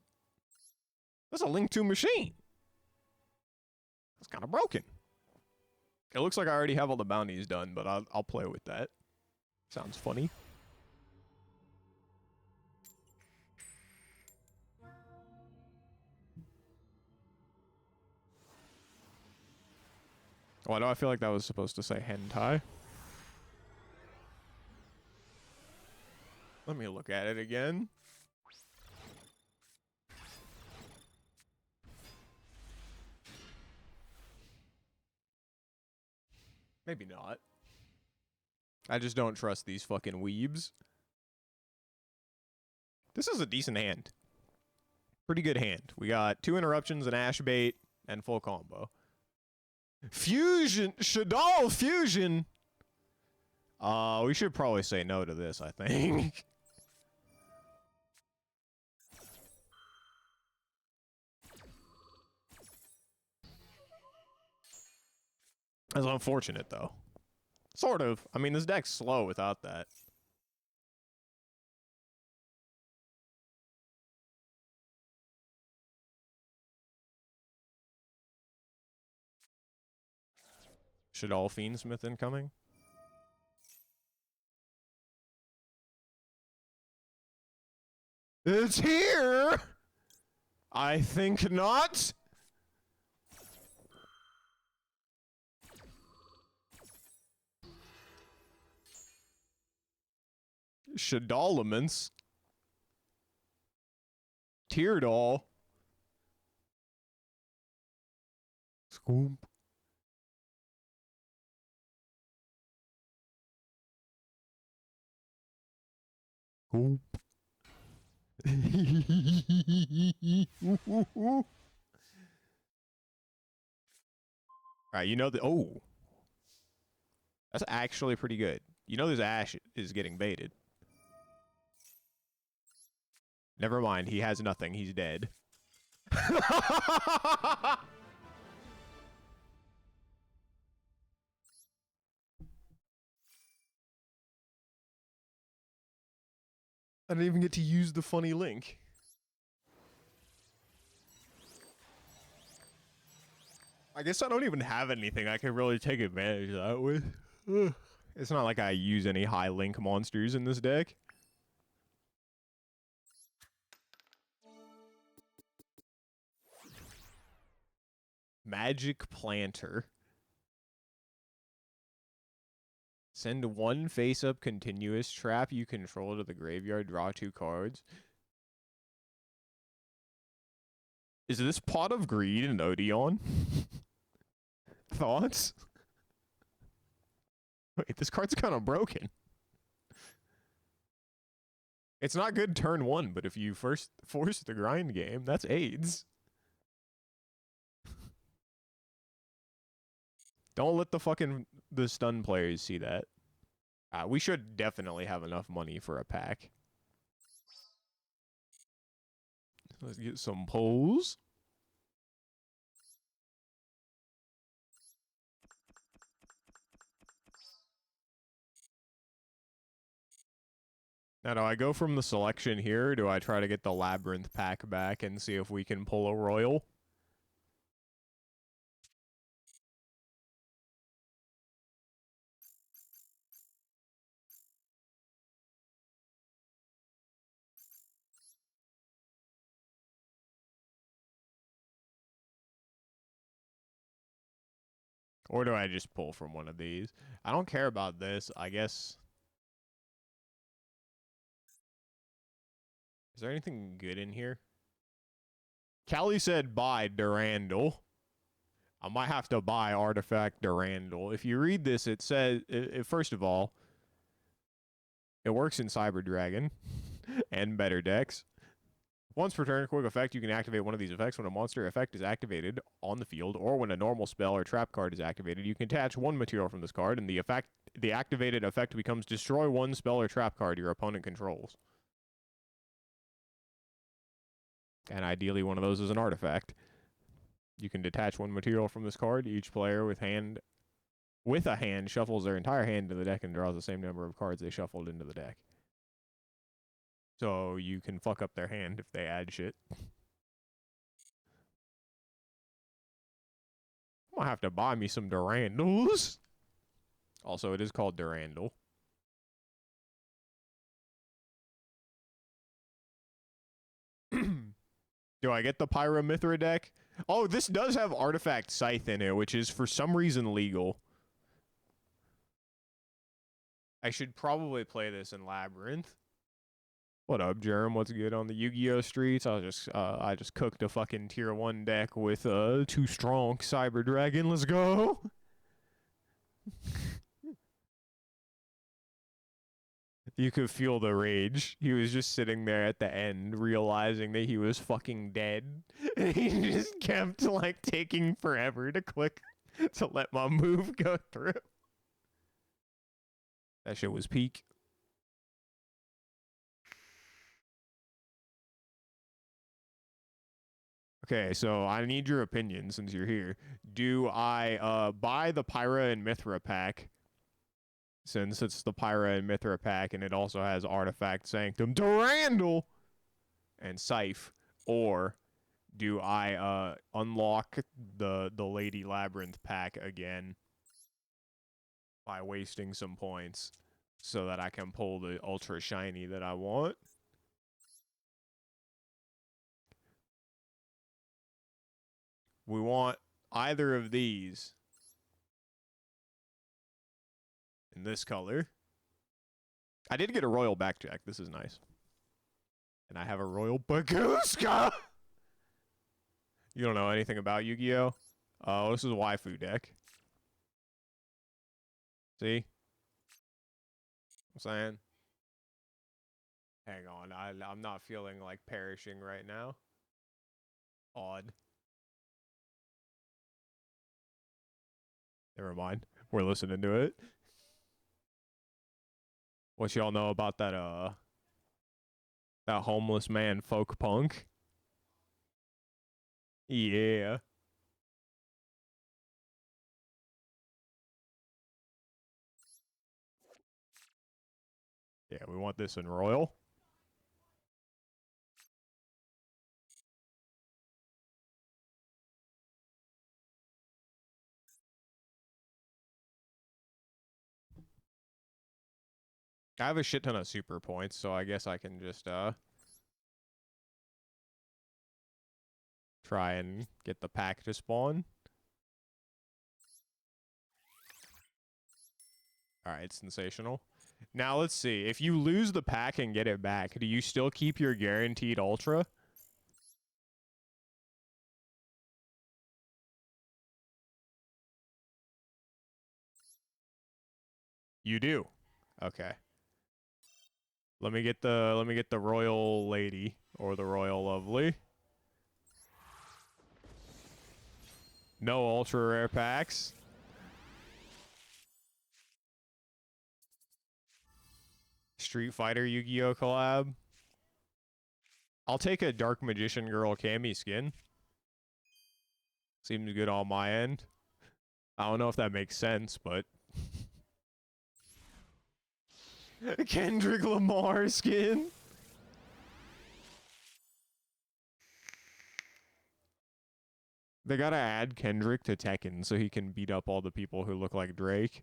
That's a Link 2 machine. That's kind of broken. It looks like I already have all the bounties done, but I'll play with that. Sounds funny. Why do I feel like that was supposed to say hentai? Let me look at it again. Maybe not. I just don't trust these fucking weebs. This is a decent hand. Pretty good hand. We got 2 interruptions, an ash bait, and full combo. Fusion! Shadal Fusion! We should probably say no to this, I think. That's unfortunate, though. Sort of. I mean, this deck's slow without that. Should all Fiendsmith incoming? It's here! I think not. Shadalaments. Teardall. Scoop. Scoop. Alright, you know the oh. That's actually pretty good. You know this Ash is getting baited. Never mind, he has nothing, he's dead. I didn't even get to use the funny link. I guess I don't even have anything I can really take advantage of that with. It's not like I use any high link monsters in this deck. Magic Planter. Send one face-up continuous trap you control to the graveyard, draw 2 cards. Is this Pot of Greed an Odeon? Thoughts? Wait, this card's kind of broken. It's not good turn 1, but if you first force the grind game, that's AIDS. Don't let the stun players see that. We should definitely have enough money for a pack. Let's get some pulls. Now, do I go from the selection here, or do I try to get the Labyrinth pack back and see if we can pull a Royal? Or do I just pull from one of these? I don't care about this, I guess. Is there anything good in here? Callie said buy Durandal. I might have to buy Artifact Durandal. If you read this, it says, first of all, it works in Cyber Dragon and better decks. Once per turn, quick effect, you can activate one of these effects when a monster effect is activated on the field, or when a normal spell or trap card is activated. You can attach one material from this card, and the activated effect becomes destroy one spell or trap card your opponent controls. And ideally, one of those is an artifact. You can detach one material from this card. Each player with a hand shuffles their entire hand into the deck and draws the same number of cards they shuffled into the deck. So you can fuck up their hand if they add shit. I'm gonna have to buy me some Durandals. Also, it is called Durandal. Do I get the Pyromithra deck? Oh, this does have Artifact Scythe in it, which is for some reason legal. I should probably play this in Labyrinth. What up, Jerem? What's good on the Yu-Gi-Oh streets? I just cooked a fucking tier 1 deck with 2 strong Cyber Dragon. Let's go. You could feel the rage. He was just sitting there at the end, realizing that he was fucking dead. And he just kept, like, taking forever to click to let my move go through. That shit was peak. Okay, so I need your opinion since you're here. Do I buy the Pyra and Mithra pack, since it's the Pyra and Mithra pack and it also has Artifact Sanctum, Durandal, and Scythe, or do I unlock the Lady Labyrinth pack again by wasting some points so that I can pull the ultra shiny that I want? We want either of these in this color. I did get a Royal Backjack. This is nice. And I have a Royal Baguska! You don't know anything about Yu-Gi-Oh? Oh, this is a waifu deck. See? I'm saying? Hang on. I'm not feeling like perishing right now. Odd. Never mind. We're listening to it. What y'all know about that homeless man folk punk? Yeah. Yeah, we want this in Royal. I have a shit ton of super points, so I guess I can just try and get the pack to spawn. Alright, sensational. Now let's see. If you lose the pack and get it back, do you still keep your guaranteed ultra? You do. Okay. Let me get the royal lady or the royal lovely. No ultra rare packs. Street Fighter Yu-Gi-Oh collab. I'll take a Dark Magician Girl Cammy skin. Seems good on my end. I don't know if that makes sense, but Kendrick Lamar skin. They gotta add Kendrick to Tekken so he can beat up all the people who look like Drake.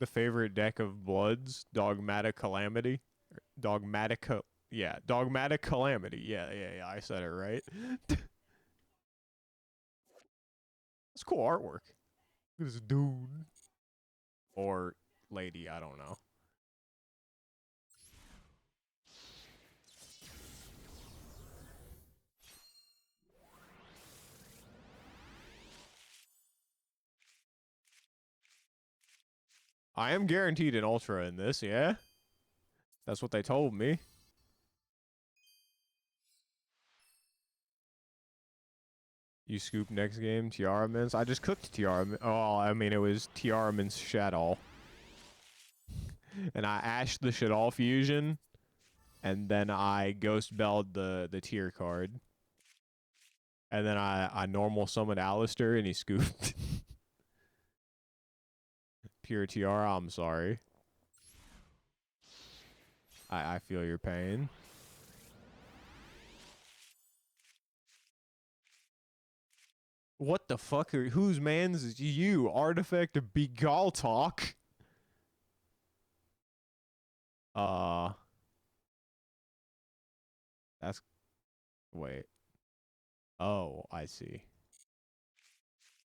The favorite deck of Bloods, Dogmatic Calamity. Dogmatic, yeah, Dogmatic Calamity. Yeah, I said it right. That's cool artwork. This dude. Or lady, I don't know. I am guaranteed an ultra in this, yeah? That's what they told me. You scoop next game, Tiara Mints. I just cooked Tiara. Oh, I mean, it was Tiara Mints Shadow. And I ashed the Shadow fusion. And then I ghost belled the tier card. And then I normal summoned Alistair and he scooped. Pure Tiara, I'm sorry. I feel your pain. What the fuck are whose man's is you? Artifact of Begal talk. Uh that's wait. Oh, I see.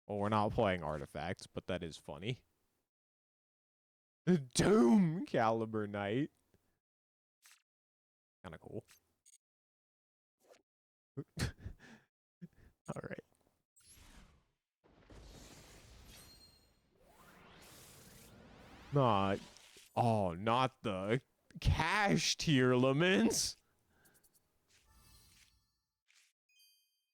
Well, we're not playing artifacts, but that is funny. The Doom Caliber Knight. Kinda cool. Not. Oh, not the cash tier laments.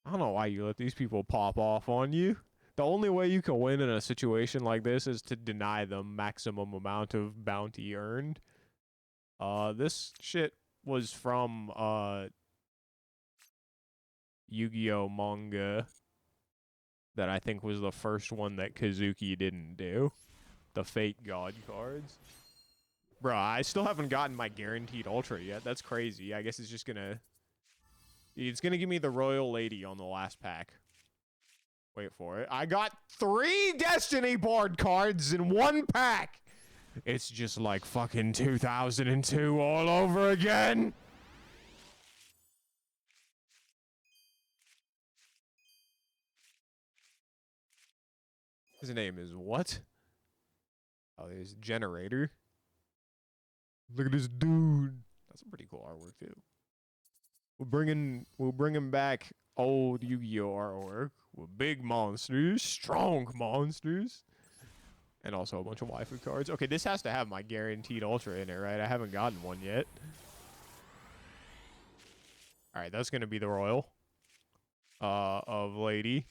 I don't know why you let these people pop off on you. The only way you can win in a situation like this is to deny them maximum amount of bounty earned. This shit was from Yu-Gi-Oh manga that I think was the first one that Kazuki didn't do. The Fate God cards. Bruh, I still haven't gotten my guaranteed ultra yet. That's crazy. I guess it's just gonna... It's gonna give me the Royal Lady on the last pack. Wait for it. I got 3 Destiny board cards in 1 pack! It's just like fucking 2002 all over again! His name is what? Oh, there's Generator. Look at this dude. That's a pretty cool artwork too. We're bringing back old Yu-Gi-Oh artwork with big monsters, strong monsters, and also a bunch of waifu cards. Okay, this has to have my guaranteed ultra in it, right? I haven't gotten one yet. All right, that's gonna be the royal of Lady.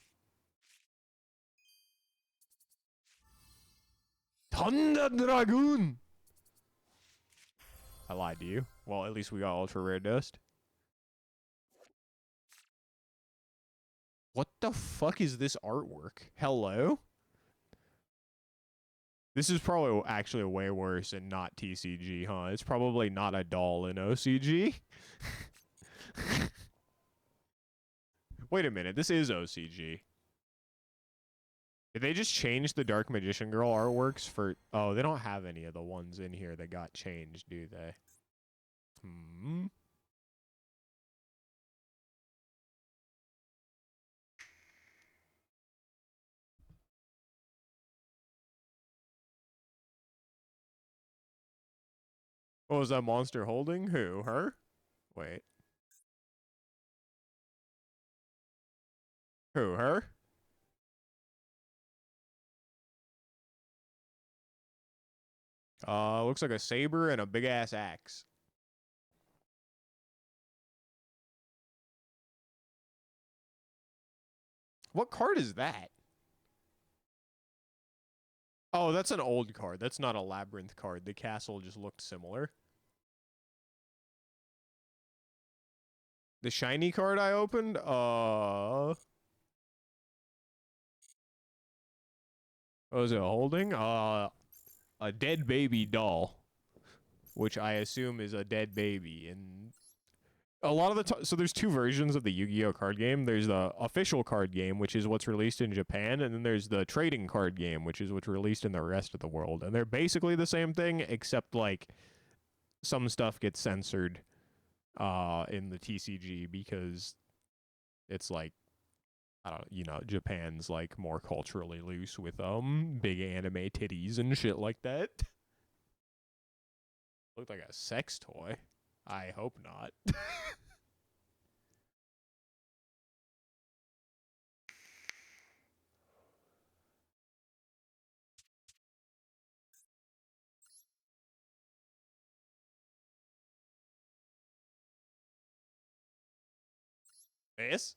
Thunder Dragoon. I lied to you. Well, at least we got ultra rare dust. What the fuck is this artwork? Hello? This is probably actually way worse and not TCG, huh? It's probably not a doll in OCG. Wait a minute, this is OCG. Did they just change the Dark Magician Girl artworks for... Oh, they don't have any of the ones in here that got changed, do they? Hmm? What was that monster holding? Who? Her? Wait. Who? Her? Looks like a saber and a big-ass axe. What card is that? Oh, that's an old card. That's not a labyrinth card. The castle just looked similar. The shiny card I opened? What was it holding? A dead baby doll, which I assume is a dead baby. And a lot of the time, so there's 2 versions of the Yu-Gi-Oh card game. There's the official card game, which is what's released in Japan, and then there's the trading card game, which is what's released in the rest of the world. And they're basically the same thing, except like some stuff gets censored in the TCG because it's like, I don't know, you know, Japan's like more culturally loose with big anime titties and shit like that. Looked like a sex toy. I hope not. This?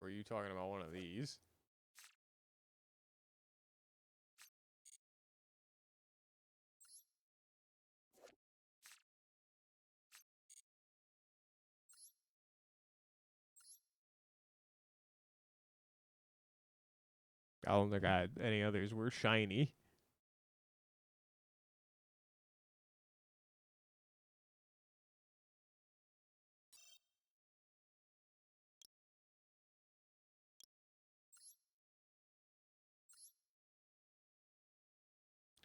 Were you talking about one of these? I don't think I had any others were shiny.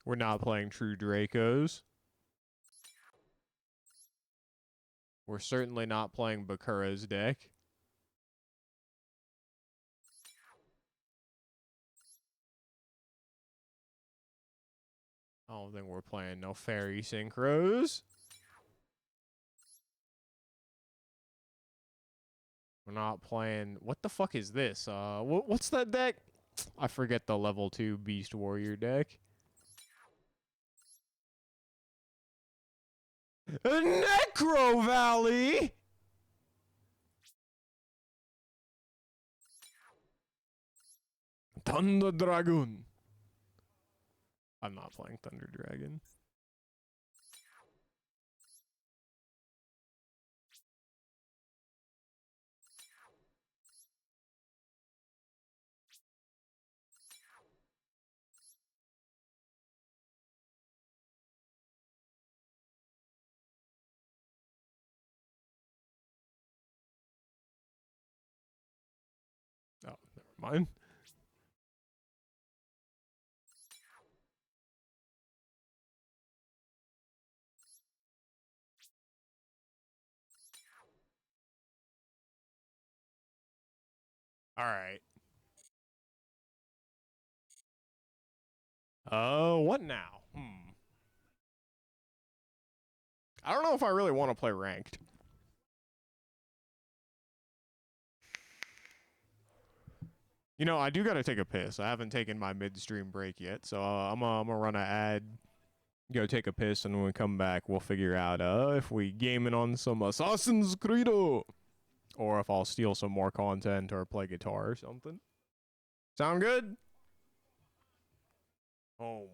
We're not playing True Dracos. We're certainly not playing Bakura's deck. I don't think we're playing no fairy synchros. We're not playing. What the fuck is this? What's that deck? I forget the level 2 Beast Warrior deck. Necro Valley! Thunder Dragon. I'm not playing Thunder Dragon. Oh, never mind. All right. What now? I don't know if I really want to play ranked. You know, I do gotta take a piss. I haven't taken my midstream break yet, so I'm gonna run an ad, go take a piss, and when we come back, we'll figure out if we gaming on some Assassin's Creed, or if I'll steal some more content or play guitar or something. Sound good? Home.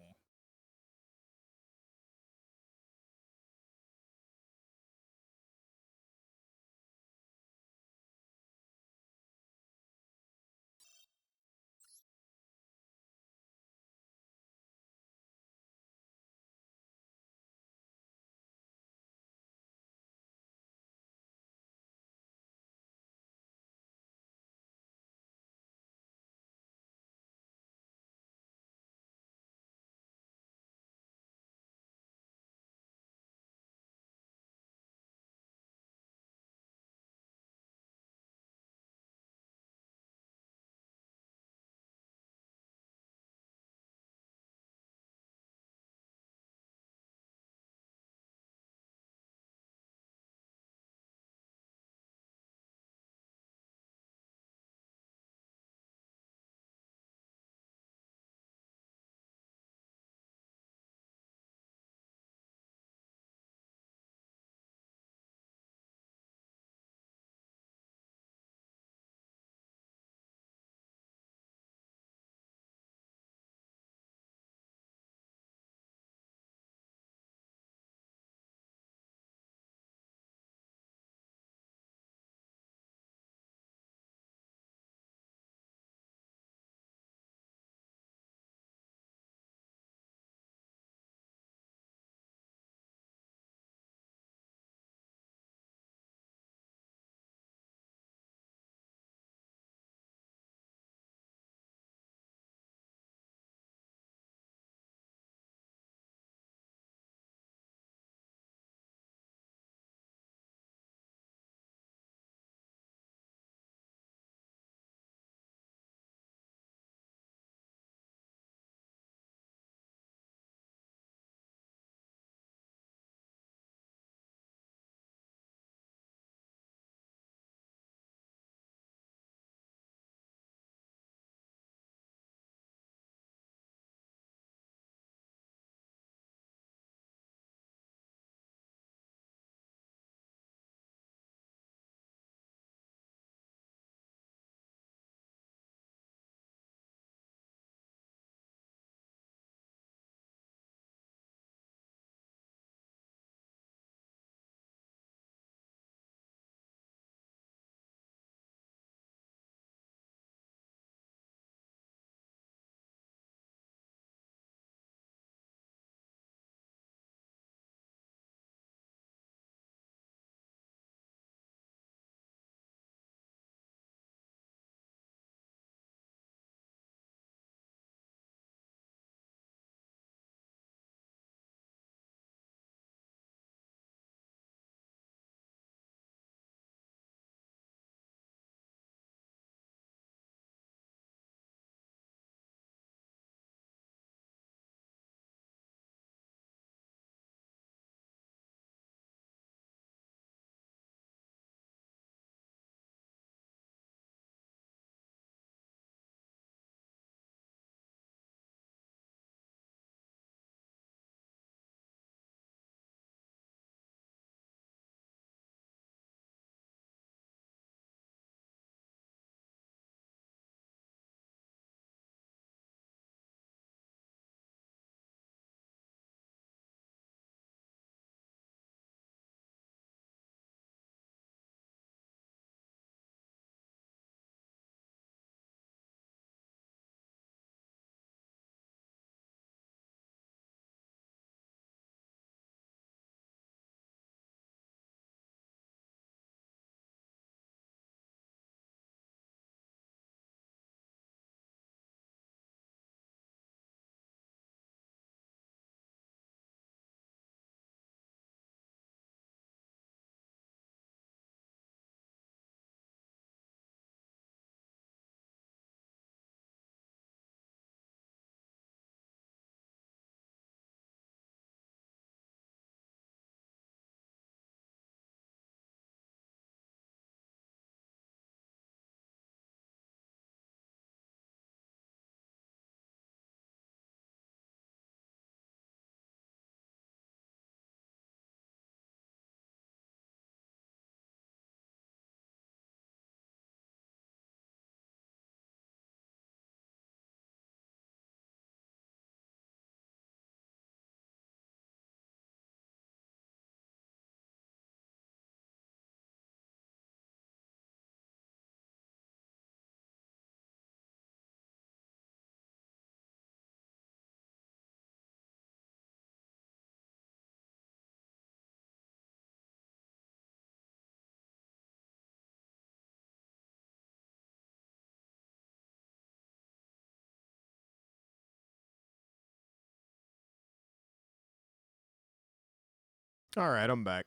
All right, I'm back.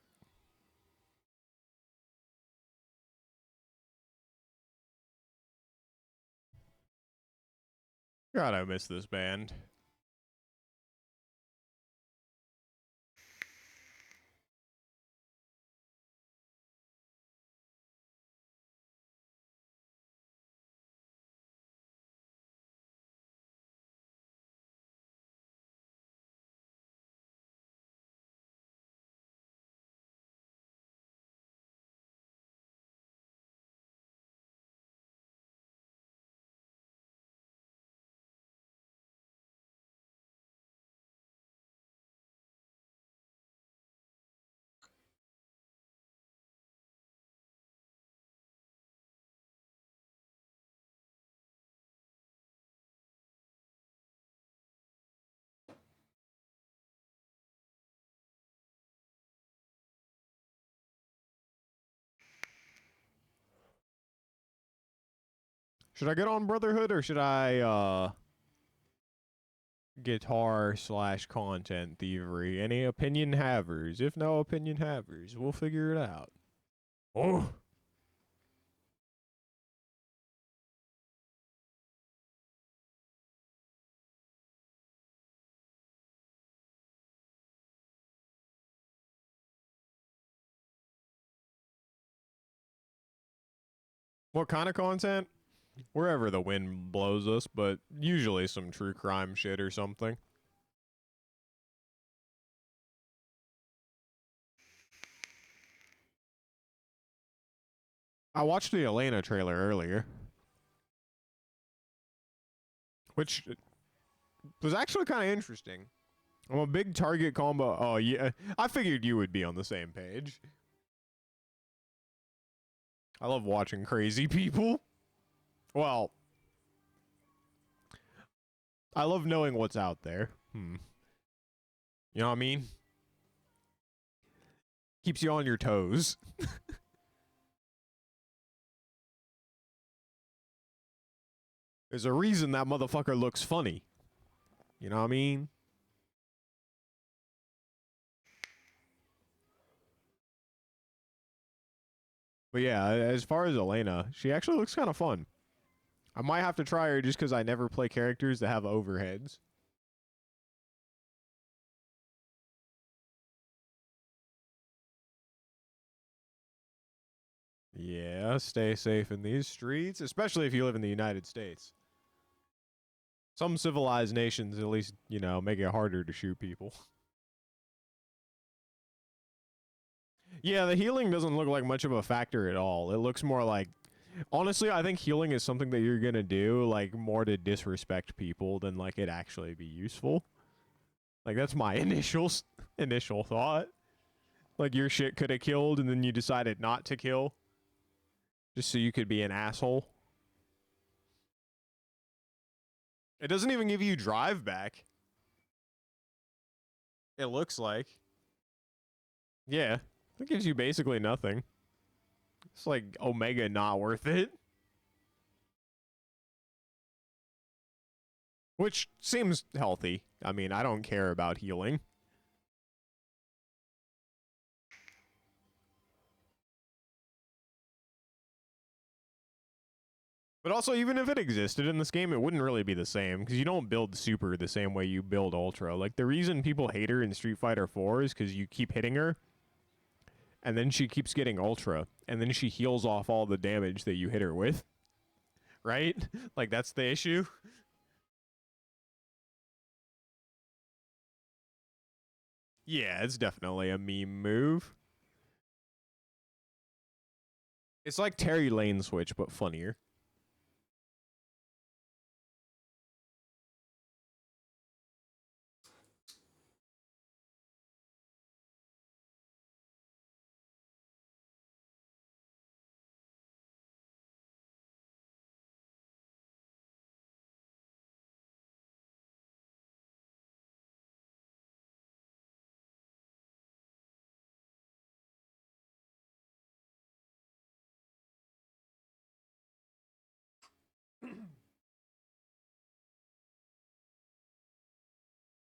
God, I miss this band. Should I get on Brotherhood or should I guitar slash content thievery? Any opinion havers? If no opinion havers, we'll figure it out. Oh. What kind of content? Wherever the wind blows us, but usually some true crime shit or something. I watched the Elaynurr trailer earlier, which was actually kind of interesting. I'm a big Target combo. Oh, yeah. I figured you would be on the same page. I love watching crazy people. Well, I love knowing what's out there. You know what I mean? Keeps you on your toes. There's a reason that motherfucker looks funny. You know what I mean? But yeah, as far as Elaynurr, she actually looks kind of fun. I might have to try her just because I never play characters that have overheads. Yeah, stay safe in these streets, especially if you live in the United States. Some civilized nations at least, you know, make it harder to shoot people. Yeah, the healing doesn't look like much of a factor at all. It looks more like, honestly, I think healing is something that you're gonna do like more to disrespect people than like it actually be useful. Like that's my initial thought. Like your shit could have killed and then you decided not to kill just so you could be an asshole. It doesn't even give you drive back. It looks like. Yeah, it gives you basically nothing. It's like Omega not worth it. Which seems healthy. I mean, I don't care about healing. But also, even if it existed in this game, it wouldn't really be the same, because you don't build Super the same way you build Ultra. Like, the reason people hate her in Street Fighter 4 is because you keep hitting her, and then she keeps getting Ultra, and then she heals off all the damage that you hit her with. Right? Like, that's the issue. Yeah, it's definitely a meme move. It's like Terry Lane Switch, but funnier.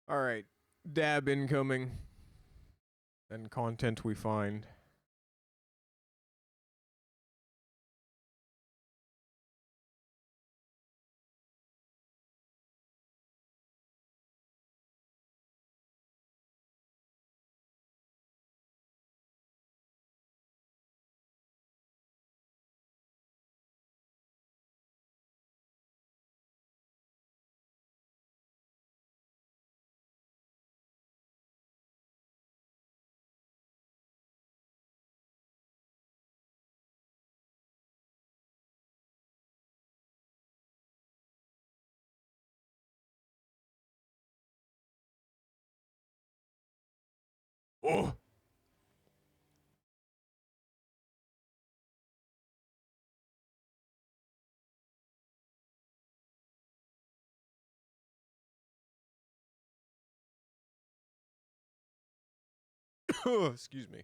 All right, dab incoming. and content we find. Oh. Excuse me.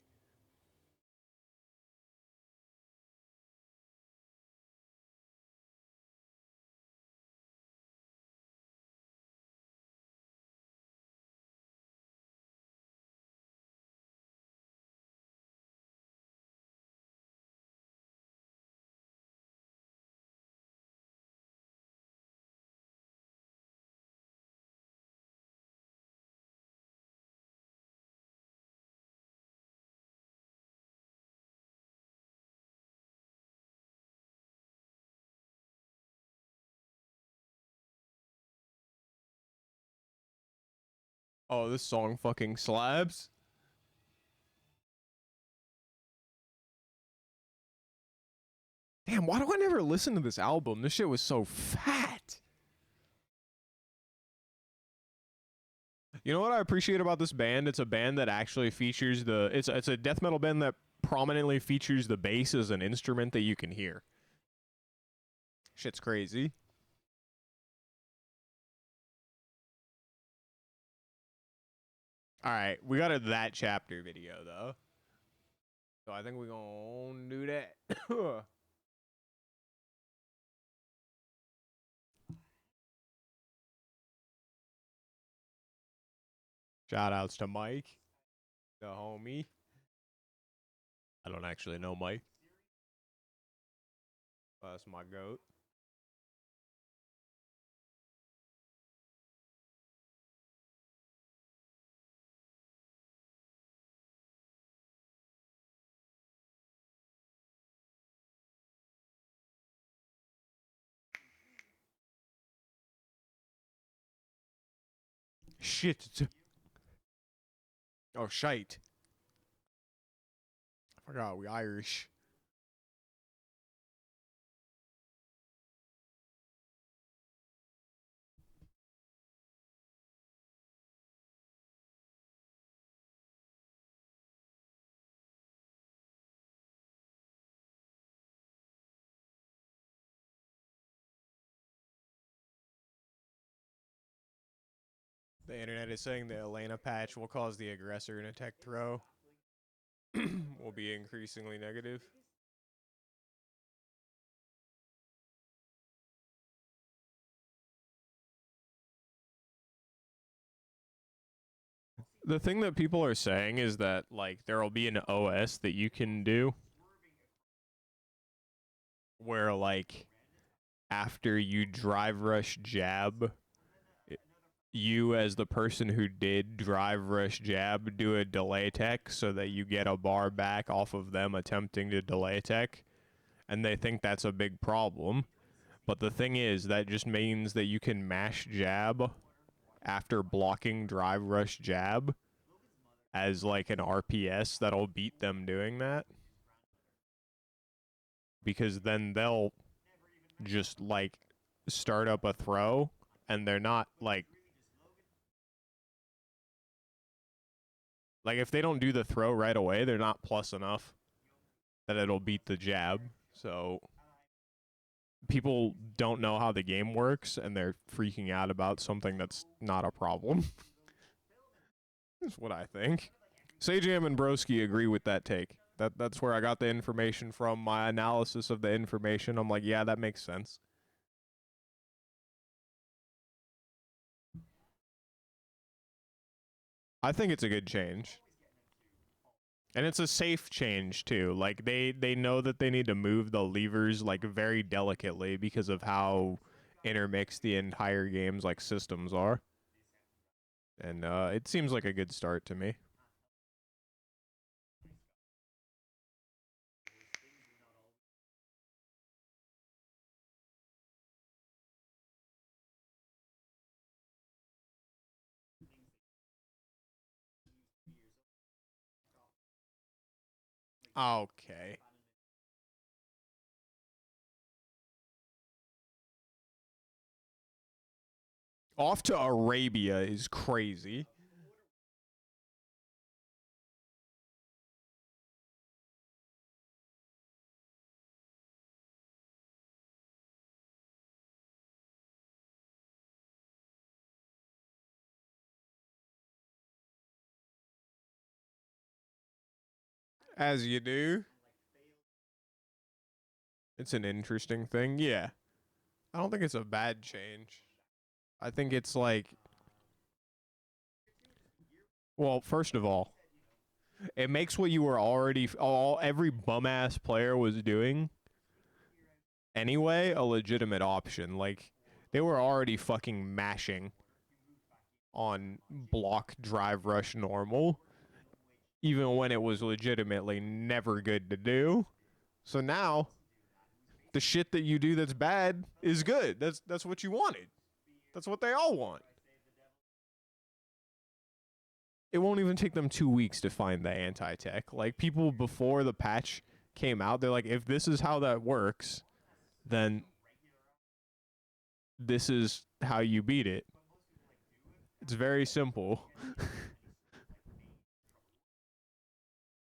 Oh, this song fucking slaps. Damn, why do I never listen to this album? This shit was so fat. You know what I appreciate about this band? It's a band that actually features it's a death metal band that prominently features the bass as an instrument that you can hear. Shit's crazy. All right, we got a that chapter video though. So I think we're gonna do that. Shout outs to Mike, the homie. I don't actually know Mike. That's my goat. Shit. Oh, shite. I forgot we Irish. The internet is saying the Elaynurr patch will cause the aggressor in a tech throw will be increasingly negative. The thing that people are saying is that like there will be an OS that you can do where like after you drive rush jab, you as the person who did drive rush jab do a delay tech so that you get a bar back off of them attempting to delay tech, and they think that's a big problem. But the thing is that just means that you can mash jab after blocking drive rush jab as like an RPS that'll beat them doing that, because then they'll just like start up a throw and they're not like if they don't do the throw right away, they're not plus enough that it'll beat the jab. So people don't know how the game works and they're freaking out about something that's not a problem. That's what I think. Sajam and Broski agree with that take. That's where I got the information from. My analysis of the information, I'm like, yeah, that makes sense. I think it's a good change. And it's a safe change too. Like they know that they need to move the levers like very delicately because of how intermixed the entire game's like systems are. And it seems like a good start to me. Okay. Off to Arabia is crazy. As you do. It's an interesting thing. Yeah. I don't think it's a bad change. I think it's like, well, first of all, it makes what you were already all every bum ass player was doing anyway a legitimate option. Like they were already fucking mashing on block drive rush normal even when it was legitimately never good to do. So now the shit that you do that's bad is good. That's what you wanted. That's what they all want. It won't even take them 2 weeks to find the anti-tech. Like people before the patch came out, they're like, if this is how that works, then this is how you beat it. It's very simple.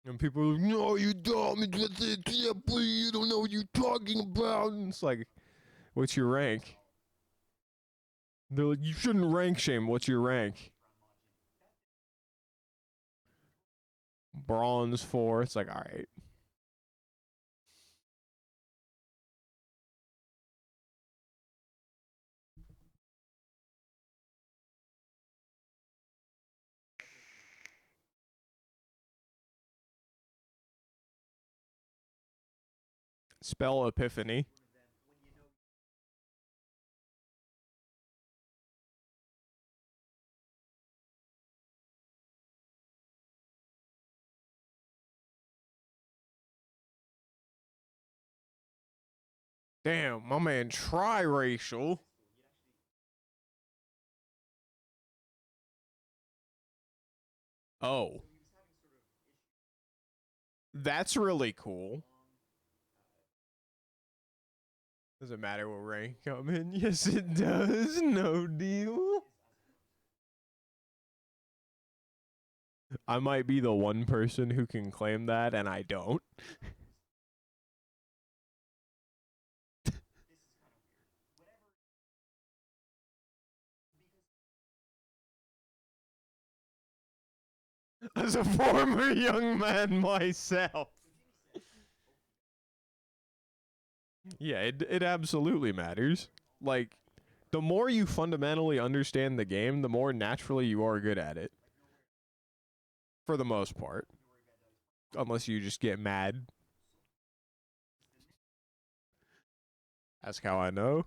And people are like, no, you dumb. You don't know what you're talking about. And it's like, what's your rank? They're like, you shouldn't rank shame. What's your rank? Bronze 4. It's like, all right. Spell Epiphany. Damn, my man triracial. Oh, that's really cool. Does it matter what rank I'm in? Yes, it does. No deal. I might be the one person who can claim that, and I don't. As a former young man myself. Yeah, it absolutely matters. Like, the more you fundamentally understand the game, the more naturally you are good at it. For the most part. Unless you just get mad. Ask how I know.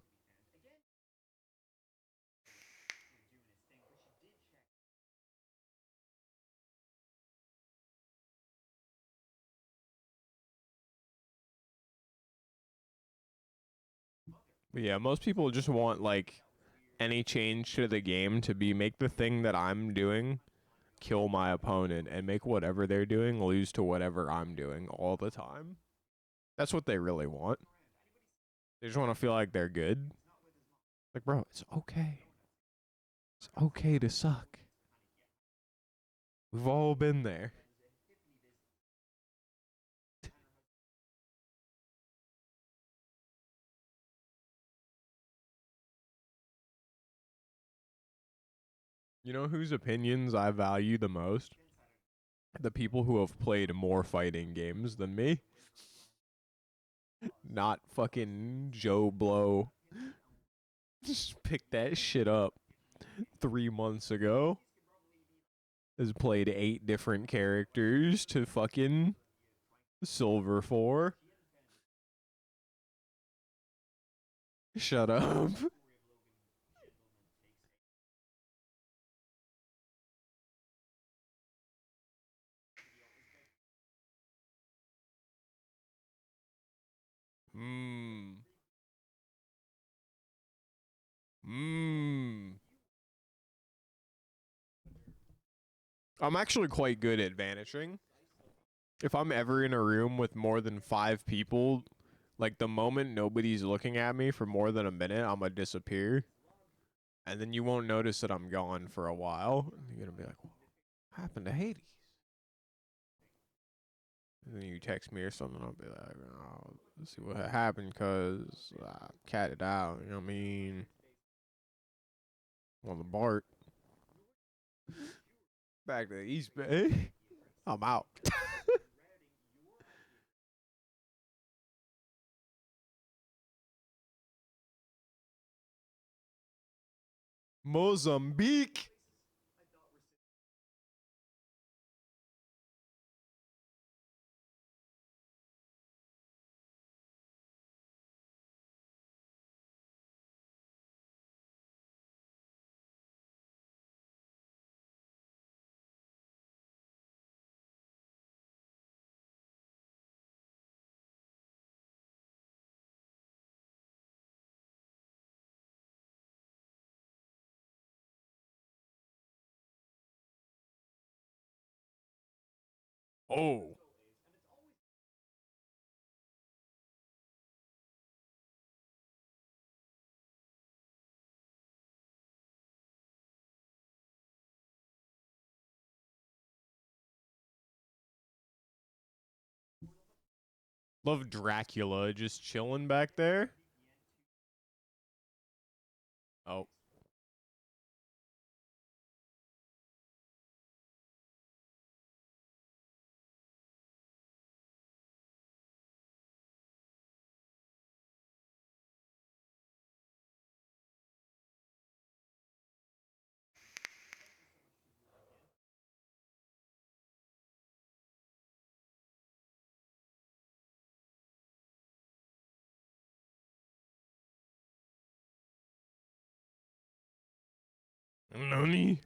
But yeah, most people just want, like, any change to the game to be make the thing that I'm doing kill my opponent and make whatever they're doing lose to whatever I'm doing all the time. That's what they really want. They just want to feel like they're good. Like, bro, it's okay. It's okay to suck. We've all been there. You know whose opinions I value the most? The people who have played more fighting games than me. Not fucking Joe Blow. Just picked that shit up 3 months ago. has played 8 different characters to fucking silver 4. Shut up. Mmm. Mmm. I'm actually quite good at vanishing. If I'm ever in a room with more than 5 people, like the moment nobody's looking at me for more than a minute, I'm gonna disappear. And then you won't notice that I'm gone for a while. You're gonna be like, what happened to Hades? And then you text me or something, I'll be like, oh, let's see what happened, cause I catted out, you know what I mean? On the BART. Back to the East Bay. I'm out. Mozambique. Oh. Love Dracula just chilling back there. Oh. Nani?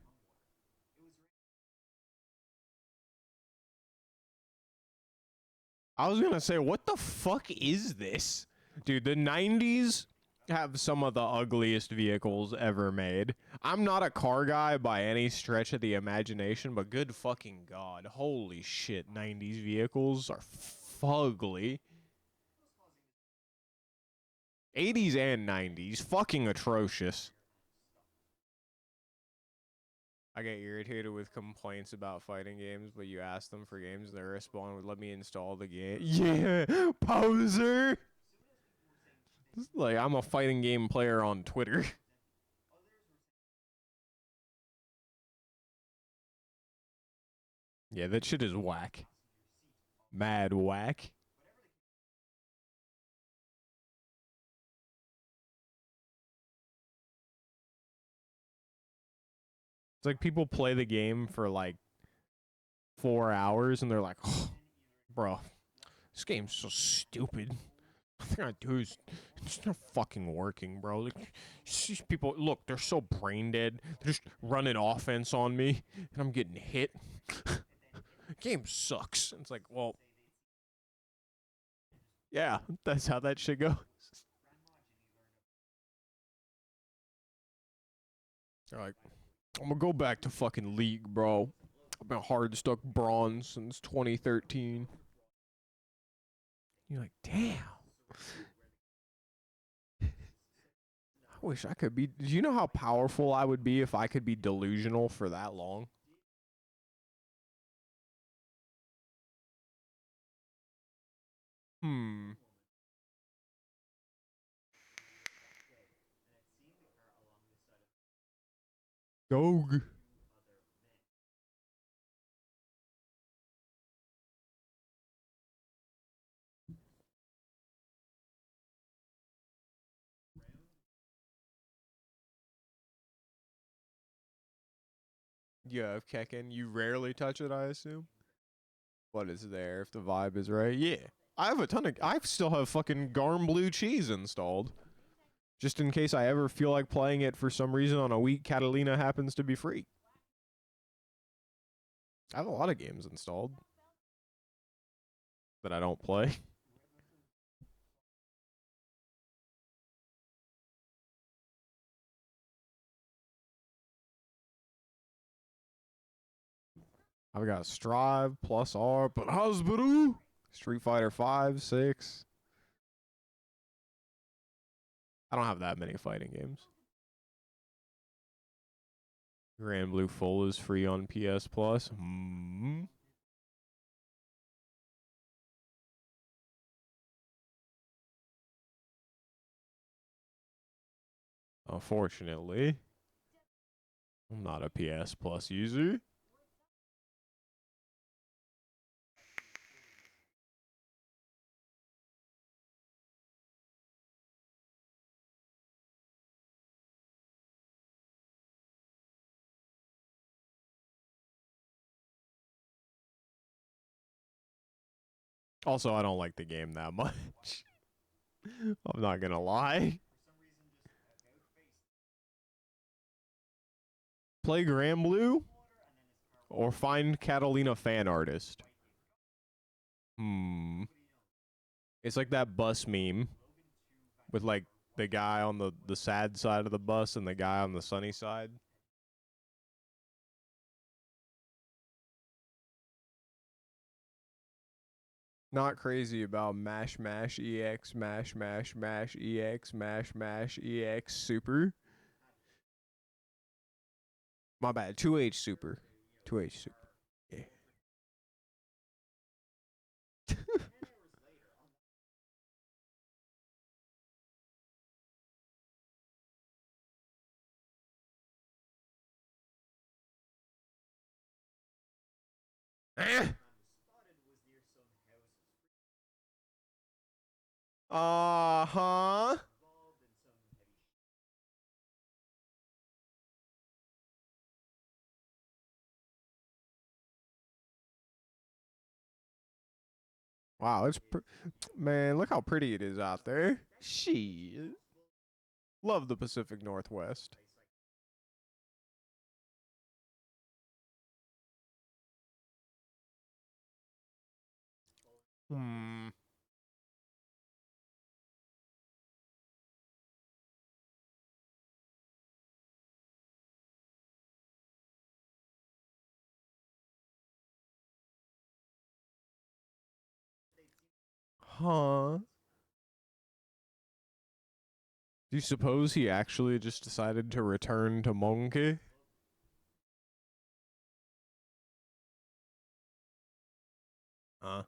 I was gonna say, what the fuck is this? Dude, the 90s have some of the ugliest vehicles ever made. I'm not a car guy by any stretch of the imagination, but good fucking god. Holy shit, 90s vehicles are fugly. 80s and 90s, fucking atrocious. I get irritated with complaints about fighting games, but you ask them for games, and they respond with, let me install the game. Yeah, poser! Like, I'm a fighting game player on Twitter. Yeah, that shit is whack. Mad whack. It's like people play the game for like 4 hours and they're like, oh, bro, this game's so stupid. Nothing I do is it's not fucking working, bro. Like, these people, look, they're so brain dead. They're just running offense on me, and I'm getting hit. Game sucks. It's like, well, yeah, that's how that shit goes. They're like, I'm gonna go back to fucking League, bro. I've been hard stuck bronze since 2013. You're like, damn. I wish I could be. Do you know how powerful I would be if I could be delusional for that long? Hmm. Dog. You have Kekken. You rarely touch it, I assume. What is there if the vibe is right? Yeah. I have a ton of. I still have fucking Garm Blue Cheese installed. Just in case I ever feel like playing it for some reason on a week Catalina happens to be free. I have a lot of games installed that I don't play. I've got Strive, Plus R, but Hasbro, Street Fighter 5, 6. I don't have that many fighting games. Grand Blue Full is free on PS Plus. Unfortunately, I'm not a PS Plus user. Also, I don't like the game that much. I'm not gonna lie. Play Grand Blue or find Catalina fan artist. It's like that bus meme with like the guy on the sad side of the bus and the guy on the sunny side. Not crazy about mash mash ex mash mash mash ex mash mash ex super. My bad. 2H super. 2H super. Yeah. Uh-huh. Wow, man, look how pretty it is out there. Shit. Love the Pacific Northwest. Hmm. Huh? Do you suppose he actually just decided to return to Monkey? Huh?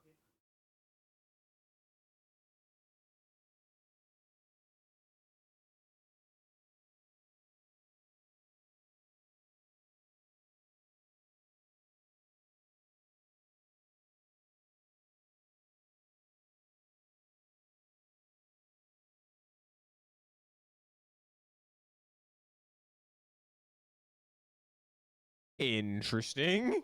Interesting.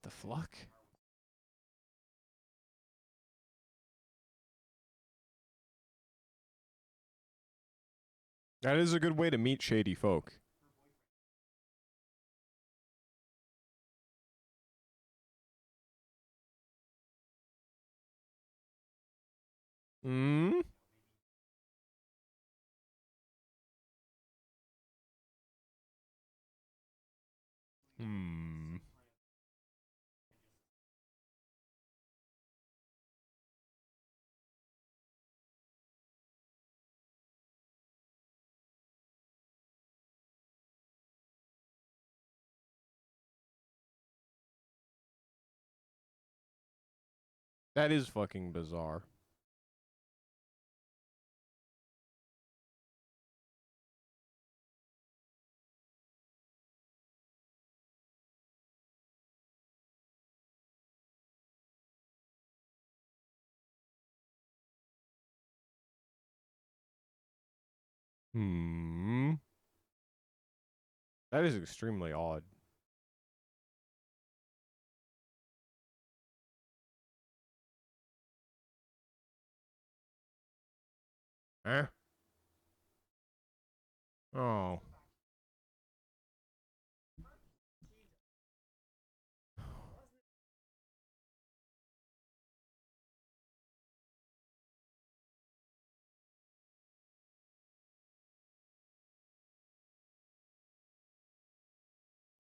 The fuck? That is a good way to meet shady folk. Hmm? Hmm. That is fucking bizarre. Hmm. That is extremely odd. Eh? Oh.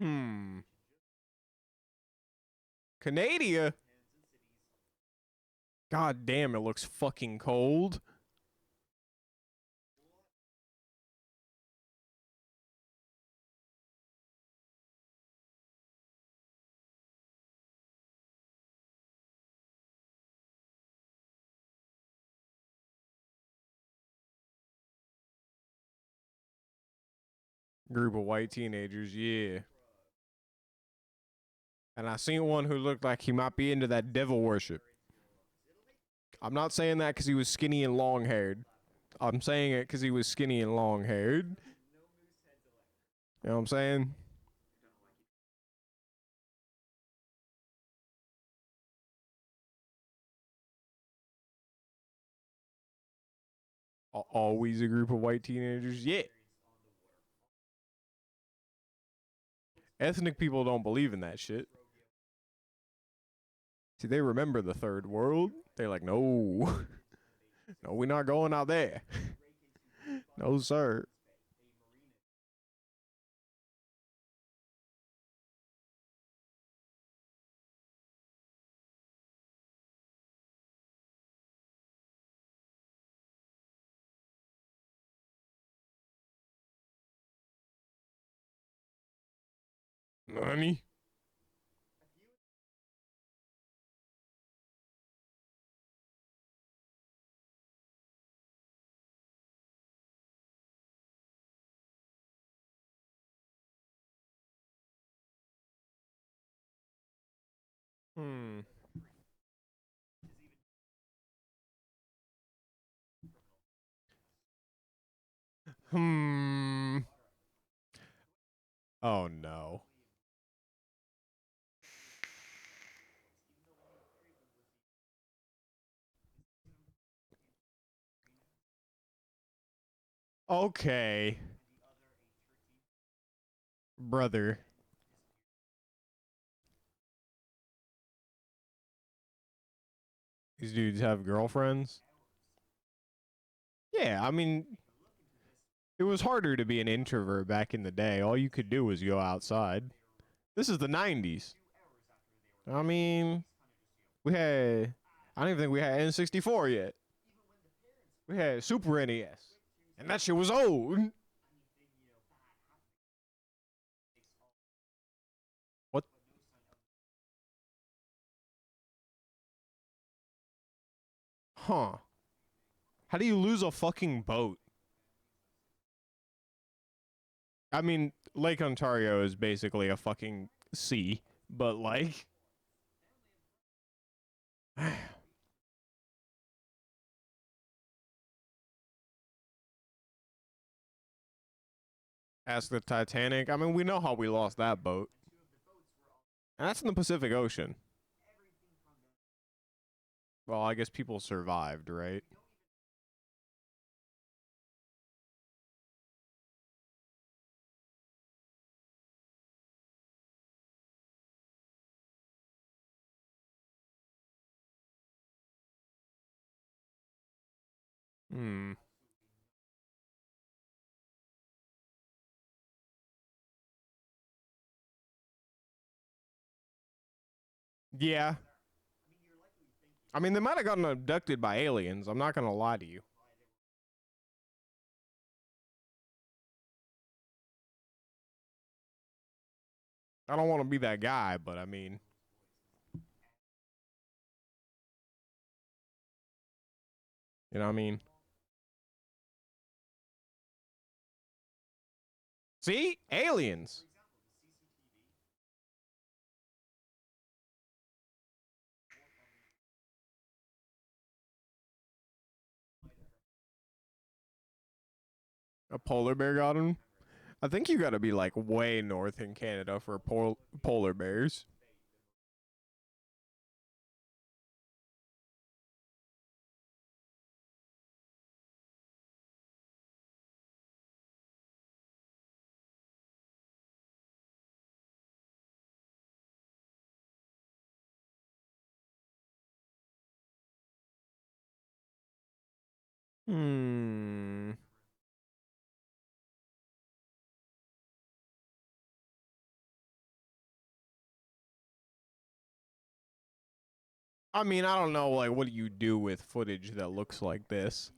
Hmm. Canada? God damn, it looks fucking cold. Group of white teenagers, yeah. And I seen one who looked like he might be into that devil worship. I'm not saying that because he was skinny and long haired. I'm saying it because he was skinny and long haired. You know what I'm saying? Always a group of white teenagers. Yeah. Ethnic people don't believe in that shit. See, they remember the third world. They're like, no, no, we're not going out there. No, sir. Nani? Hmm. Hmm. Oh no. Okay, brother. These dudes have girlfriends. Yeah, I mean, it was harder to be an introvert back in the day. All you could do was go outside. This is the 90s. I mean, we had, I don't even think we had N64 yet. We had Super NES. And that shit was old. What? Huh. How do you lose a fucking boat? I mean, Lake Ontario is basically a fucking sea, but like, ask the Titanic. I mean, we know how we lost that boat. And that's in the Pacific Ocean. Well, I guess people survived, right? Hmm. Yeah. I mean, they might have gotten abducted by aliens. I'm not gonna lie to you. I don't want to be that guy, but I mean, you know what I mean? See? Aliens. A polar bear got him. I think you got to be like way north in Canada for polar bears. Hmm. I mean, I don't know. Like, what do you do with footage that looks like this?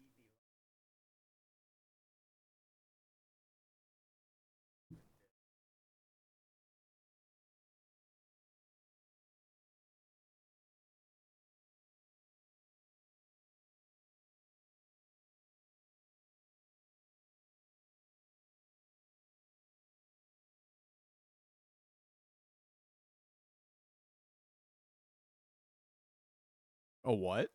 A what?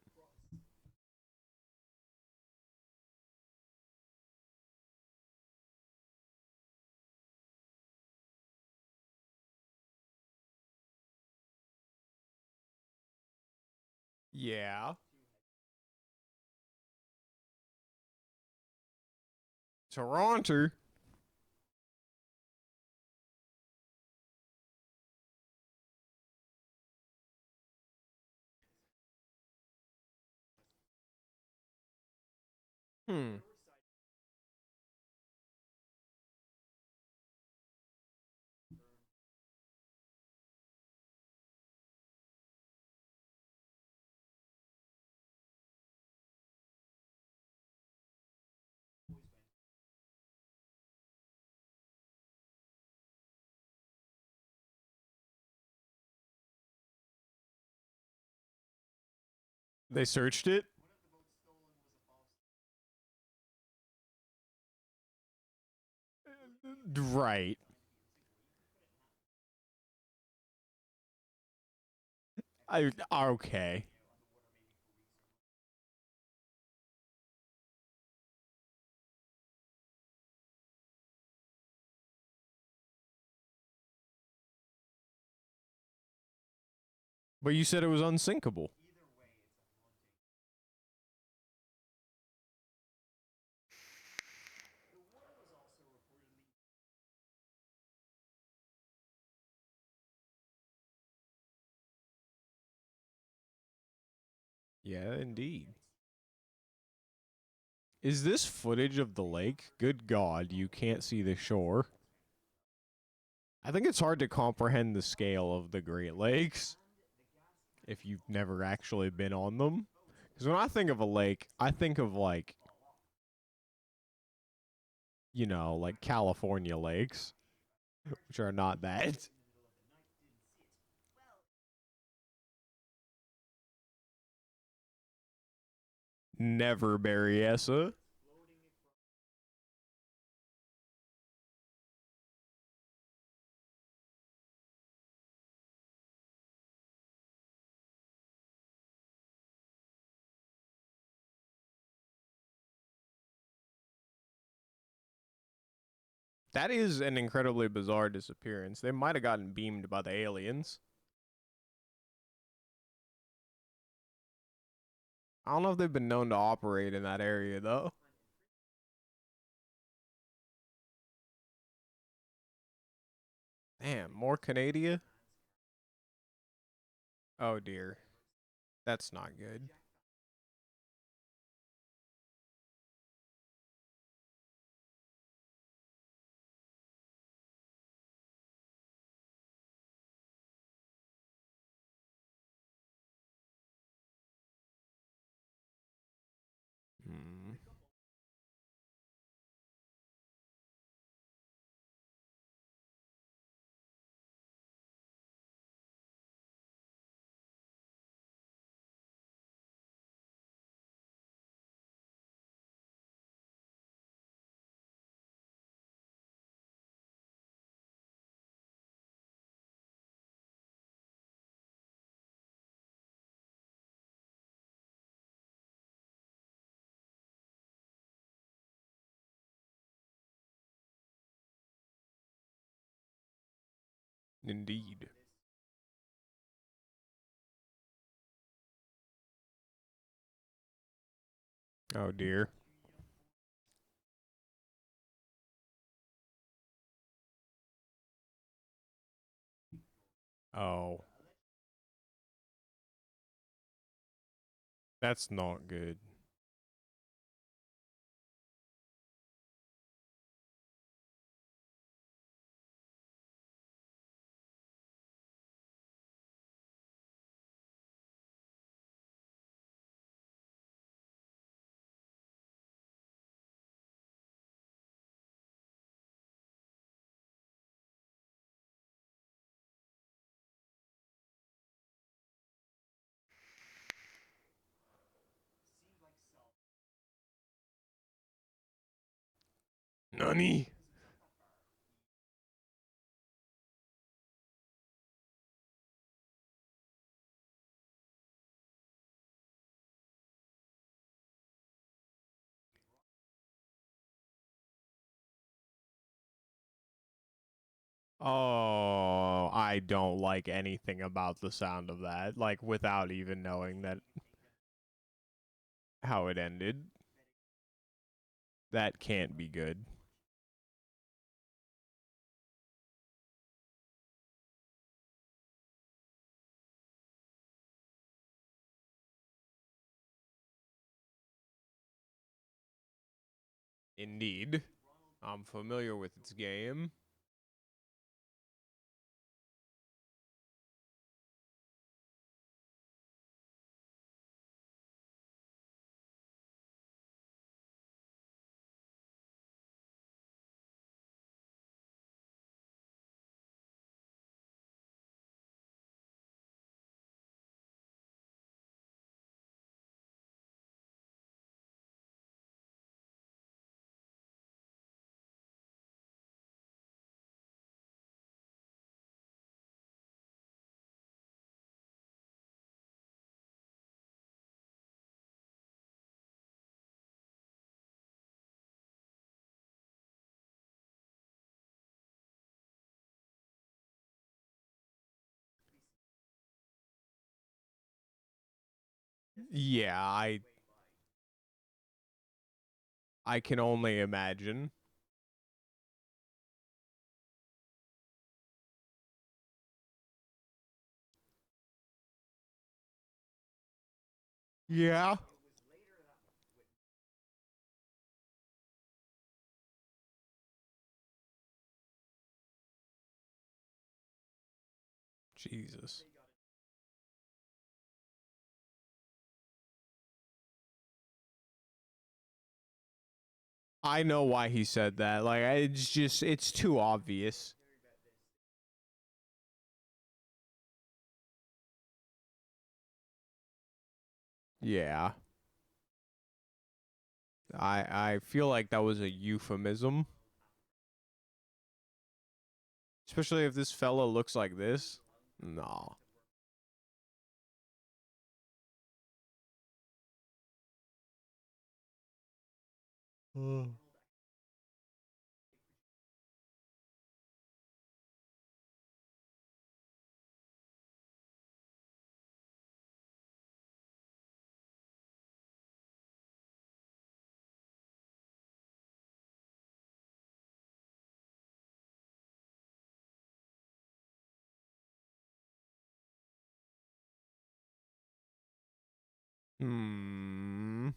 Yeah. Toronto. Hmm. They searched it. Right. I okay. But you said it was unsinkable. Yeah, indeed. Is this footage of the lake? Good God, you can't see the shore. I think it's hard to comprehend the scale of the Great Lakes if you've never actually been on them. Because when I think of a lake, I think of like, like California lakes, which are not that. Never Berryessa. That is an incredibly bizarre disappearance. They might have gotten beamed by the aliens. I don't know if they've been known to operate in that area though. Damn, more Canada? Oh dear. That's not good. Hmm. Indeed. Oh dear. Oh. That's not good. Nani? Oh, I don't like anything about the sound of that. Like, without even knowing that how it ended. That can't be good. Indeed. I'm familiar with its game. Yeah, I can only imagine. Yeah. Jesus. I know why he said that. Like, it's just, it's too obvious. Yeah. I feel like that was a euphemism. Especially if this fella looks like this. No. Hmm.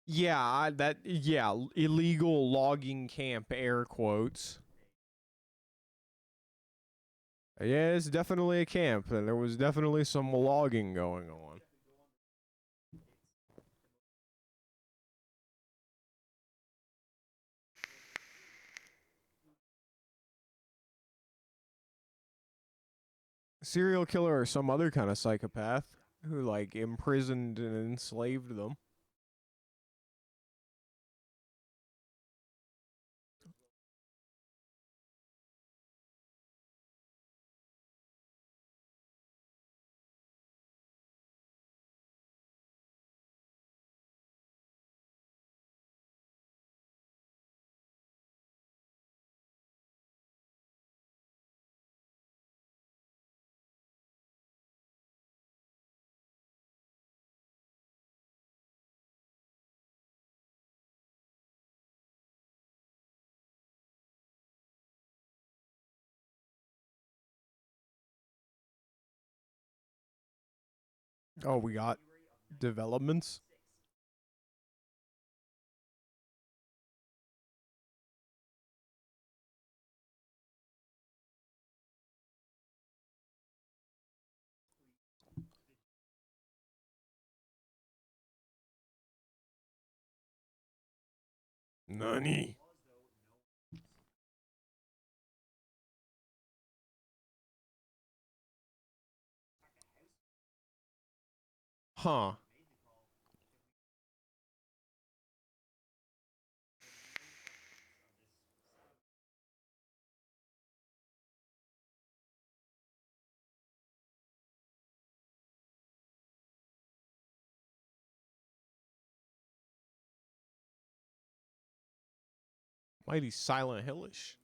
Yeah, illegal logging camp air quotes. Yeah, it's definitely a camp, and there was definitely some logging going on. Serial killer or some other kind of psychopath who like imprisoned and enslaved them. Oh, we got developments. Nani? Huh. Mighty Silent Hillish.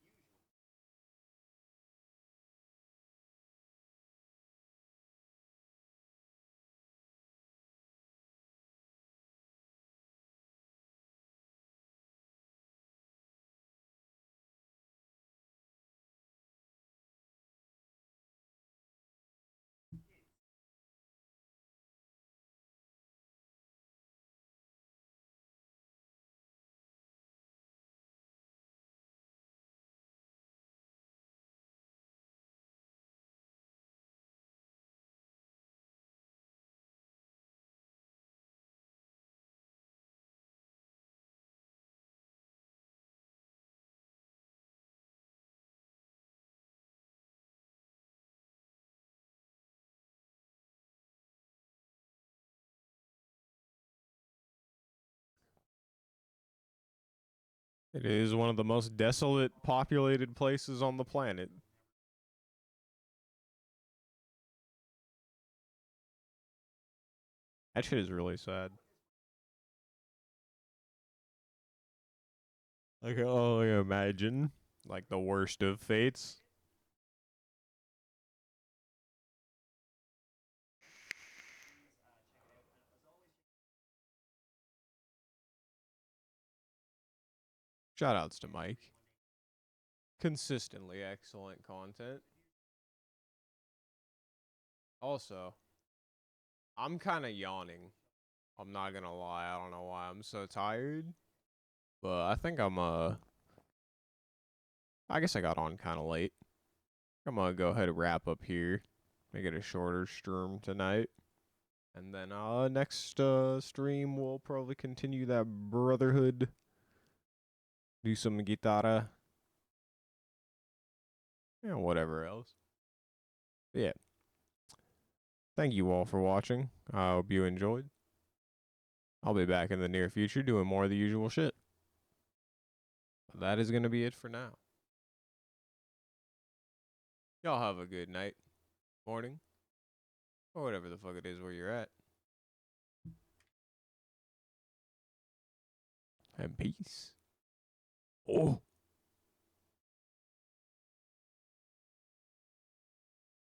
It is one of the most desolate populated places on the planet. That shit is really sad. I can only imagine, like, the worst of fates. Shoutouts to Mike. Consistently excellent content. Also, I'm kind of yawning. I'm not gonna lie. I don't know why I'm so tired. But I think I guess I got on kind of late. I'm gonna go ahead and wrap up here. Make it a shorter stream tonight. And then next stream we'll probably continue that Brotherhood. Do some guitarra. And whatever else. But yeah. Thank you all for watching. I hope you enjoyed. I'll be back in the near future doing more of the usual shit. But that is going to be it for now. Y'all have a good night, morning, or whatever the fuck it is where you're at. And peace. Oh.